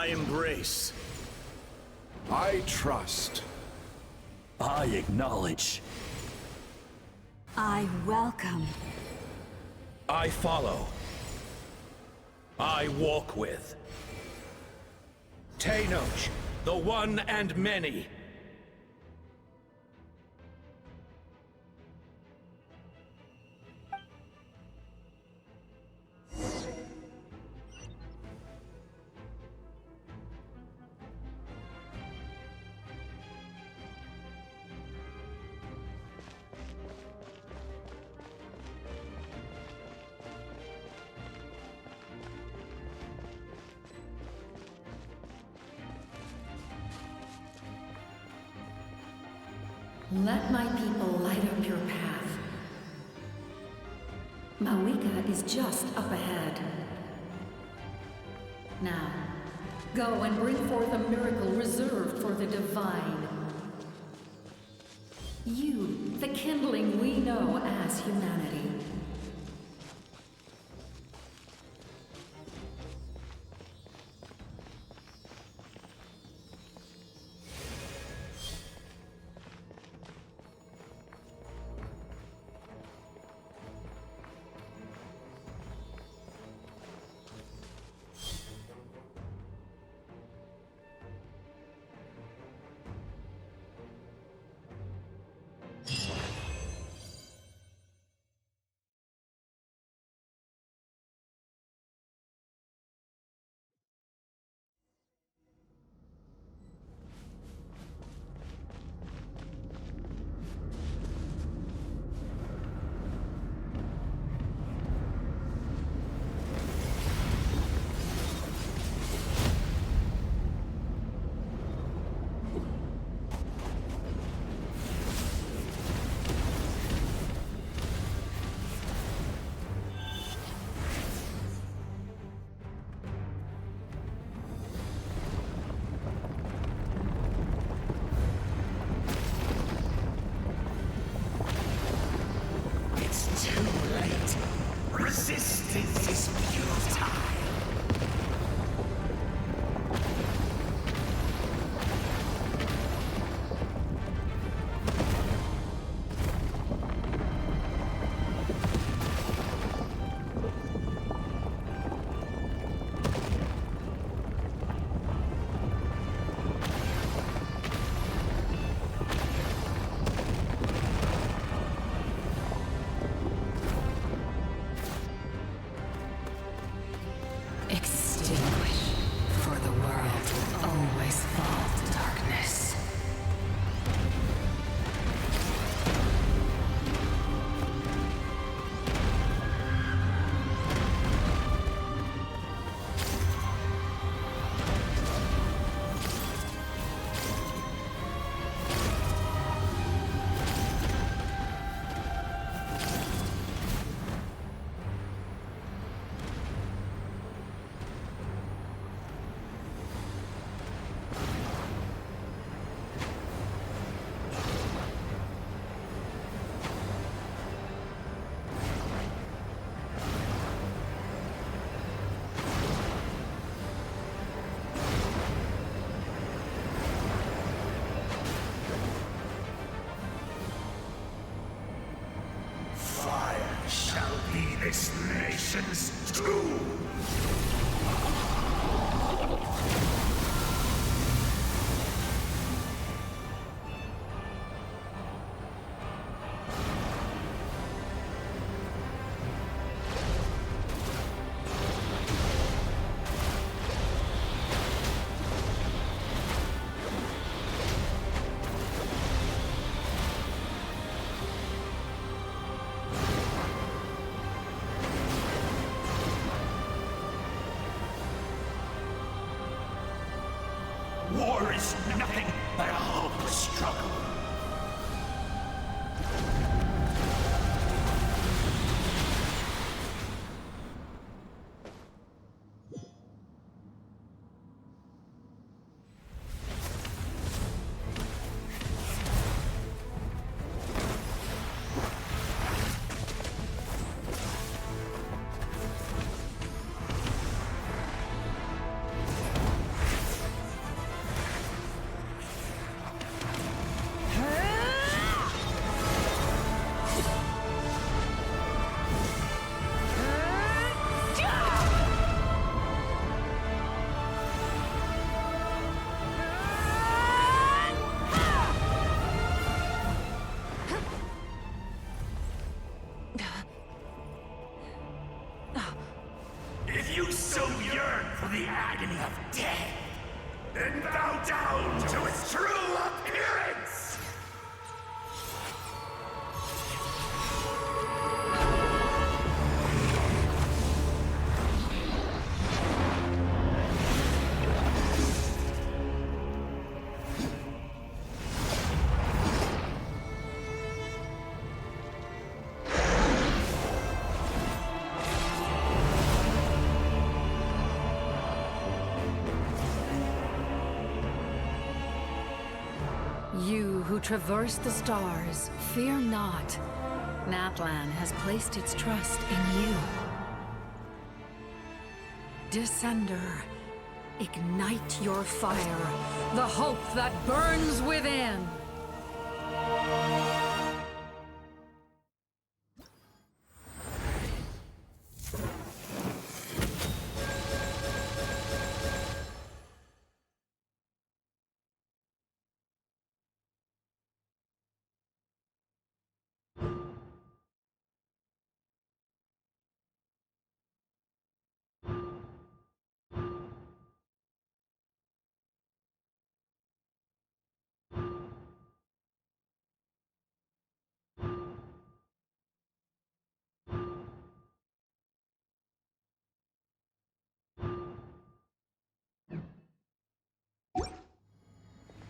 I embrace. I trust. I acknowledge. I welcome. I follow. I walk with. Tenoch, the one and many. Let my people light up your path. Mavuika is just up ahead. Now, go and bring forth a miracle reserved for the divine. You, the kindling we know as humanity. nations too! War is nothing but a hopeless struggle. If you so yearn for the agony of death, then bow down to its true appearance! You who traverse the stars, fear not. Natlan has placed its trust in you. Descender, ignite your fire, the hope that burns within.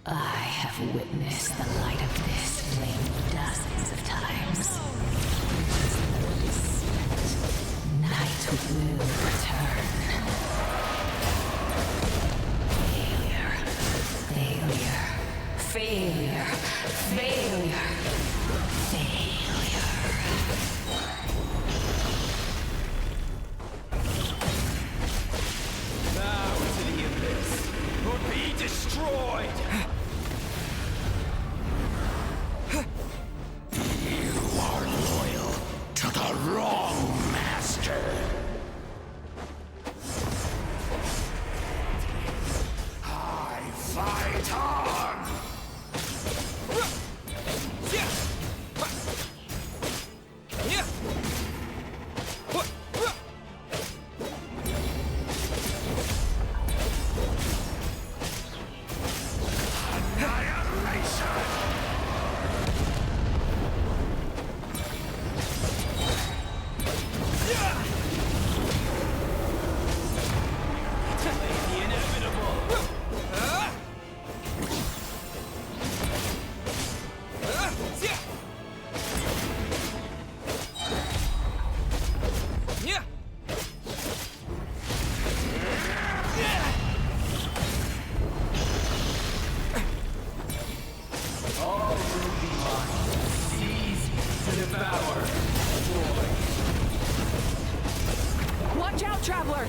I have witnessed the light of this flame dozens of times. Night will return. Failure. Failure. Failure. Failure. Bow to the abyss, or be destroyed! You are loyal to the wrong master. I fight on! Watch out, traveler!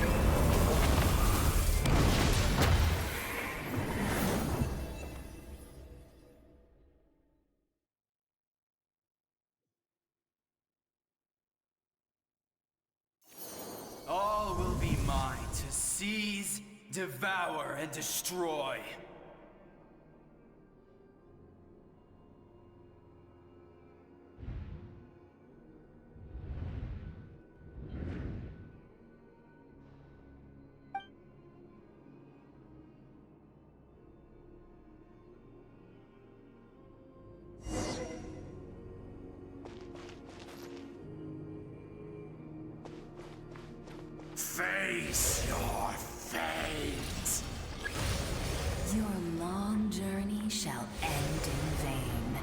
devour and destroy. Face your fate! Your long journey shall end in vain.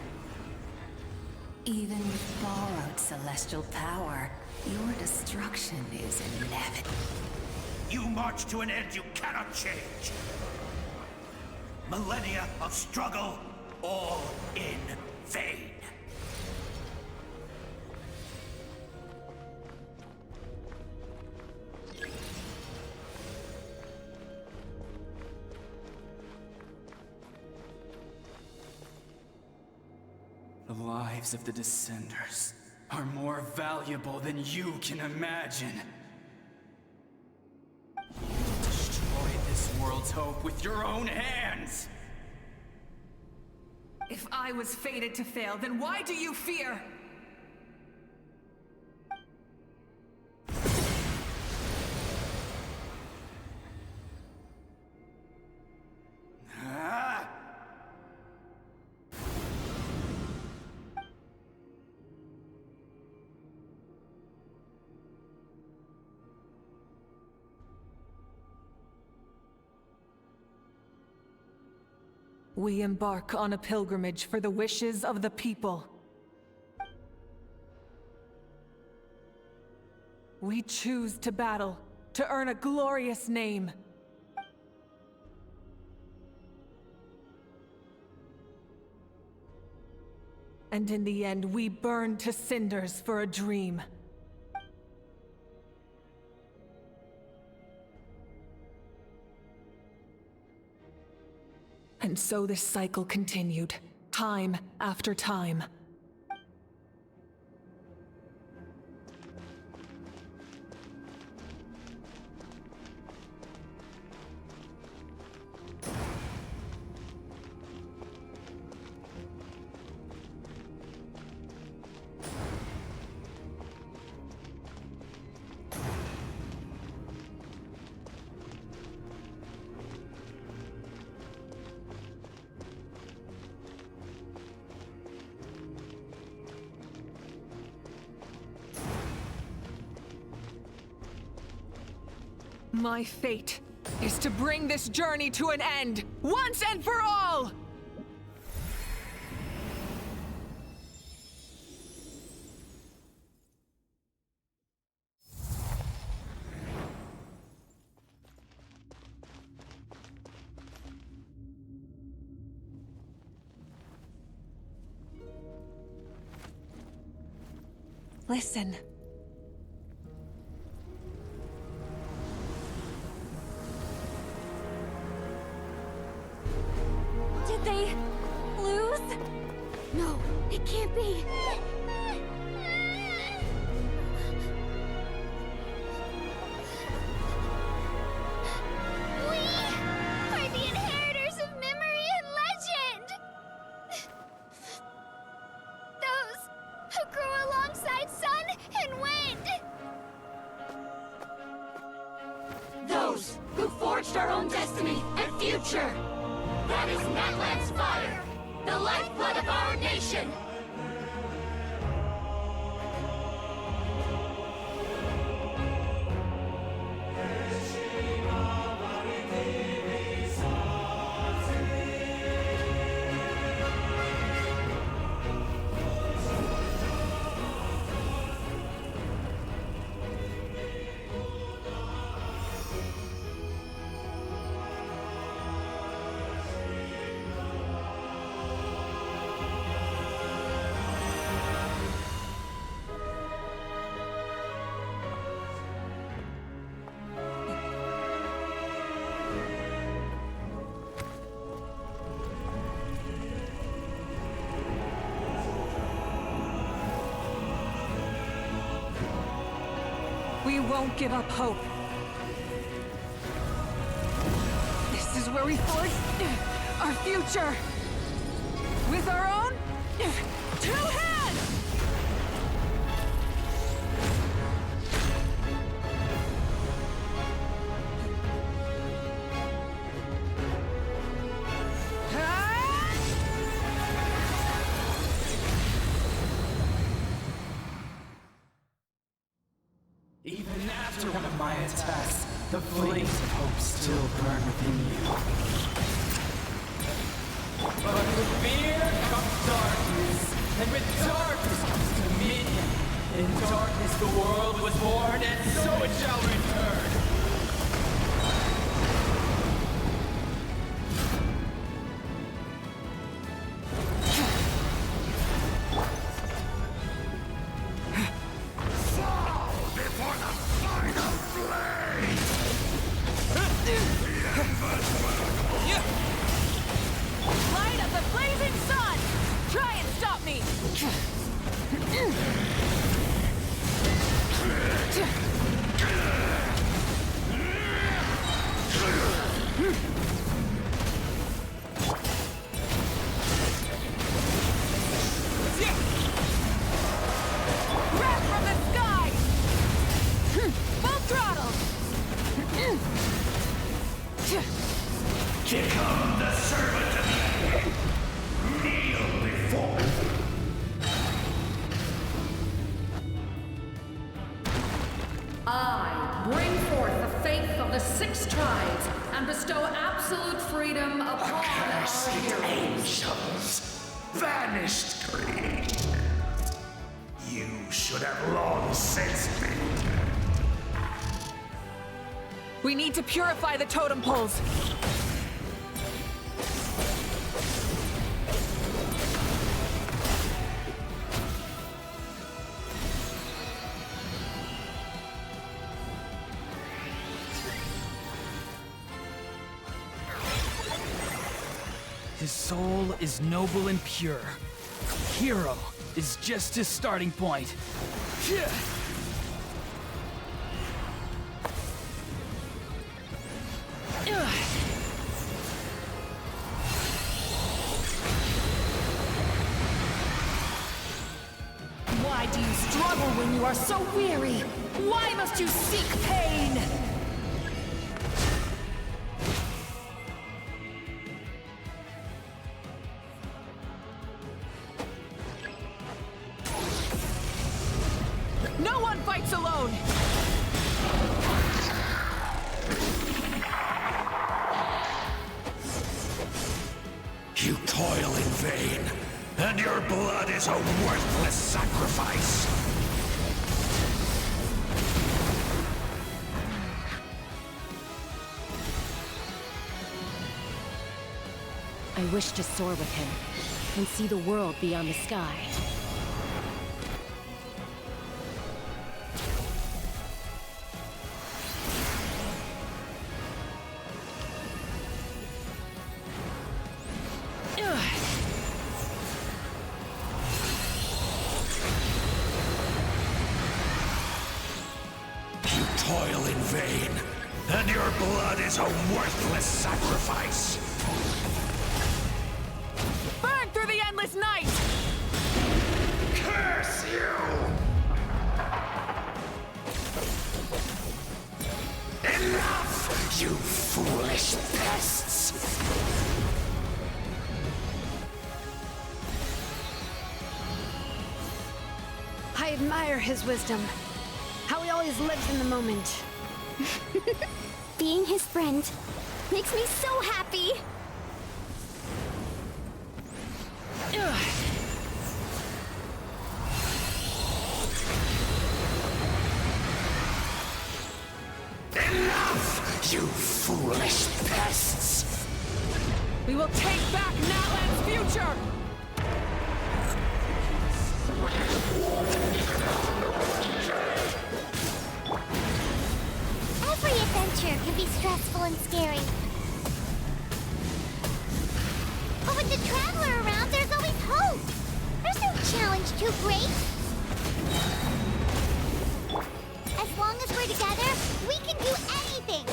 Even with borrowed celestial power, your destruction is inevitable. You march to an end you cannot change. Millennia of struggle, all in vain. The lives of the Descenders are more valuable than you can imagine. Destroy this world's hope with your own hands! If I was fated to fail, then why do you fear? We embark on a pilgrimage for the wishes of the people. We choose to battle, to earn a glorious name. And in the end, we burn to cinders for a dream. And so this cycle continued, time after time. My fate is to bring this journey to an end, once and for all! Listen. Did they lose? No, it can't be. We are the inheritors of memory and legend. Those who grew alongside sun and wind. Those who forged our own destiny and future. That is Natlan's fire, the lifeblood of our nation! We won't give up hope. where we forge our future with our own 2 hands! Even after one of my attacks, the flames of hope still burn within you. But with fear comes darkness, and with darkness comes dominion. In darkness the world was born, and so it shall return. Light of the blazing sun! Try and stop me! Breath from the sky! Full throttle! Become the servant of the kneel before. I bring forth the faith of the 6 tribes and bestow absolute freedom upon our Accursed heroes. angels, vanished greed. You should have long since been. We need to purify the totem poles. His soul is noble and pure. Hero is just his starting point. Why do you struggle when you are so weary? Why must you seek pain? No one fights alone! You toil in vain, and your blood is a worthless sacrifice. I wish to soar with him and see the world beyond the sky. You toil in vain, and your blood is a worthless sacrifice. Burn through the endless night! Curse you! Enough, you foolish pests! I admire his wisdom. How he always lives in the moment. Being his friend makes me so happy. Enough, you foolish pests! We will take back Natlan's future! Every adventure can be stressful and scary. But with the Traveler around, there's always hope. There's no challenge too great. As long as we're together, we can do anything.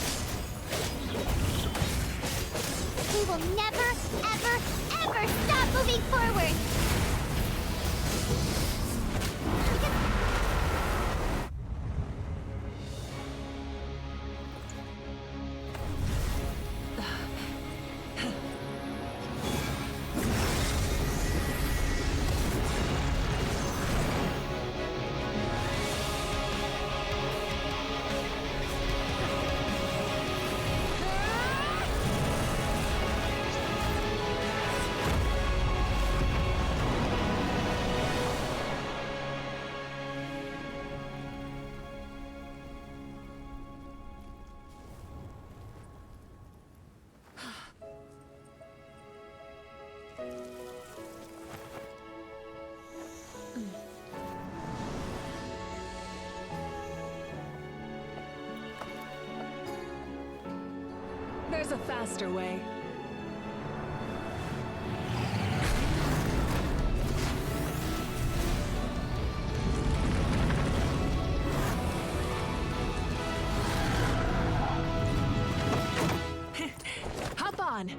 a faster way. Hop on!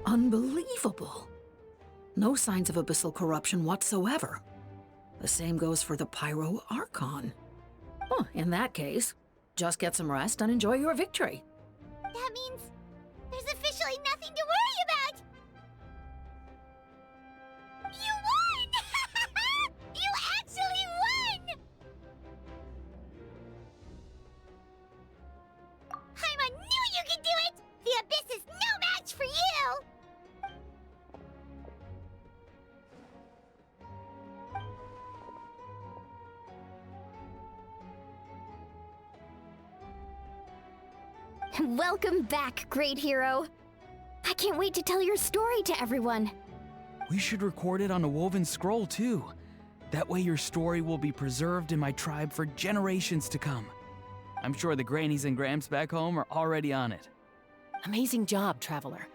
Unbelievable. No signs of abyssal corruption whatsoever. The same goes for the Pyro Archon. Well, in that case, just get some rest and enjoy your victory. That means there's officially nothing to worry about! You won! You actually won! Paimon knew you could do it! The Abyss is no match for you! Welcome back, great hero. I can't wait to tell your story to everyone. We should record it on a woven scroll, too. That way your story will be preserved in my tribe for generations to come. I'm sure the grannies and gramps back home are already on it. Amazing job, Traveler.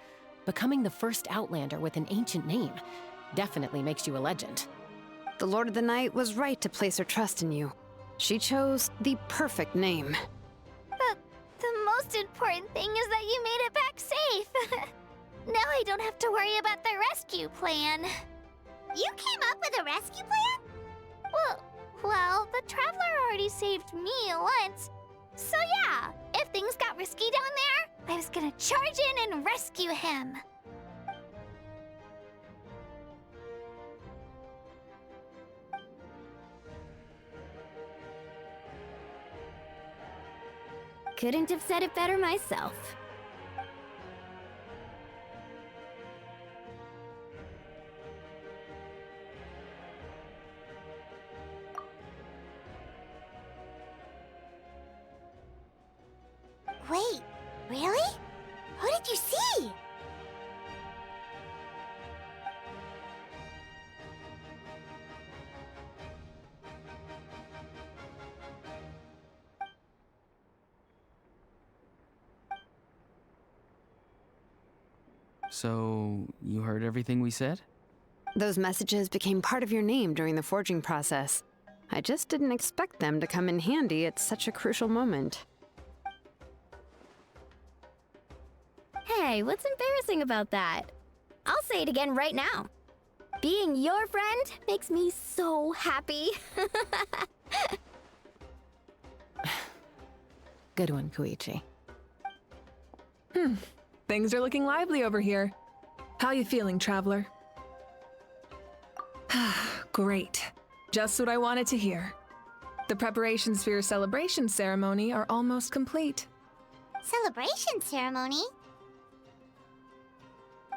Becoming the first Outlander with an ancient name definitely makes you a legend. The Lord of the Night was right to place her trust in you. She chose the perfect name. The most important thing is that you made it back safe. Now I don't have to worry about the rescue plan. You came up with a rescue plan? Well, the Traveler already saved me once. So yeah, if things got risky down there, I was gonna charge in and rescue him. Couldn't have said it better myself. Wait, really? Who did you see? So, you heard everything we said? Those messages became part of your name during the forging process. I just didn't expect them to come in handy at such a crucial moment. Hey, what's embarrassing about that? I'll say it again right now. Being your friend makes me so happy. Good one, Koichi. Things are looking lively over here. How you feeling, Traveler? Great. Just what I wanted to hear. The preparations for your celebration ceremony are almost complete. Celebration ceremony?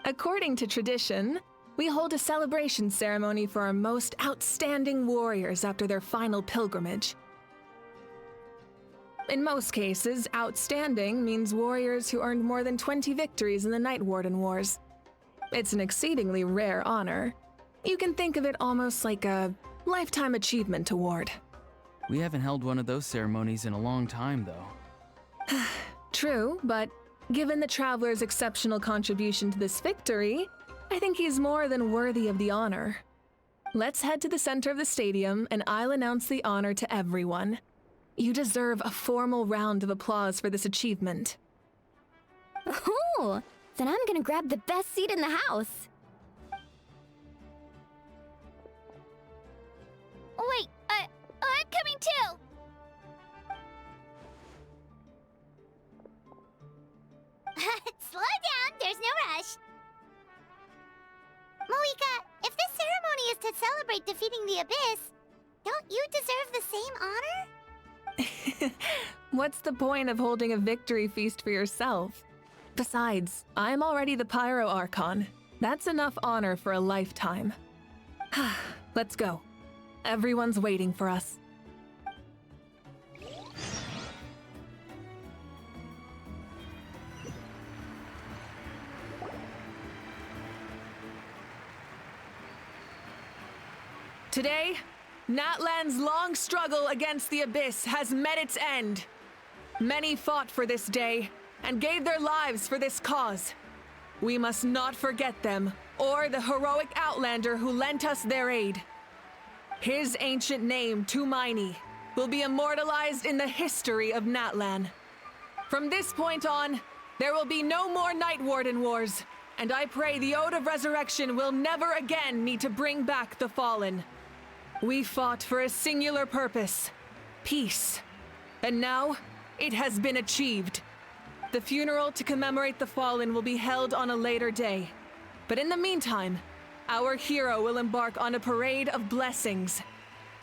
According to tradition, we hold a celebration ceremony for our most outstanding warriors after their final pilgrimage. In most cases, outstanding means warriors who earned more than 20 victories in the Night Warden Wars. It's an exceedingly rare honor. You can think of it almost like a lifetime achievement award. We haven't held one of those ceremonies in a long time, though. True, but given the Traveler's exceptional contribution to this victory, I think he's more than worthy of the honor. Let's head to the center of the stadium, and I'll announce the honor to everyone. You deserve a formal round of applause for this achievement. Ooh, then I'm gonna grab the best seat in the house. Wait, I'm coming too! Slow down, there's no rush. Mavuika, if this ceremony is to celebrate defeating the Abyss, don't you deserve the same honor? What's the point of holding a victory feast for yourself? Besides, I'm already the Pyro Archon. That's enough honor for a lifetime. Let's go. Everyone's waiting for us. Today, Natlan's long struggle against the Abyss has met its end. Many fought for this day and gave their lives for this cause. We must not forget them or the heroic Outlander who lent us their aid. His ancient name, Tumaini, will be immortalized in the history of Natlan. From this point on, there will be no more Night Warden wars, and I pray the Ode of Resurrection will never again need to bring back the fallen. We fought for a singular purpose, peace, and now it has been achieved. The funeral to commemorate the fallen will be held on a later day, but in the meantime, our hero will embark on a parade of blessings.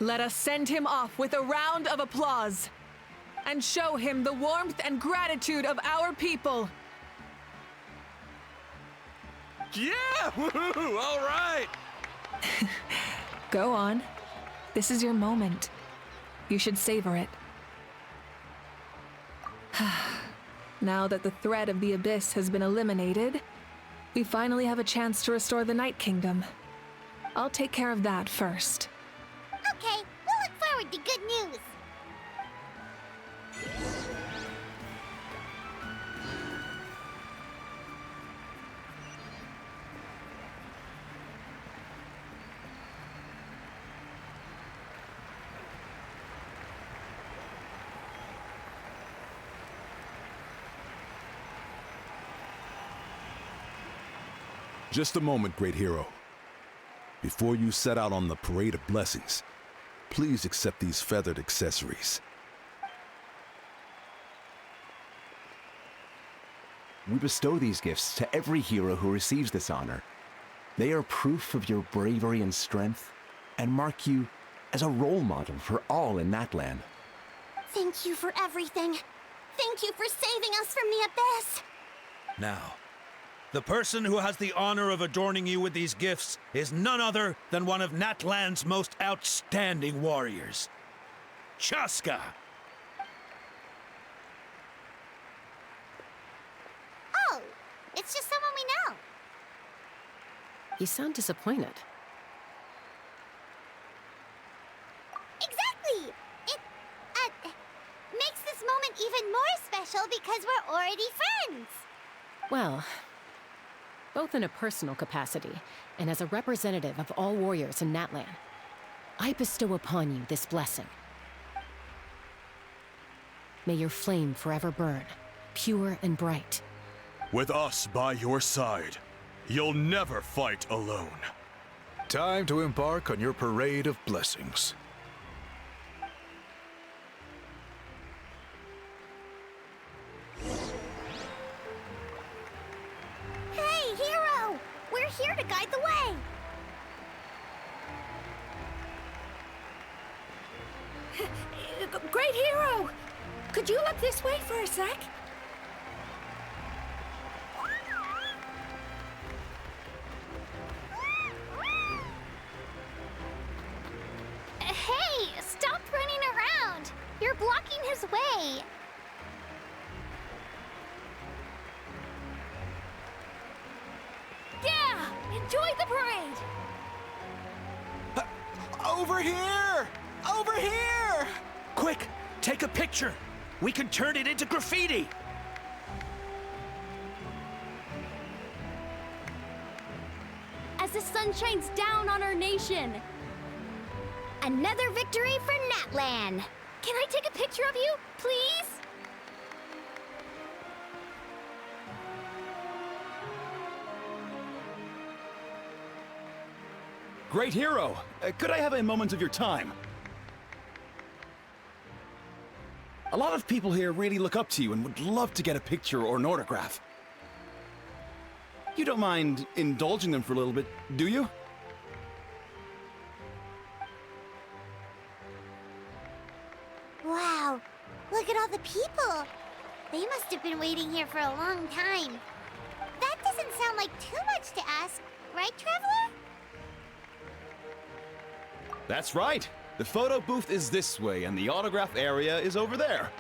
Let us send him off with a round of applause and show him the warmth and gratitude of our people. Yeah! Woohoo! All right! Go on. This is your moment. You should savor it. Now that the threat of the Abyss has been eliminated, we finally have a chance to restore the Night Kingdom. I'll take care of that first. Okay, we'll look forward to good news. Just a moment, great hero. Before you set out on the parade of blessings, please accept these feathered accessories. We bestow these gifts to every hero who receives this honor. They are proof of your bravery and strength, and mark you as a role model for all in Natlan. Thank you for everything. Thank you for saving us from the Abyss. Now, the person who has the honor of adorning you with these gifts is none other than one of Natlan's most outstanding warriors, Chaska. Oh, it's just someone we know. You sound disappointed. Exactly! It, makes this moment even more special because we're already friends. Well, both in a personal capacity and as a representative of all warriors in Natlan, I bestow upon you this blessing. May your flame forever burn, pure and bright. With us by your side, you'll never fight alone. Time to embark on your parade of blessings. Hey, hero! We're here to guide the way! Great hero! Could you look this way for a sec? Hey, stop running around! You're blocking his way! Yeah! Enjoy the parade! Over here! Over here! Quick, take a picture. We can turn it into graffiti. As the sun shines down on our nation. Another victory for Natlan. Can I take a picture of you, please? Great hero! Could I have a moment of your time? A lot of people here really look up to you and would love to get a picture or an autograph. You don't mind indulging them for a little bit, do you? Wow, look at all the people. They must have been waiting here for a long time. That doesn't sound like too much to ask, right, Traveler? That's right. The photo booth is this way and the autograph area is over there.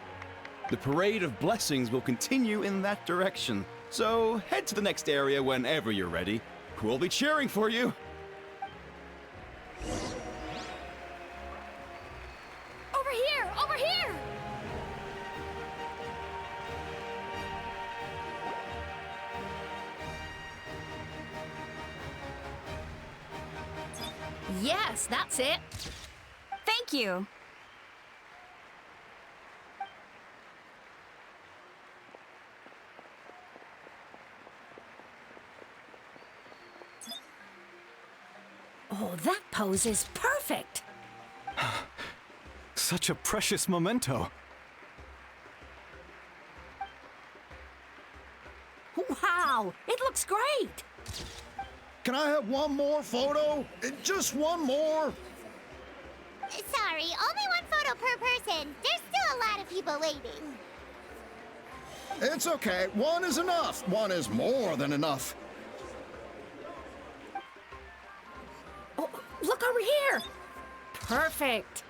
The parade of blessings will continue in that direction. So head to the next area whenever you're ready. We'll be cheering for you. Over here! Over here! Yes, that's it. Thank you. Oh, that pose is perfect! Such a precious memento. Wow, it looks great! Can I have one more photo? Just one more? Sorry, only one photo per person. There's still a lot of people waiting. It's okay. One is enough. One is more than enough. Oh, look over here! Perfect!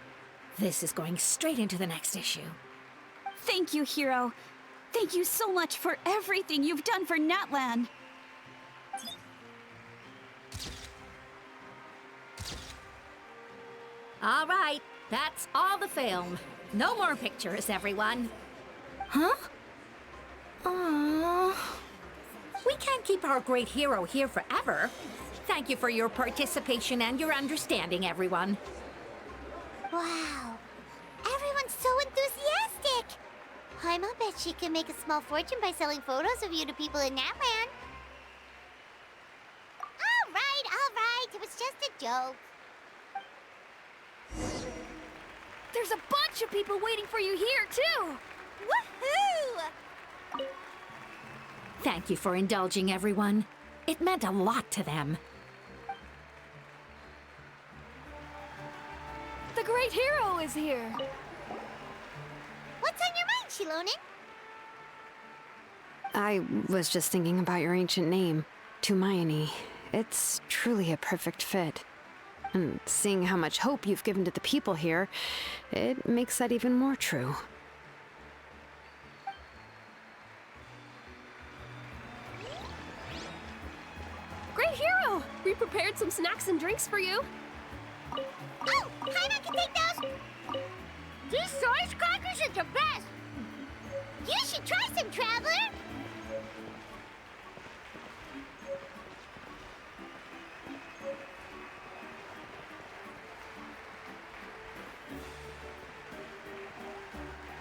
This is going straight into the next issue. Thank you, Hero. Thank you so much for everything you've done for Natlan. All right, that's all the film. No more pictures, everyone. Huh? Aww. We can't keep our great hero here forever. Thank you for your participation and your understanding, everyone. Wow, everyone's so enthusiastic. Paimon bet she can make a small fortune by selling photos of you to people in Natlan. All right, it was just a joke. There's a bunch of people waiting for you here, too! Woohoo! Thank you for indulging, everyone. It meant a lot to them. The great hero is here! What's on your mind, Shilonen? I was just thinking about your ancient name, Tumayani. It's truly a perfect fit. And seeing how much hope you've given to the people here, it makes that even more true. Great Hero! We prepared some snacks and drinks for you. Oh, Paimon can take those! These soy crackers are the best! You should try some, Traveler!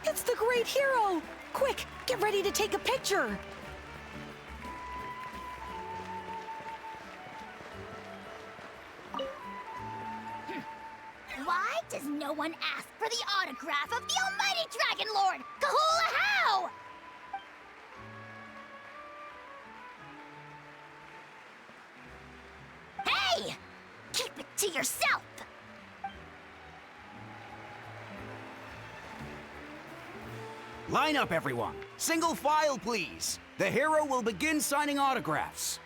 It's the great hero! Quick, get ready to take a picture! Why does no one ask for the autograph of the almighty Dragon Lord, Kahula How? Hey! Keep it to yourself! Line up, everyone. Single file, please. The hero will begin signing autographs.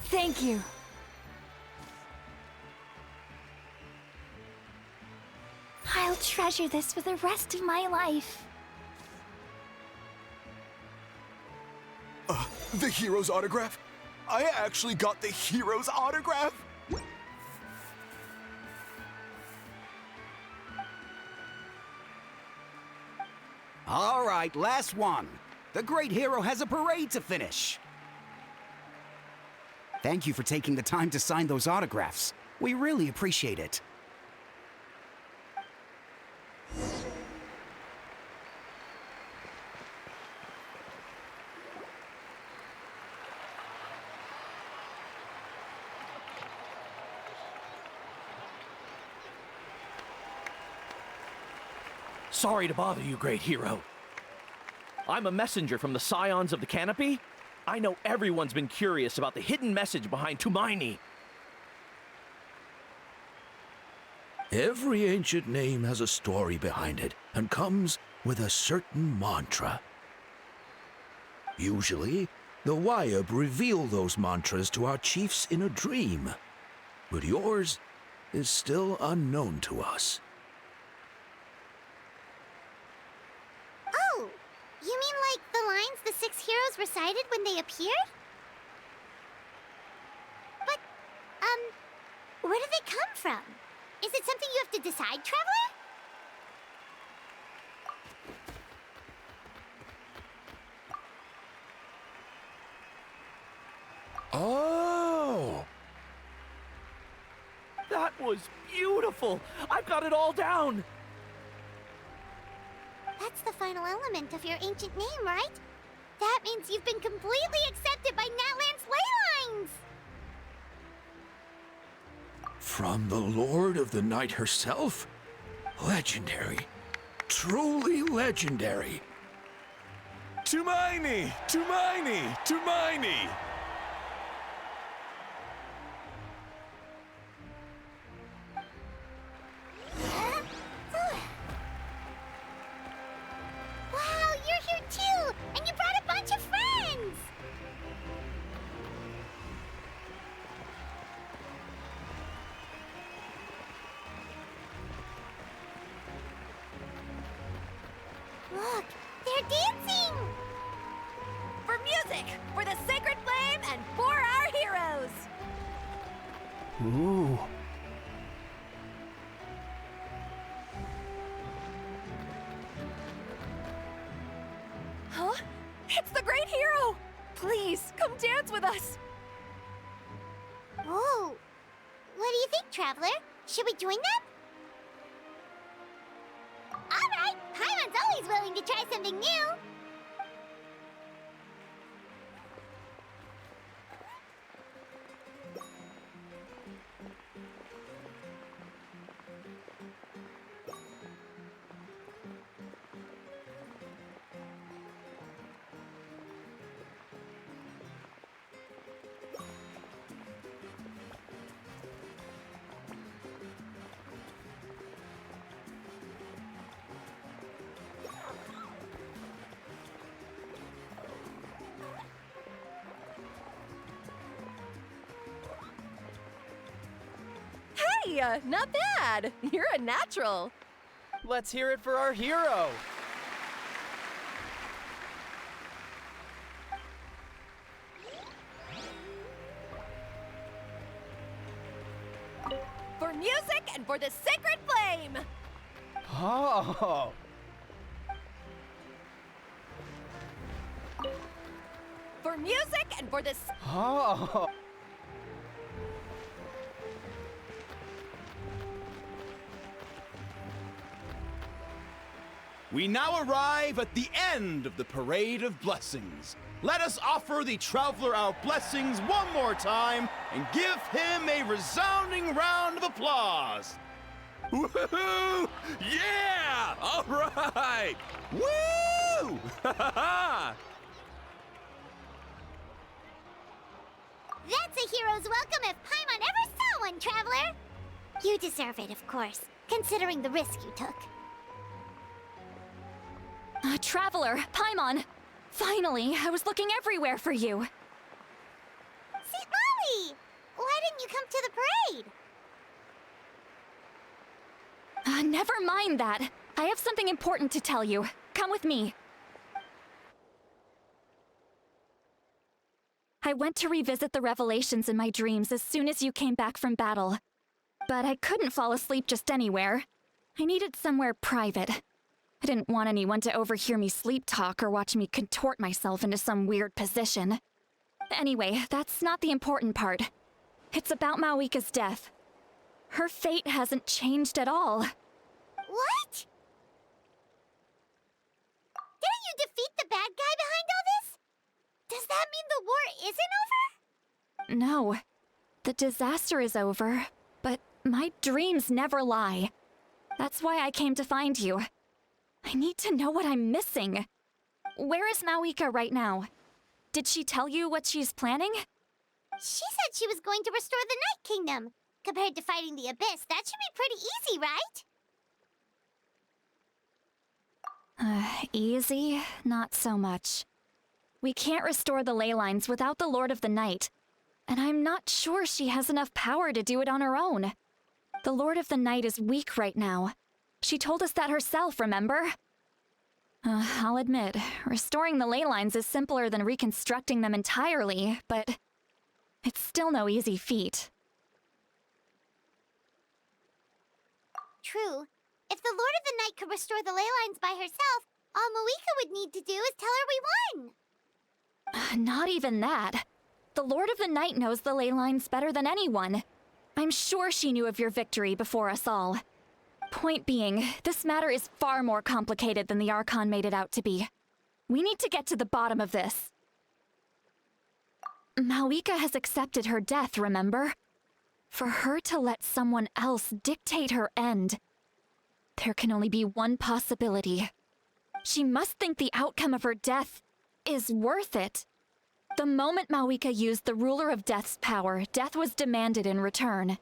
Thank you. I'll treasure this for the rest of my life. The hero's autograph? I actually got the hero's autograph? All right, last one. The great hero has a parade to finish. Thank you for taking the time to sign those autographs. We really appreciate it. Sorry to bother you, great hero. I'm a messenger from the Scions of the Canopy. I know everyone's been curious about the hidden message behind Tumaini. Every ancient name has a story behind it and comes with a certain mantra. Usually, the Wayab reveal those mantras to our chiefs in a dream, but yours is still unknown to us. Oh, you mean like the lines the 6 heroes recited when they appeared? But, where do they come from? Is it something you have to decide, Traveler? Oh! That was beautiful! I've got it all down! That's the final element of your ancient name, right? That means you've been completely accepted by Natlan's ley lines! From the Lord of the Night herself? Legendary. Truly legendary. Tumaini! Tumaini! Tumaini! Wow, you're here too! And you brought a bunch of friends! Look, they're dancing! For music, for the sacred flame, and for our heroes! Ooh. Huh? It's the great hero! Please, come dance with us! Whoa! What do you think, Traveler? Should we join them? Alright! Paimon's always willing to try something new! Hey, not bad! You're a natural! Let's hear it for our hero. For music and for the sacred flame! Oh. For music and for the... Oh. We now arrive at the end of the Parade of Blessings. Let us offer the traveler our blessings one more time and give him a resounding round of applause. Woohoo! Yeah! All right! Woo! That's a hero's welcome if Paimon ever saw one, Traveler! You deserve it, of course, considering the risk you took. Traveler, Paimon! Finally, I was looking everywhere for you. St. Molly! Why didn't you come to the parade? Never mind that. I have something important to tell you. Come with me. I went to revisit the revelations in my dreams as soon as you came back from battle. But I couldn't fall asleep just anywhere. I needed somewhere private. I didn't want anyone to overhear me sleep talk or watch me contort myself into some weird position. Anyway, that's not the important part. It's about Mavuika's death. Her fate hasn't changed at all. What? Didn't you defeat the bad guy behind all this? Does that mean the war isn't over? No. The disaster is over, but my dreams never lie. That's why I came to find you. I need to know what I'm missing. Where is Mavuika right now? Did she tell you what she's planning? She said she was going to restore the Night Kingdom. Compared to fighting the Abyss, that should be pretty easy, right? Easy? Not so much. We can't restore the ley lines without the Lord of the Night, and I'm not sure she has enough power to do it on her own. The Lord of the Night is weak right now. She told us that herself, remember? I'll admit, restoring the ley lines is simpler than reconstructing them entirely, but it's still no easy feat. True. If the Lord of the Night could restore the ley lines by herself, all Mavuika would need to do is tell her we won. Not even that. The Lord of the Night knows the ley lines better than anyone. I'm sure she knew of your victory before us all. Point being, this matter is far more complicated than the Archon made it out to be. We need to get to the bottom of this. Mavuika has accepted her death, remember? For her to let someone else dictate her end, there can only be one possibility. She must think the outcome of her death is worth it. The moment Mavuika used the Ruler of Death's power, death was demanded in return.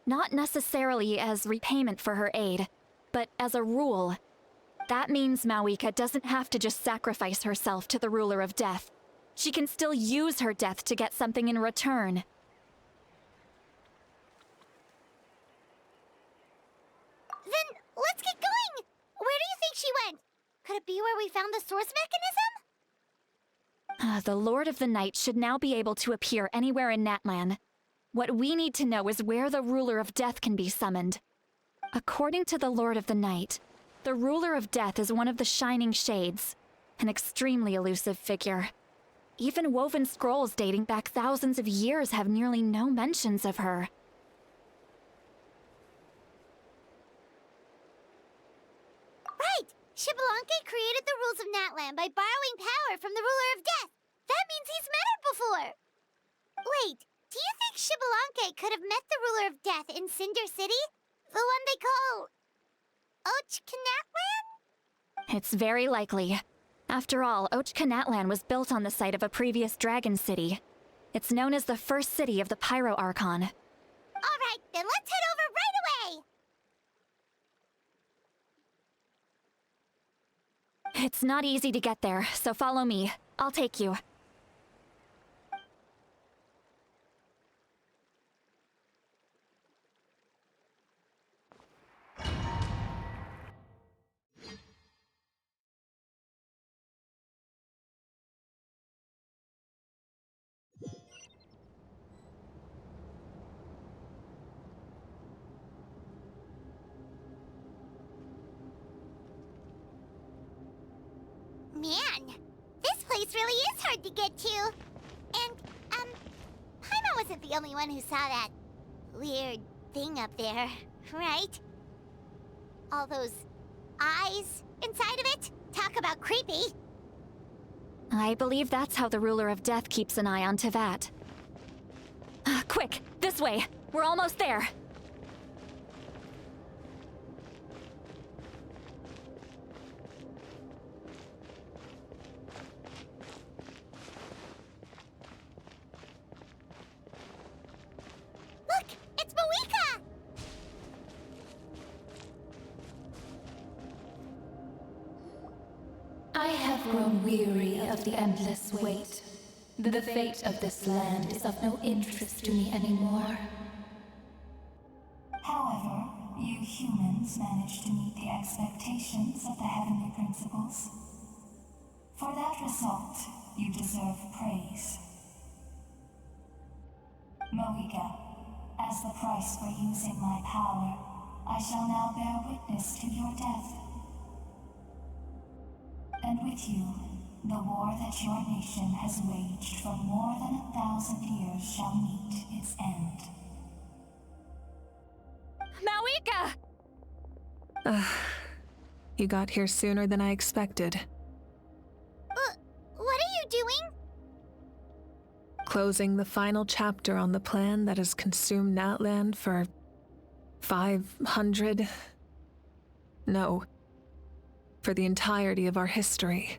Not necessarily as repayment for her aid, but as a rule. That means Mavuika doesn't have to just sacrifice herself to the Ruler of Death. She can still use her death to get something in return. Then let's get going! Where do you think she went? Could it be where we found the source mechanism? The Lord of the Night should now be able to appear anywhere in Natlan. What we need to know is where the Ruler of Death can be summoned. According to the Lord of the Night, the Ruler of Death is one of the Shining Shades, an extremely elusive figure. Even woven scrolls dating back thousands of years have nearly no mentions of her. Right! Xbalanque created the rules of Natlan by borrowing power from the Ruler of Death. That means he's met her before. Wait, do you think Xbalanque could have met the Ruler of Death in Cinder City? The one they call... Ochkanatlan? It's very likely. After all, Ochkanatlan was built on the site of a previous dragon city. It's known as the first city of the Pyro Archon. Alright, then let's head over right away! It's not easy to get there, so follow me. I'll take you. Man, this place really is hard to get to. And, Paimon wasn't the only one who saw that weird thing up there, right? All those eyes inside of it? Talk about creepy. I believe that's how the Ruler of Death keeps an eye on Tevat. Quick, this way. We're almost there. Look, it's Mavuika! I have grown weary of the endless wait. The fate of this land is of no interest to me anymore. However, you humans managed to meet the expectations of the heavenly principles. For that result, you deserve praise. Mavuika, as the price for using my power, I shall now bear witness to your death. And with you, the war that your nation has waged for more than 1,000 years shall meet its end. Mavuika! You got here sooner than I expected. What are you doing? Closing the final chapter on the plan that has consumed Natlan for 500... No. For the entirety of our history.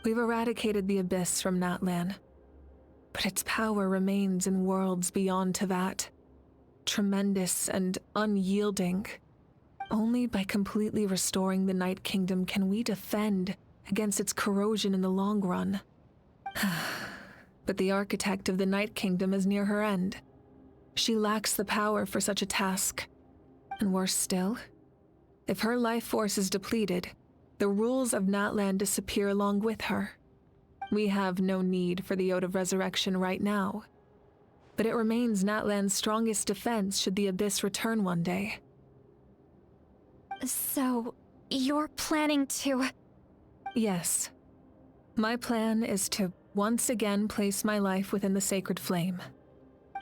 We've eradicated the Abyss from Natlan, but its power remains in worlds beyond Tevat. Tremendous and unyielding. Only by completely restoring the Night Kingdom can we defend against its corrosion in the long run. But the architect of the Night Kingdom is near her end. She lacks the power for such a task. And worse still, if her life force is depleted, the rules of Natlan disappear along with her. We have no need for the Ode of Resurrection right now, but it remains Natlan's strongest defense should the Abyss return one day. So, you're planning to... Yes. My plan is to once again place my life within the sacred flame.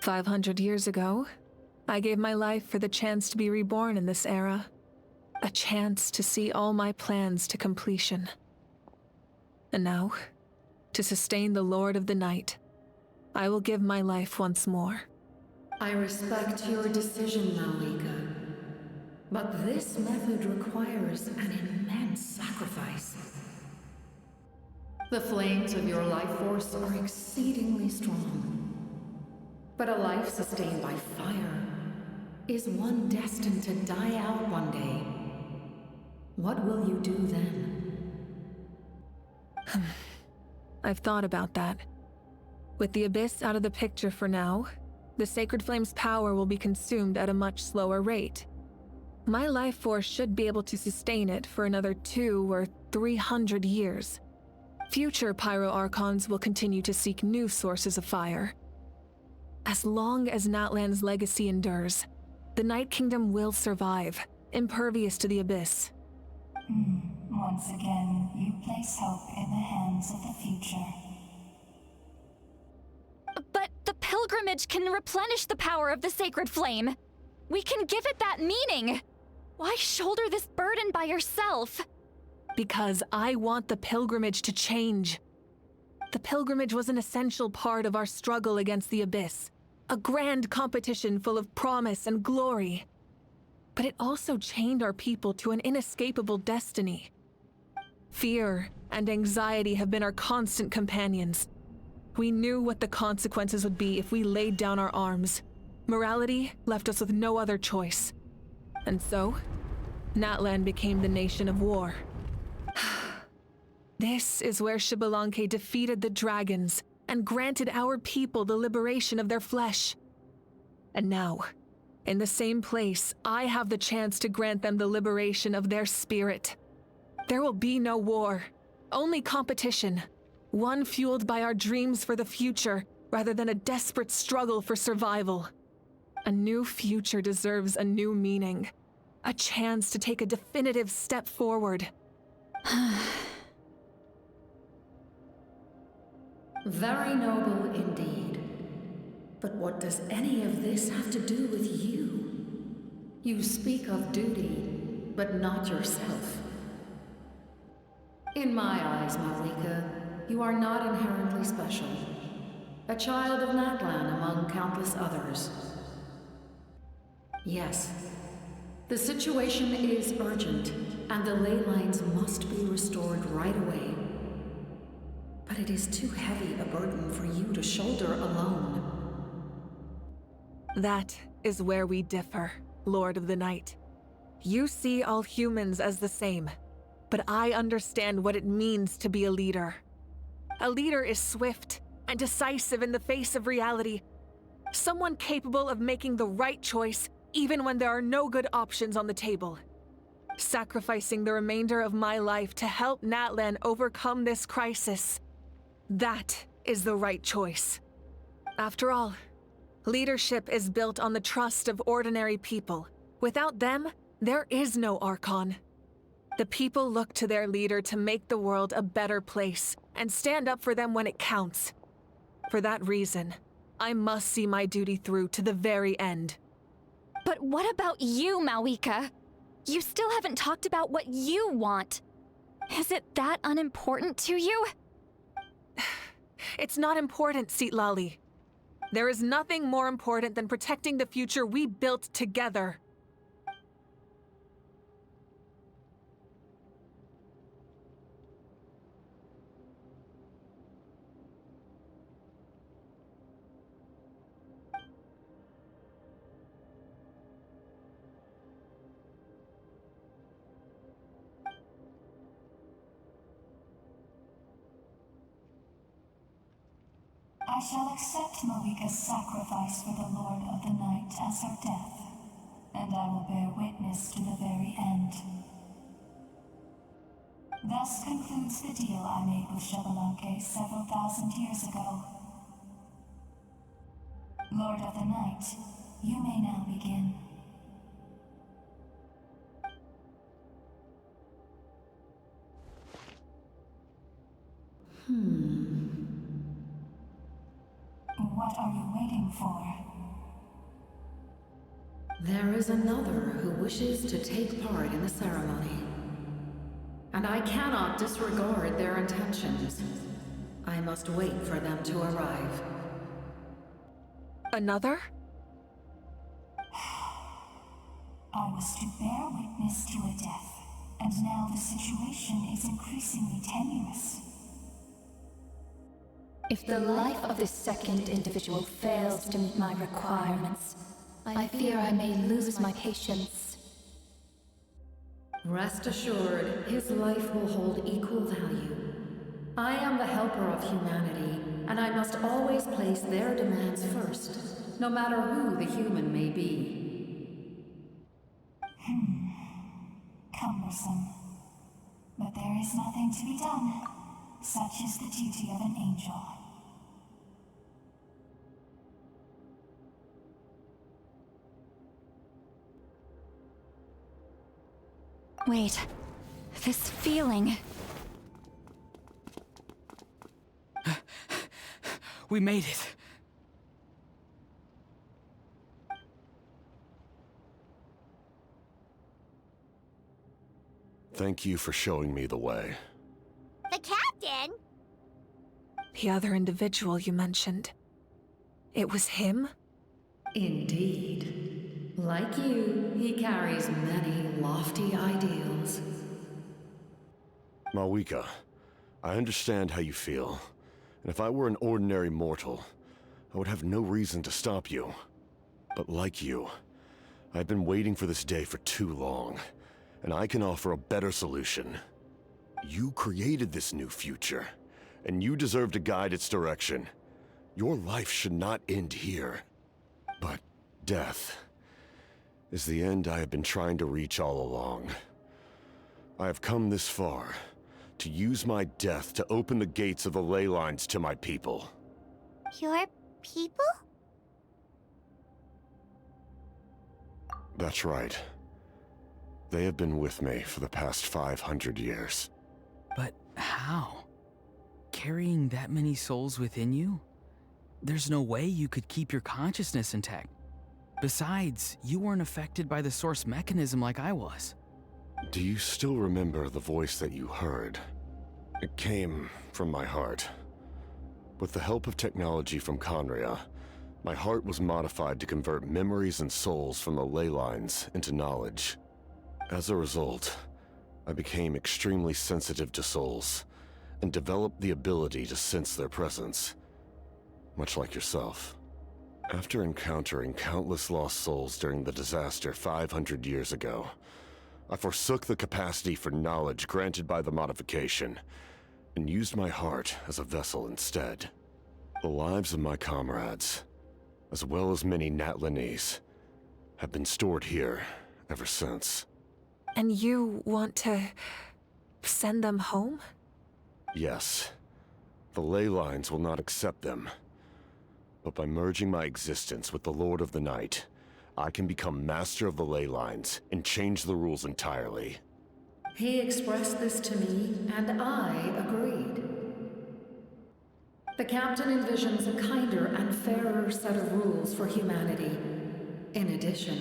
500 years ago, I gave my life for the chance to be reborn in this era. A chance to see all my plans to completion. And now, to sustain the Lord of the Night, I will give my life once more. I respect your decision, Mavuika. But this method requires an immense sacrifice. The flames of your life force are exceedingly strong. But a life sustained by fire is one destined to die out one day. What will you do then? I've thought about that. With the Abyss out of the picture for now, the Sacred Flame's power will be consumed at a much slower rate. My life force should be able to sustain it for another 200 or 300 years. Future Pyro Archons will continue to seek new sources of fire. As long as Natlan's legacy endures, the Night Kingdom will survive, impervious to the Abyss. Once again, you place hope in the hands of the future. But the pilgrimage can replenish the power of the sacred flame. We can give it that meaning. Why shoulder this burden by yourself? Because I want the pilgrimage to change. The pilgrimage was an essential part of our struggle against the Abyss. A grand competition full of promise and glory. But it also chained our people to an inescapable destiny. Fear and anxiety have been our constant companions. We knew what the consequences would be if we laid down our arms. Morality left us with no other choice. And so, Natlan became the nation of war. This is where Xbalanque defeated the dragons and granted our people the liberation of their flesh. And now, in the same place, I have the chance to grant them the liberation of their spirit. There will be no war, only competition. One fueled by our dreams for the future, rather than a desperate struggle for survival. A new future deserves a new meaning. A chance to take a definitive step forward. Very noble indeed. But what does any of this have to do with you? You speak of duty, but not yourself. In my eyes, Mavuika, you are not inherently special. A child of Natlan among countless others. Yes, the situation is urgent, and the ley lines must be restored right away. But it is too heavy a burden for you to shoulder alone. That is where we differ, Lord of the Night. You see all humans as the same, but I understand what it means to be a leader. A leader is swift and decisive in the face of reality. Someone capable of making the right choice even when there are no good options on the table. Sacrificing the remainder of my life to help Natlan overcome this crisis. That is the right choice. After all, leadership is built on the trust of ordinary people. Without them, there is no Archon. The people look to their leader to make the world a better place and stand up for them when it counts. For that reason, I must see my duty through to the very end. But what about you, Mavuika? You still haven't talked about what you want. Is it that unimportant to you? It's not important, Citlali. There is nothing more important than protecting the future we built together. I shall accept Mavuika's sacrifice for the Lord of the Night as her death, and I will bear witness to the very end. Thus concludes the deal I made with Xbalanque several thousand years ago. Lord of the Night, you may now begin. What are you waiting for? There is another who wishes to take part in the ceremony. And I cannot disregard their intentions. I must wait for them to arrive. Another? I was to bear witness to a death, and now the situation is increasingly tenuous. If the life of this second individual fails to meet my requirements, I fear I may lose my patience. Rest assured, his life will hold equal value. I am the helper of humanity, and I must always place their demands first, no matter who the human may be. Cumbersome. But there is nothing to be done. Such is the duty of an angel. Wait, this feeling. We made it. Thank you for showing me the way. The captain? The other individual you mentioned. It was him? Indeed. Like you, he carries many lofty ideals. Mavuika, I understand how you feel. And if I were an ordinary mortal, I would have no reason to stop you. But like you, I've been waiting for this day for too long, and I can offer a better solution. You created this new future, and you deserve to guide its direction. Your life should not end here. But death is the end I have been trying to reach all along. I have come this far to use my death to open the gates of the ley lines to my people. Your people? That's right. They have been with me for the past 500 years. But how? Carrying that many souls within you? There's no way you could keep your consciousness intact. Besides, you weren't affected by the source mechanism like I was. Do you still remember the voice that you heard? It came from my heart. With the help of technology from Conria, my heart was modified to convert memories and souls from the ley lines into knowledge. As a result, I became extremely sensitive to souls, and developed the ability to sense their presence, much like yourself. After encountering countless lost souls during the disaster 500 years ago, I forsook the capacity for knowledge granted by the modification, and used my heart as a vessel instead. The lives of my comrades, as well as many Natlanese, have been stored here ever since. And you want to send them home? Yes. The ley lines will not accept them. But by merging my existence with the Lord of the Night, I can become master of the ley lines and change the rules entirely. He expressed this to me, and I agreed. The captain envisions a kinder and fairer set of rules for humanity. In addition,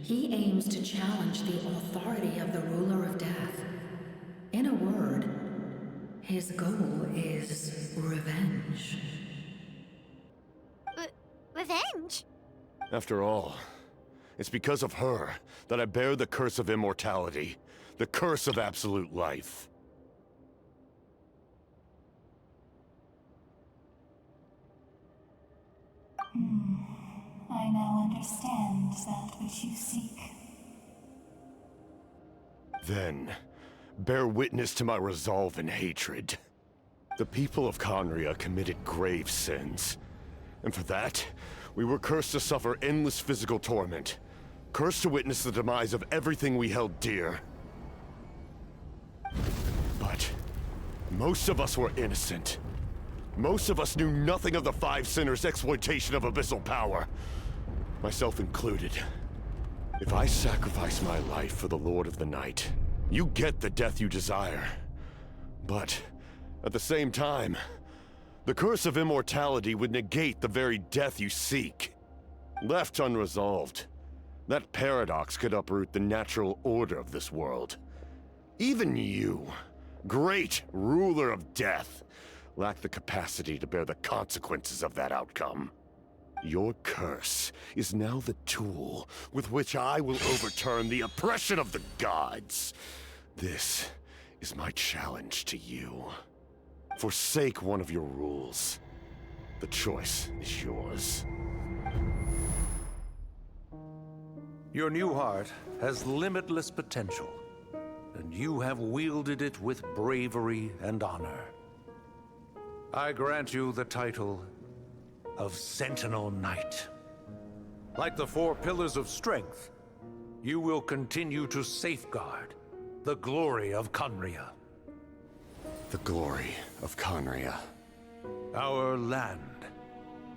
he aims to challenge the authority of the ruler of death. In a word, his goal is revenge. Revenge? After all, it's because of her that I bear the curse of immortality, the curse of absolute life. I now understand that which you seek. Then, bear witness to my resolve and hatred. The people of Conria committed grave sins. And for that, we were cursed to suffer endless physical torment. Cursed to witness the demise of everything we held dear. But most of us were innocent. Most of us knew nothing of the Five Sinners' exploitation of abyssal power. Myself included. If I sacrifice my life for the Lord of the Night, you get the death you desire. But at the same time, the curse of immortality would negate the very death you seek. Left unresolved, that paradox could uproot the natural order of this world. Even you, great ruler of death, lack the capacity to bear the consequences of that outcome. Your curse is now the tool with which I will overturn the oppression of the gods. This is my challenge to you. Forsake one of your rules. The choice is yours. Your new heart has limitless potential, and you have wielded it with bravery and honor. I grant you the title of Sentinel Knight. Like the four pillars of strength, you will continue to safeguard the glory of Conria. The glory of Conria. Our land,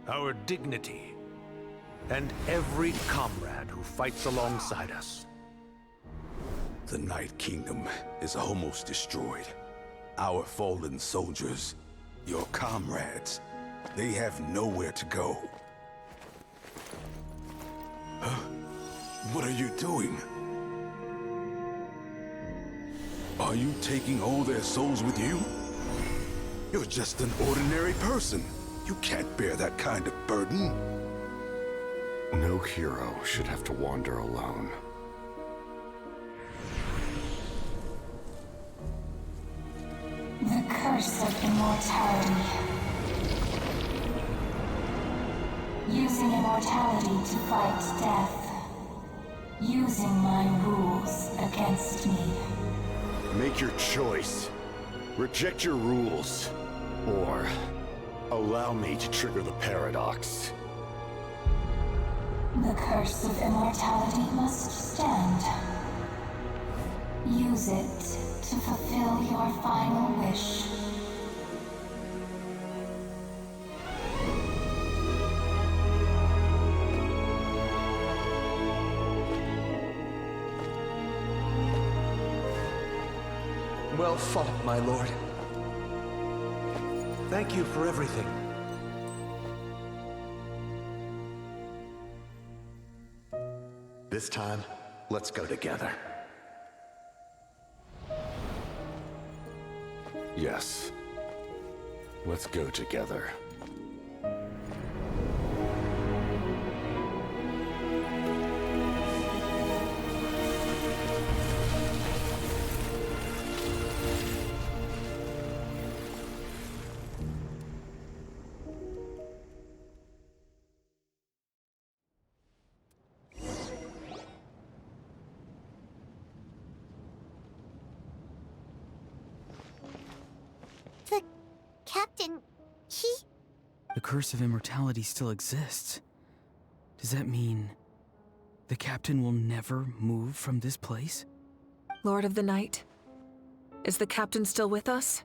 our dignity, and every comrade who fights alongside us. The Night Kingdom is almost destroyed. Our fallen soldiers, your comrades, they have nowhere to go. Huh? What are you doing? Are you taking all their souls with you? You're just an ordinary person. You can't bear that kind of burden. No hero should have to wander alone. The curse of immortality. Using immortality to fight death. Using my rules against me. Make your choice. Reject your rules. Or allow me to trigger the paradox. The curse of immortality must stand. Use it to fulfill your final wish. Well fought, my lord. Thank you for everything. This time, let's go together. Yes. Let's go together. Captain, he... The curse of immortality still exists. Does that mean The captain will never move from this place? Lord of the Night, is the captain still with us?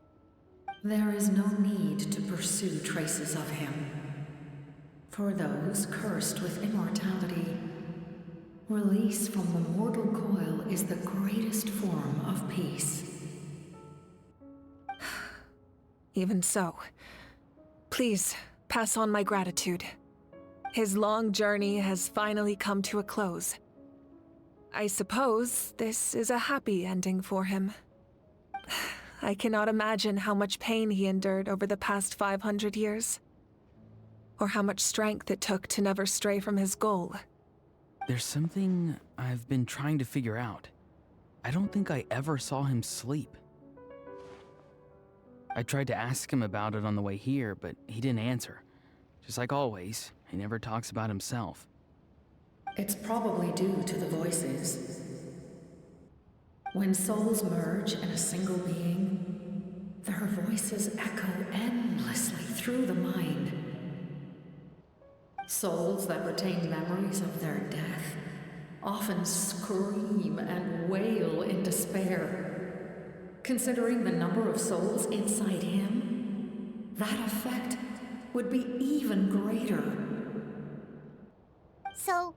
There is no need to pursue traces of him. For those cursed with immortality, release from the mortal coil is the greatest form of peace. Even so, please pass on my gratitude. His long journey has finally come to a close. I suppose this is a happy ending for him. I cannot imagine how much pain he endured over the past 500 years, or how much strength it took to never stray from his goal. There's something I've been trying to figure out. I don't think I ever saw him sleep. I tried to ask him about it on the way here, but he didn't answer. Just like always, he never talks about himself. It's probably due to the voices. When souls merge in a single being, their voices echo endlessly through the mind. Souls that retain memories of their death often scream and wail in despair. Considering the number of souls inside him, that effect would be even greater. So,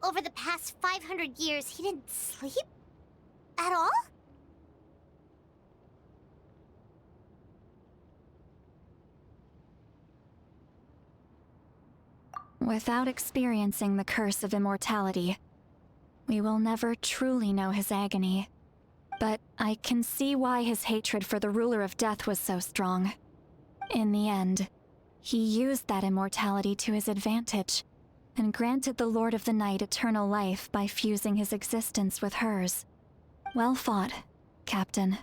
over the past 500 years, he didn't sleep? At all? Without experiencing the curse of immortality, we will never truly know his agony. But I can see why his hatred for the ruler of death was so strong. In the end, he used that immortality to his advantage, and granted the Lord of the Night eternal life by fusing his existence with hers. Well fought, Captain.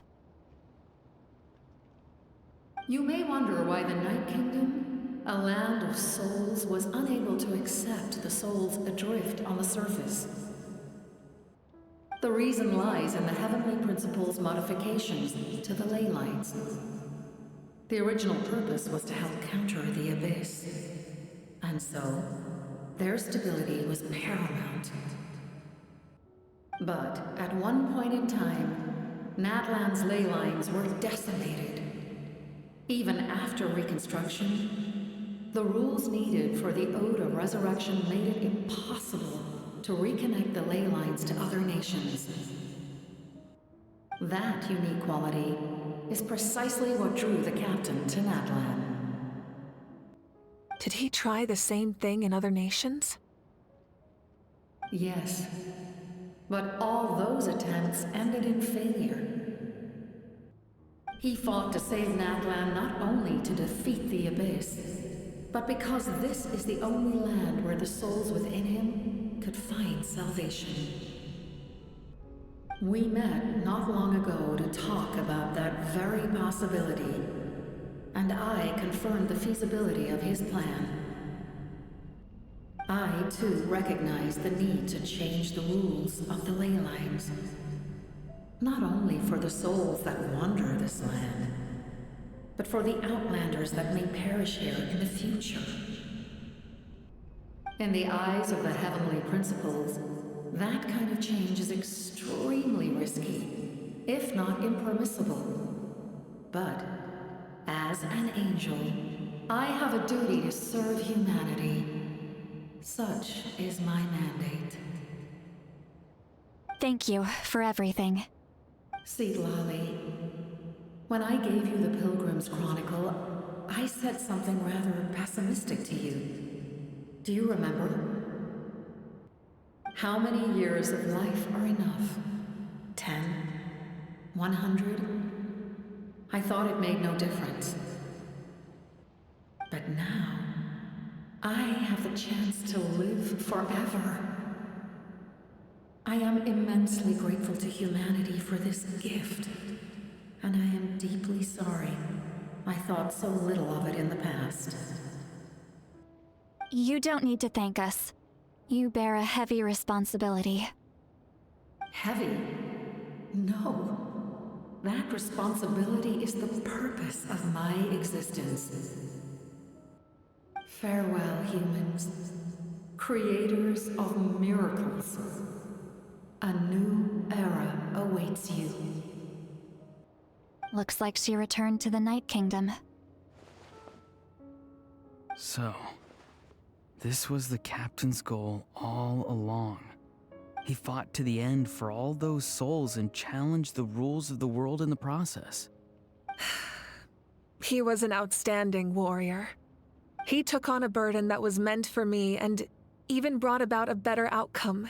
You may wonder why the Night Kingdom, a land of souls, was unable to accept the souls adrift on the surface. The reason lies in the heavenly principles' modifications to the ley lines. The original purpose was to help counter the abyss, and so their stability was paramount. But at one point in time, Natlan's ley lines were decimated. Even after reconstruction, the rules needed for the Ode of Resurrection made it impossible to reconnect the ley lines to other nations. That unique quality is precisely what drew the captain to Natlan. Did he try the same thing in other nations? Yes, but all those attempts ended in failure. He fought to save Natlan not only to defeat the Abyss, but because this is the only land where the souls within him could find salvation. We met not long ago to talk about that very possibility, and I confirmed the feasibility of his plan. I, too, recognize the need to change the rules of the ley lines. Not only for the souls that wander this land, but for the outlanders that may perish here in the future. In the eyes of the heavenly principles, that kind of change is extremely risky, if not impermissible. But, as an angel, I have a duty to serve humanity. Such is my mandate. Thank you for everything. Lali, when I gave you the Pilgrim's Chronicle, I said something rather pessimistic to you. Do you remember? How many years of life are enough? 10? 100? I thought it made no difference. But now, I have the chance to live forever. I am immensely grateful to humanity for this gift, and I am deeply sorry I thought so little of it in the past. You don't need to thank us. You bear a heavy responsibility. Heavy? No. That responsibility is the purpose of my existence. Farewell, humans. creators of miracles, a new era awaits you. Looks like she returned to the Night Kingdom. So, this was the captain's goal all along. He fought to the end for all those souls and challenged the rules of the world in the process. He was an outstanding warrior. He took on a burden that was meant for me and even brought about a better outcome.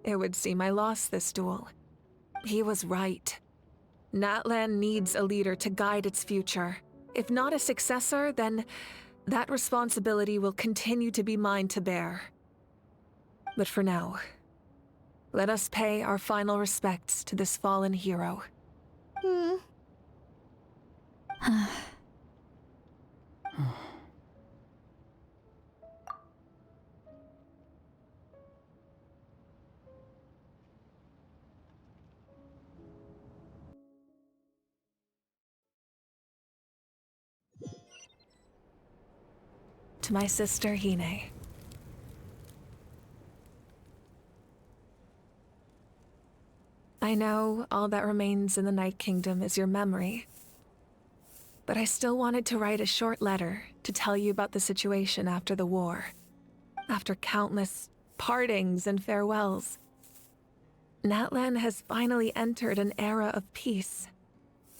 It would seem I lost this duel. He was right. Natlan needs a leader to guide its future. If not a successor, then that responsibility will continue to be mine to bear. But for now, let us pay our final respects to this fallen hero. To my sister, Hine. I know all that remains in the Night Kingdom is your memory, but I still wanted to write a short letter to tell you about the situation after the war. After countless partings and farewells, Natlan has finally entered an era of peace.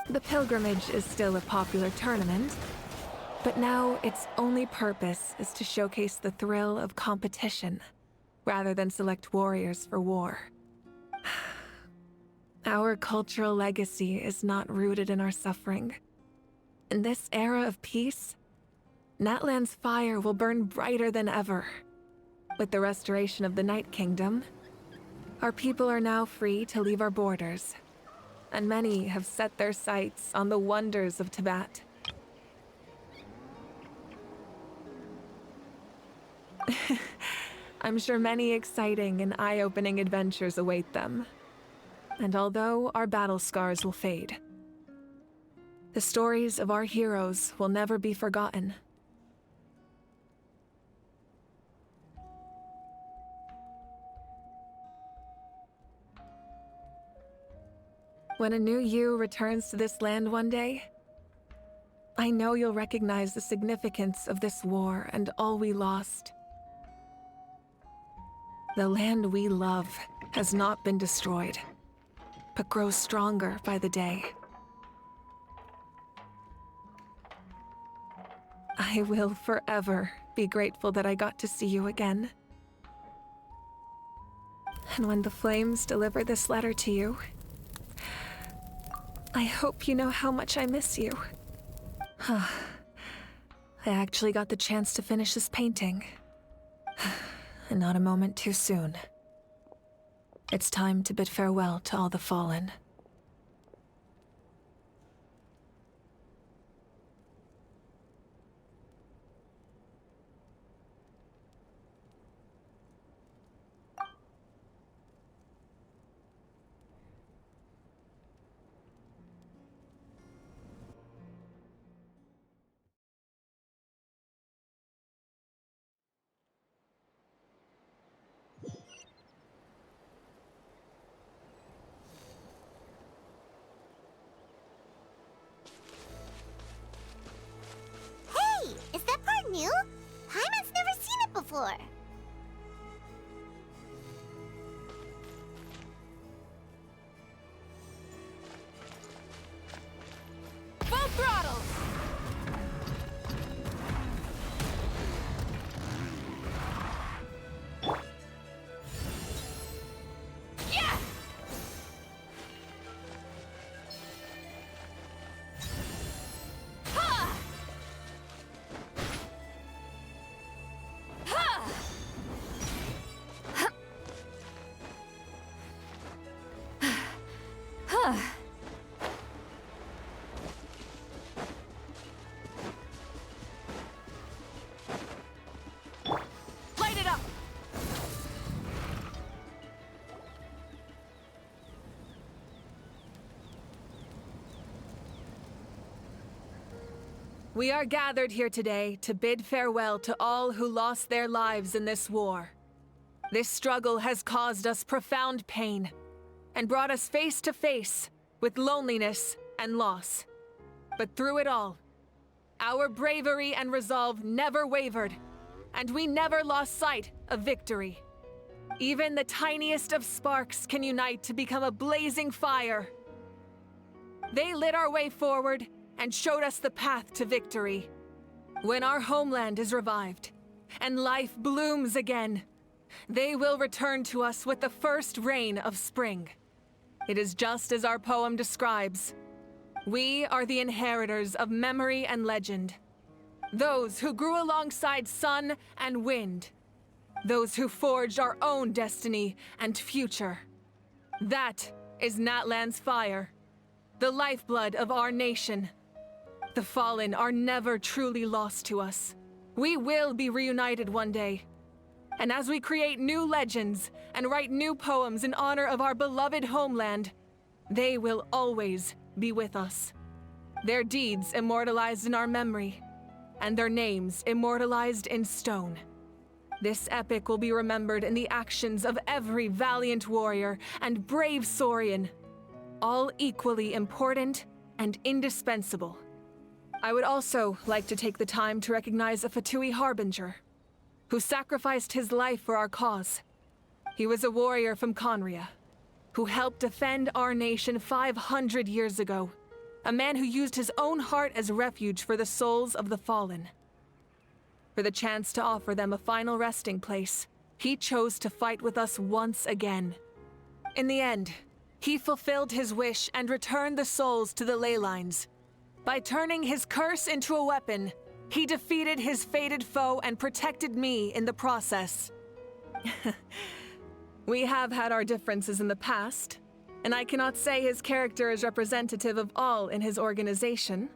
The pilgrimage is still a popular tournament, but now its only purpose is to showcase the thrill of competition, rather than select warriors for war. Our cultural legacy is not rooted in our suffering. In this era of peace, Natlan's fire will burn brighter than ever. With the restoration of the Night Kingdom, our people are now free to leave our borders, and many have set their sights on the wonders of Tibet. I'm sure many exciting and eye-opening adventures await them. And although our battle scars will fade, the stories of our heroes will never be forgotten. When a new you returns to this land one day, I know you'll recognize the significance of this war and all we lost. The land we love has not been destroyed, but grows stronger by the day. I will forever be grateful that I got to see you again. And when the flames deliver this letter to you, I hope you know how much I miss you. I actually got the chance to finish this painting. And not a moment too soon. It's time to bid farewell to all the fallen. Is that part new? Paimon's never seen it before. Full throttle! Yeah! Ha! Ha! We are gathered here today to bid farewell to all who lost their lives in this war. This struggle has caused us profound pain and brought us face to face with loneliness and loss. But through it all, our bravery and resolve never wavered, and we never lost sight of victory. Even the tiniest of sparks can unite to become a blazing fire. They lit our way forward and showed us the path to victory. When our homeland is revived and life blooms again, they will return to us with the first rain of spring. It is just as our poem describes. We are the inheritors of memory and legend. Those who grew alongside sun and wind. Those who forged our own destiny and future. That is Natlan's fire, the lifeblood of our nation. The fallen are never truly lost to us. We will be reunited one day. And as we create new legends and write new poems in honor of our beloved homeland, they will always be with us. Their deeds immortalized in our memory, and their names immortalized in stone. This epic will be remembered in the actions of every valiant warrior and brave Saurian, all equally important and indispensable. I would also like to take the time to recognize a Fatui Harbinger, who sacrificed his life for our cause. He was a warrior from Conria, who helped defend our nation 500 years ago, a man who used his own heart as refuge for the souls of the fallen. For the chance to offer them a final resting place, he chose to fight with us once again. In the end, he fulfilled his wish and returned the souls to the ley lines. By turning his curse into a weapon, he defeated his fated foe and protected me in the process. We have had our differences in the past, and I cannot say his character is representative of all in his organization.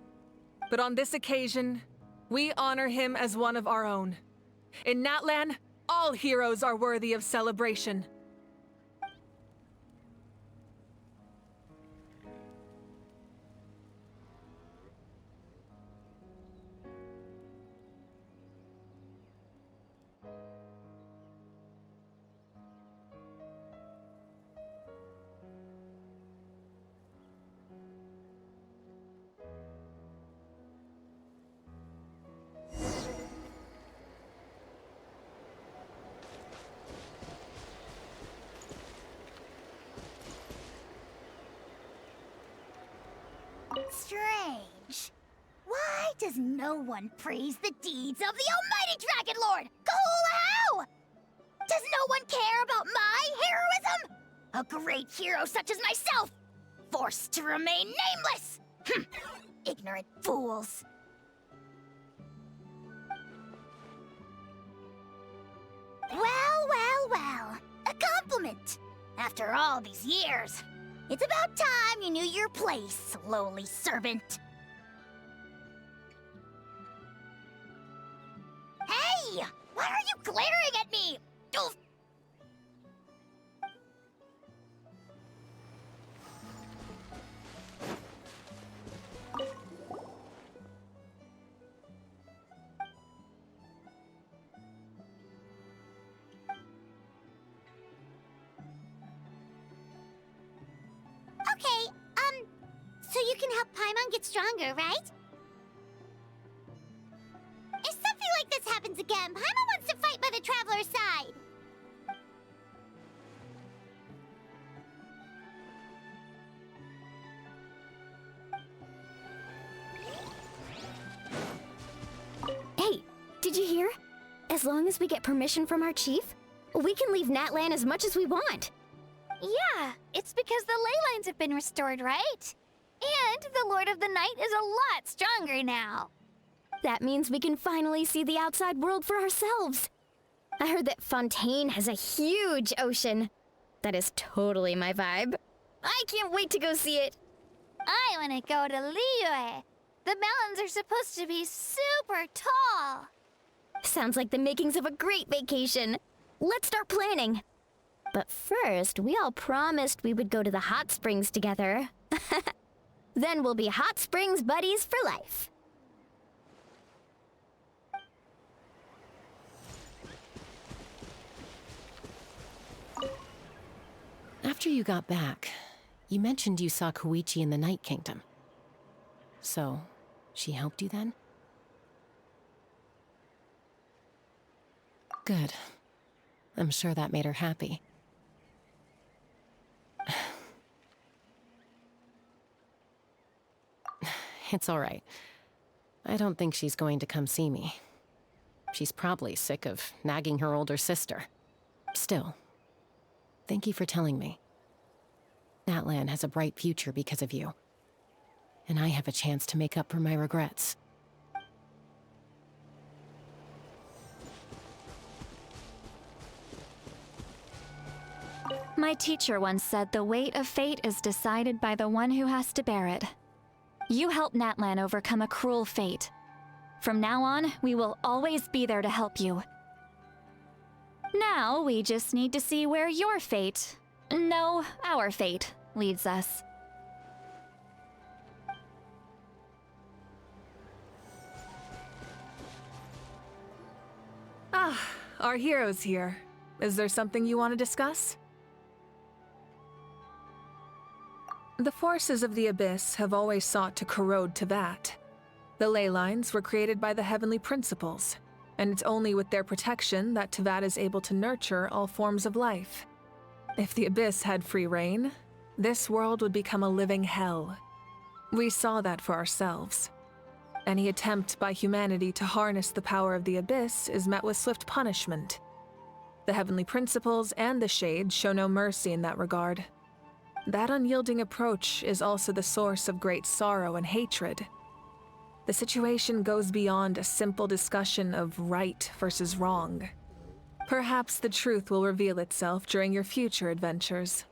But on this occasion, we honor him as one of our own. In Natlan, all heroes are worthy of celebration. Strange. Why does no one praise the deeds of the almighty Dragon Lord, Kahul-Hau? Does no one care about my heroism? A great hero such as myself, forced to remain nameless! Ignorant fools. Well. A compliment. After all these years. It's about time you knew your place, lowly servant. Hey! Why are you glaring at me? Oof. Okay, so you can help Paimon get stronger, right? If something like this happens again, Paimon wants to fight by the Traveler's side. Hey, did you hear? As long as we get permission from our chief, we can leave Natlan as much as we want. Yeah, it's because the ley lines have been restored, right? And the Lord of the Night is a lot stronger now. That means we can finally see the outside world for ourselves. I heard that Fontaine has a huge ocean. That is totally my vibe. I can't wait to go see it. I want to go to Liyue. The mountains are supposed to be super tall. Sounds like the makings of a great vacation. Let's start planning. But first, we all promised we would go to the hot springs together. Then we'll be hot springs buddies for life. After you got back, you mentioned you saw Koichi in the Night Kingdom. So, she helped you then? Good. I'm sure that made her happy. It's all right. I don't think she's going to come see me. She's probably sick of nagging her older sister. Still, thank you for telling me. Natlan has a bright future because of you. And I have a chance to make up for my regrets. My teacher once said the weight of fate is decided by the one who has to bear it. You helped Natlan overcome a cruel fate. From now on, we will always be there to help you. Now, we just need to see where your fate, no, our fate, leads us. Ah, our hero's here. Is there something you want to discuss? The forces of the Abyss have always sought to corrode Teyvat. The ley lines were created by the heavenly principles, and it's only with their protection that Teyvat is able to nurture all forms of life. If the Abyss had free reign, this world would become a living hell. We saw that for ourselves. Any attempt by humanity to harness the power of the Abyss is met with swift punishment. The heavenly principles and the Shade show no mercy in that regard. That unyielding approach is also the source of great sorrow and hatred. The situation goes beyond a simple discussion of right versus wrong. Perhaps the truth will reveal itself during your future adventures.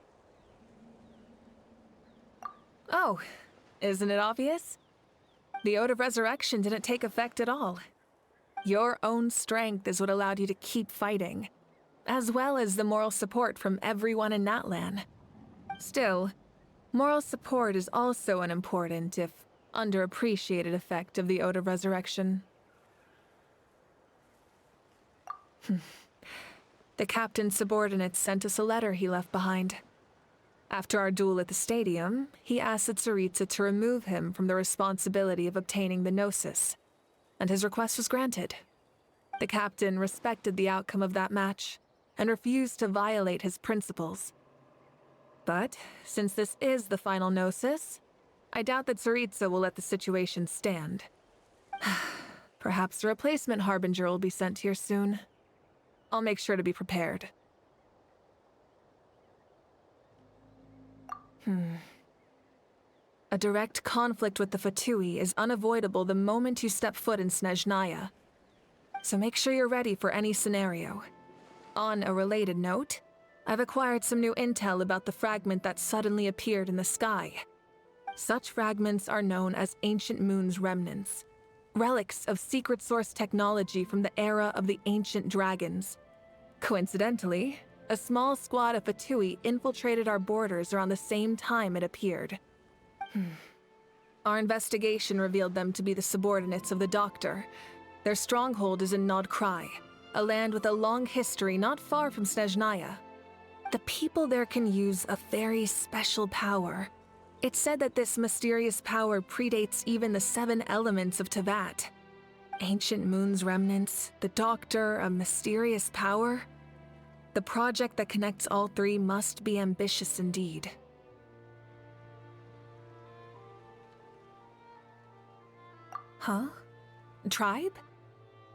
Oh, isn't it obvious? The Ode of Resurrection didn't take effect at all. Your own strength is what allowed you to keep fighting, as well as the moral support from everyone in Natlan. Still, moral support is also an important, if underappreciated, effect of the Ode of Resurrection. The captain's subordinates sent us a letter he left behind. After our duel at the stadium, he asked Tsaritsa to remove him from the responsibility of obtaining the Gnosis, and his request was granted. The captain respected the outcome of that match, and refused to violate his principles. But, since this is the final Gnosis, I doubt that Tsaritsa will let the situation stand. Perhaps a replacement Harbinger will be sent here soon. I'll make sure to be prepared. A direct conflict with the Fatui is unavoidable the moment you step foot in Snezhnaya. So make sure you're ready for any scenario. On a related note, I've acquired some new intel about the fragment that suddenly appeared in the sky. Such fragments are known as Ancient Moon's remnants, relics of secret source technology from the era of the ancient dragons. Coincidentally, a small squad of Fatui infiltrated our borders around the same time it appeared. Our investigation revealed them to be the subordinates of the Doctor. Their stronghold is in Nod Krai, a land with a long history not far from Snezhnaya. The people there can use a very special power. It's said that this mysterious power predates even the 7 elements of Teyvat. Ancient Moon's remnants, the Doctor, a mysterious power. The project that connects all 3 must be ambitious indeed. Huh? Tribe?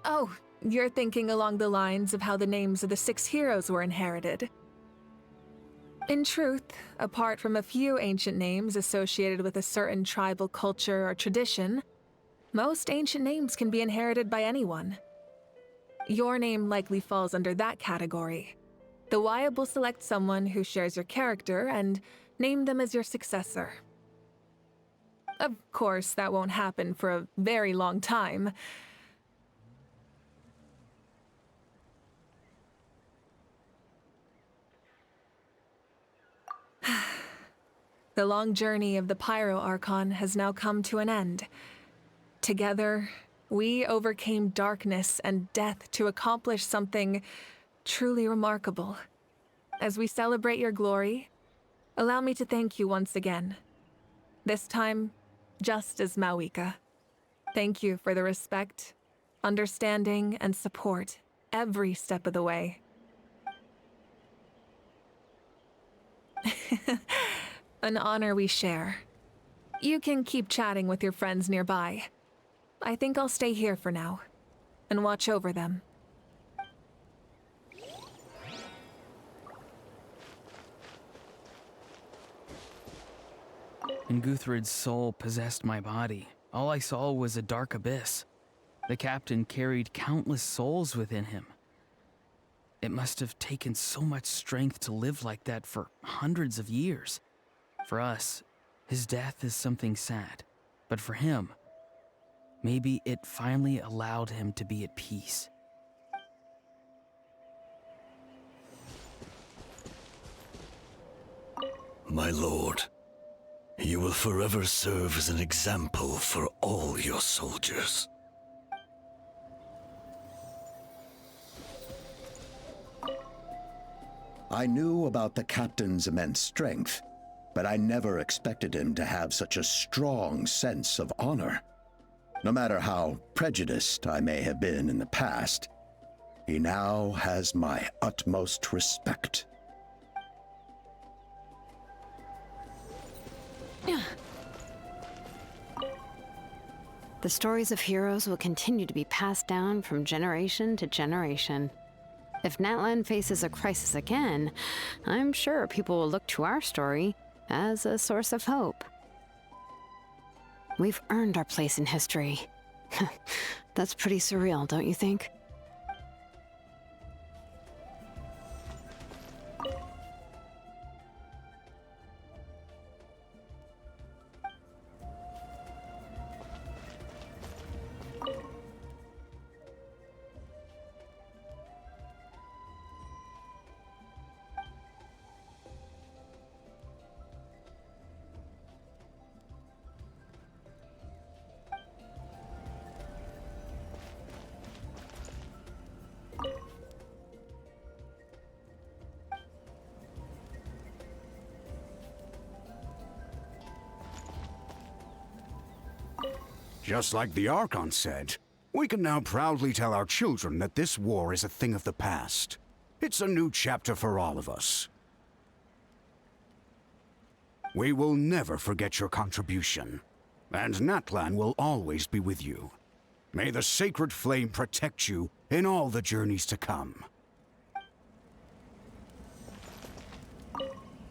Oh, you're thinking along the lines of how the names of the 6 heroes were inherited. In truth, apart from a few ancient names associated with a certain tribal culture or tradition, most ancient names can be inherited by anyone. Your name likely falls under that category. The Wyab will select someone who shares your character and name them as your successor. Of course, that won't happen for a very long time. The long journey of the Pyro Archon has now come to an end. Together, we overcame darkness and death to accomplish something truly remarkable. As we celebrate your glory, Allow me to thank you once again. This time, just as Mavuika. Thank you for the respect, understanding, and support every step of the way. An honor we share. You can keep chatting with your friends nearby. I think I'll stay here for now and watch over them. And Guthred's soul possessed my body. All I saw was a dark abyss. The captain carried countless souls within him. It must have taken so much strength to live like that for hundreds of years. For us, his death is something sad. But for him, maybe it finally allowed him to be at peace. My lord, you will forever serve as an example for all your soldiers. I knew about the captain's immense strength, but I never expected him to have such a strong sense of honor. No matter how prejudiced I may have been in the past, he now has my utmost respect. The stories of heroes will continue to be passed down from generation to generation. If Natlan faces a crisis again, I'm sure people will look to our story as a source of hope. We've earned our place in history. That's pretty surreal, don't you think? Just like the Archon said, we can now proudly tell our children that this war is a thing of the past. It's a new chapter for all of us. We will never forget your contribution, and Natlan will always be with you. May the sacred flame protect you in all the journeys to come.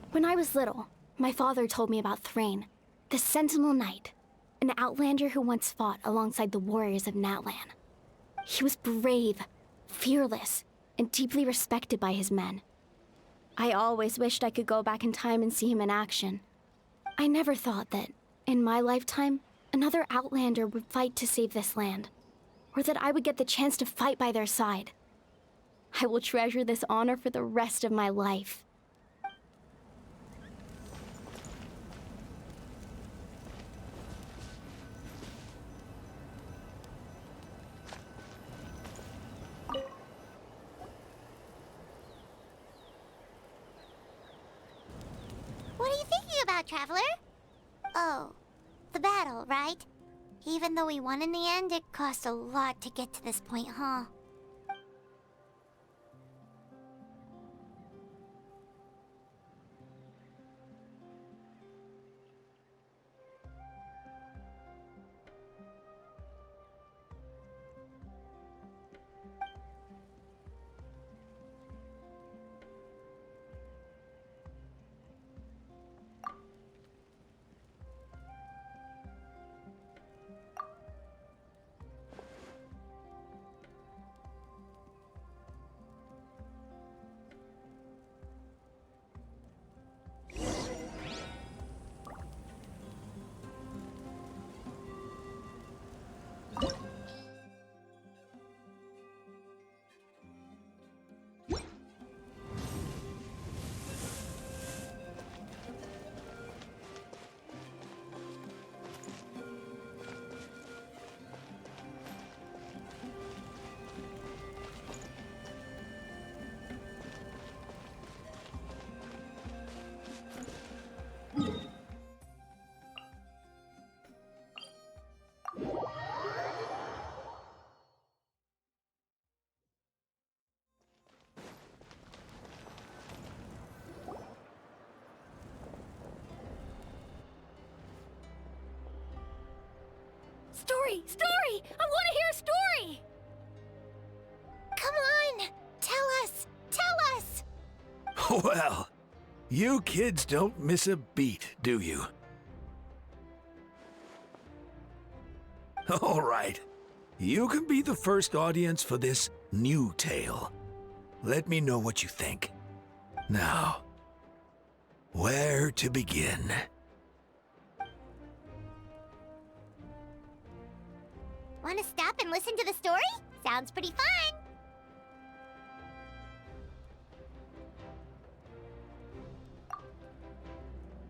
When I was little, my father told me about Thrain, the Sentinel Knight, an outlander who once fought alongside the warriors of Natlan. He was brave, fearless, and deeply respected by his men. I always wished I could go back in time and see him in action. I never thought that, in my lifetime, another outlander would fight to save this land, or that I would get the chance to fight by their side. I will treasure this honor for the rest of my life. What are you thinking about, Traveler? Oh, the battle, right? Even though we won in the end, it cost a lot to get to this point, huh? Story! Story! I want to hear a story! Come on! Tell us! Tell us! Well, you kids don't miss a beat, do you? All right. You can be the first audience for this new tale. Let me know what you think. Now, where to begin? Want to stop and listen to the story? Sounds pretty fun!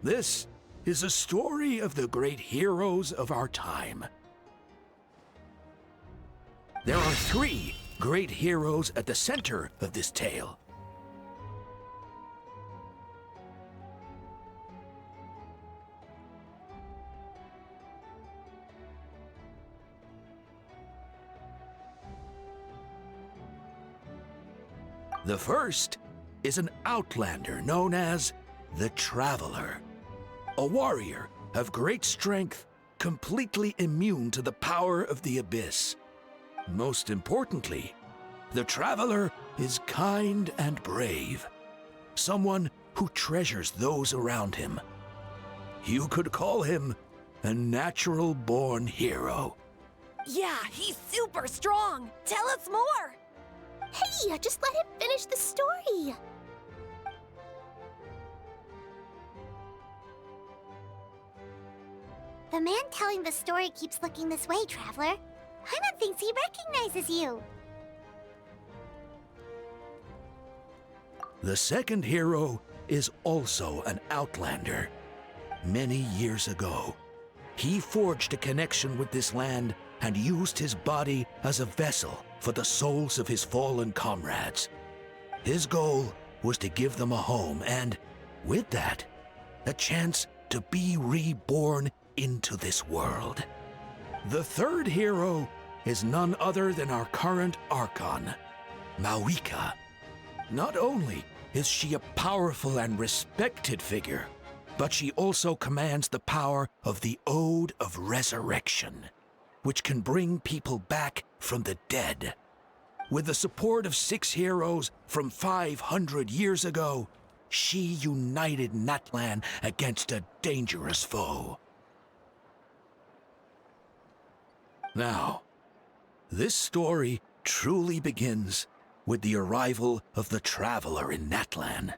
This is a story of the great heroes of our time. There are 3 great heroes at the center of this tale. The first is an outlander known as the Traveler, a warrior of great strength, completely immune to the power of the abyss. Most importantly, the Traveler is kind and brave, someone who treasures those around him. You could call him a natural-born hero. Yeah, he's super strong! Tell us more! Hey, just let him finish the story! The man telling the story keeps looking this way, Traveler. Paimon thinks he recognizes you. The second hero is also an outlander. Many years ago, he forged a connection with this land and used his body as a vessel for the souls of his fallen comrades. His goal was to give them a home and, with that, a chance to be reborn into this world. The third hero is none other than our current Archon, Mavuika. Not only is she a powerful and respected figure, but she also commands the power of the Ode of Resurrection, which can bring people back from the dead. With the support of 6 heroes from 500 years ago, she united Natlan against a dangerous foe. Now, this story truly begins with the arrival of the Traveler in Natlan.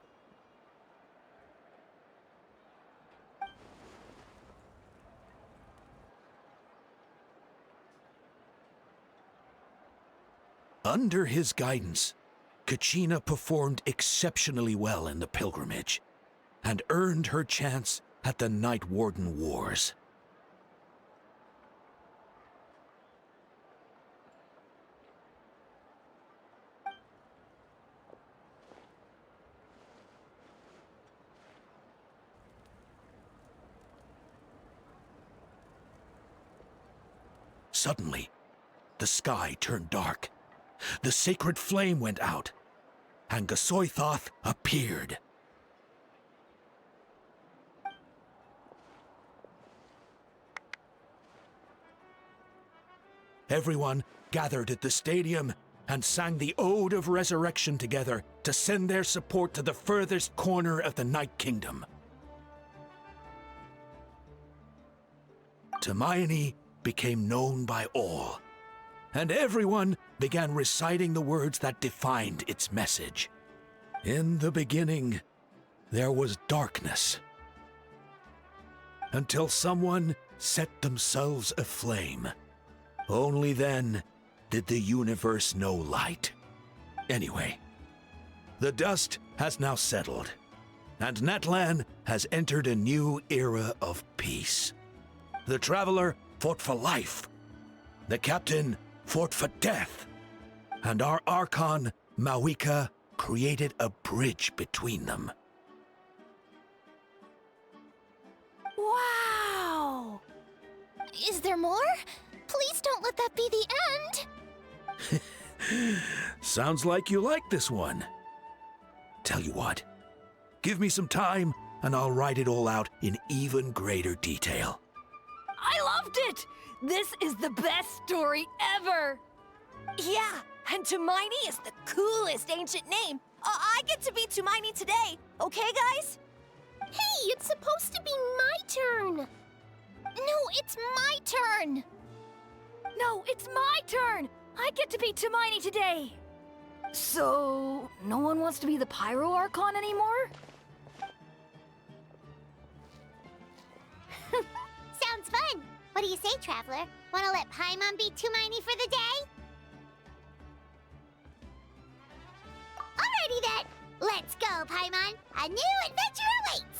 Under his guidance, Kachina performed exceptionally well in the pilgrimage and earned her chance at the Night Warden Wars. Suddenly, the sky turned dark. The sacred flame went out, and Gasoithoth appeared. Everyone gathered at the stadium and sang the Ode of Resurrection together to send their support to the furthest corner of the Night Kingdom. Hermione became known by all, and everyone began reciting the words that defined its message. In the beginning, there was darkness, until someone set themselves aflame. Only then did the universe know light. Anyway, the dust has now settled, and Natlan has entered a new era of peace. The Traveler fought for life. The Captain fought for death. And our Archon, Mavuika, created a bridge between them. Wow! Is there more? Please don't let that be the end! Sounds like you like this one. Tell you what, give me some time and I'll write it all out in even greater detail. I loved it! This is the best story ever! Yeah, and Tumaini is the coolest ancient name. I get to be Tumaini today, okay, guys? Hey, it's supposed to be my turn! No, it's my turn! No, it's my turn! I get to be Tumaini today! So, no one wants to be the Pyro Archon anymore? Sounds fun! What do you say, Traveler? Wanna let Paimon be Tumaini for the day? Alrighty then! Let's go, Paimon! A new adventure awaits!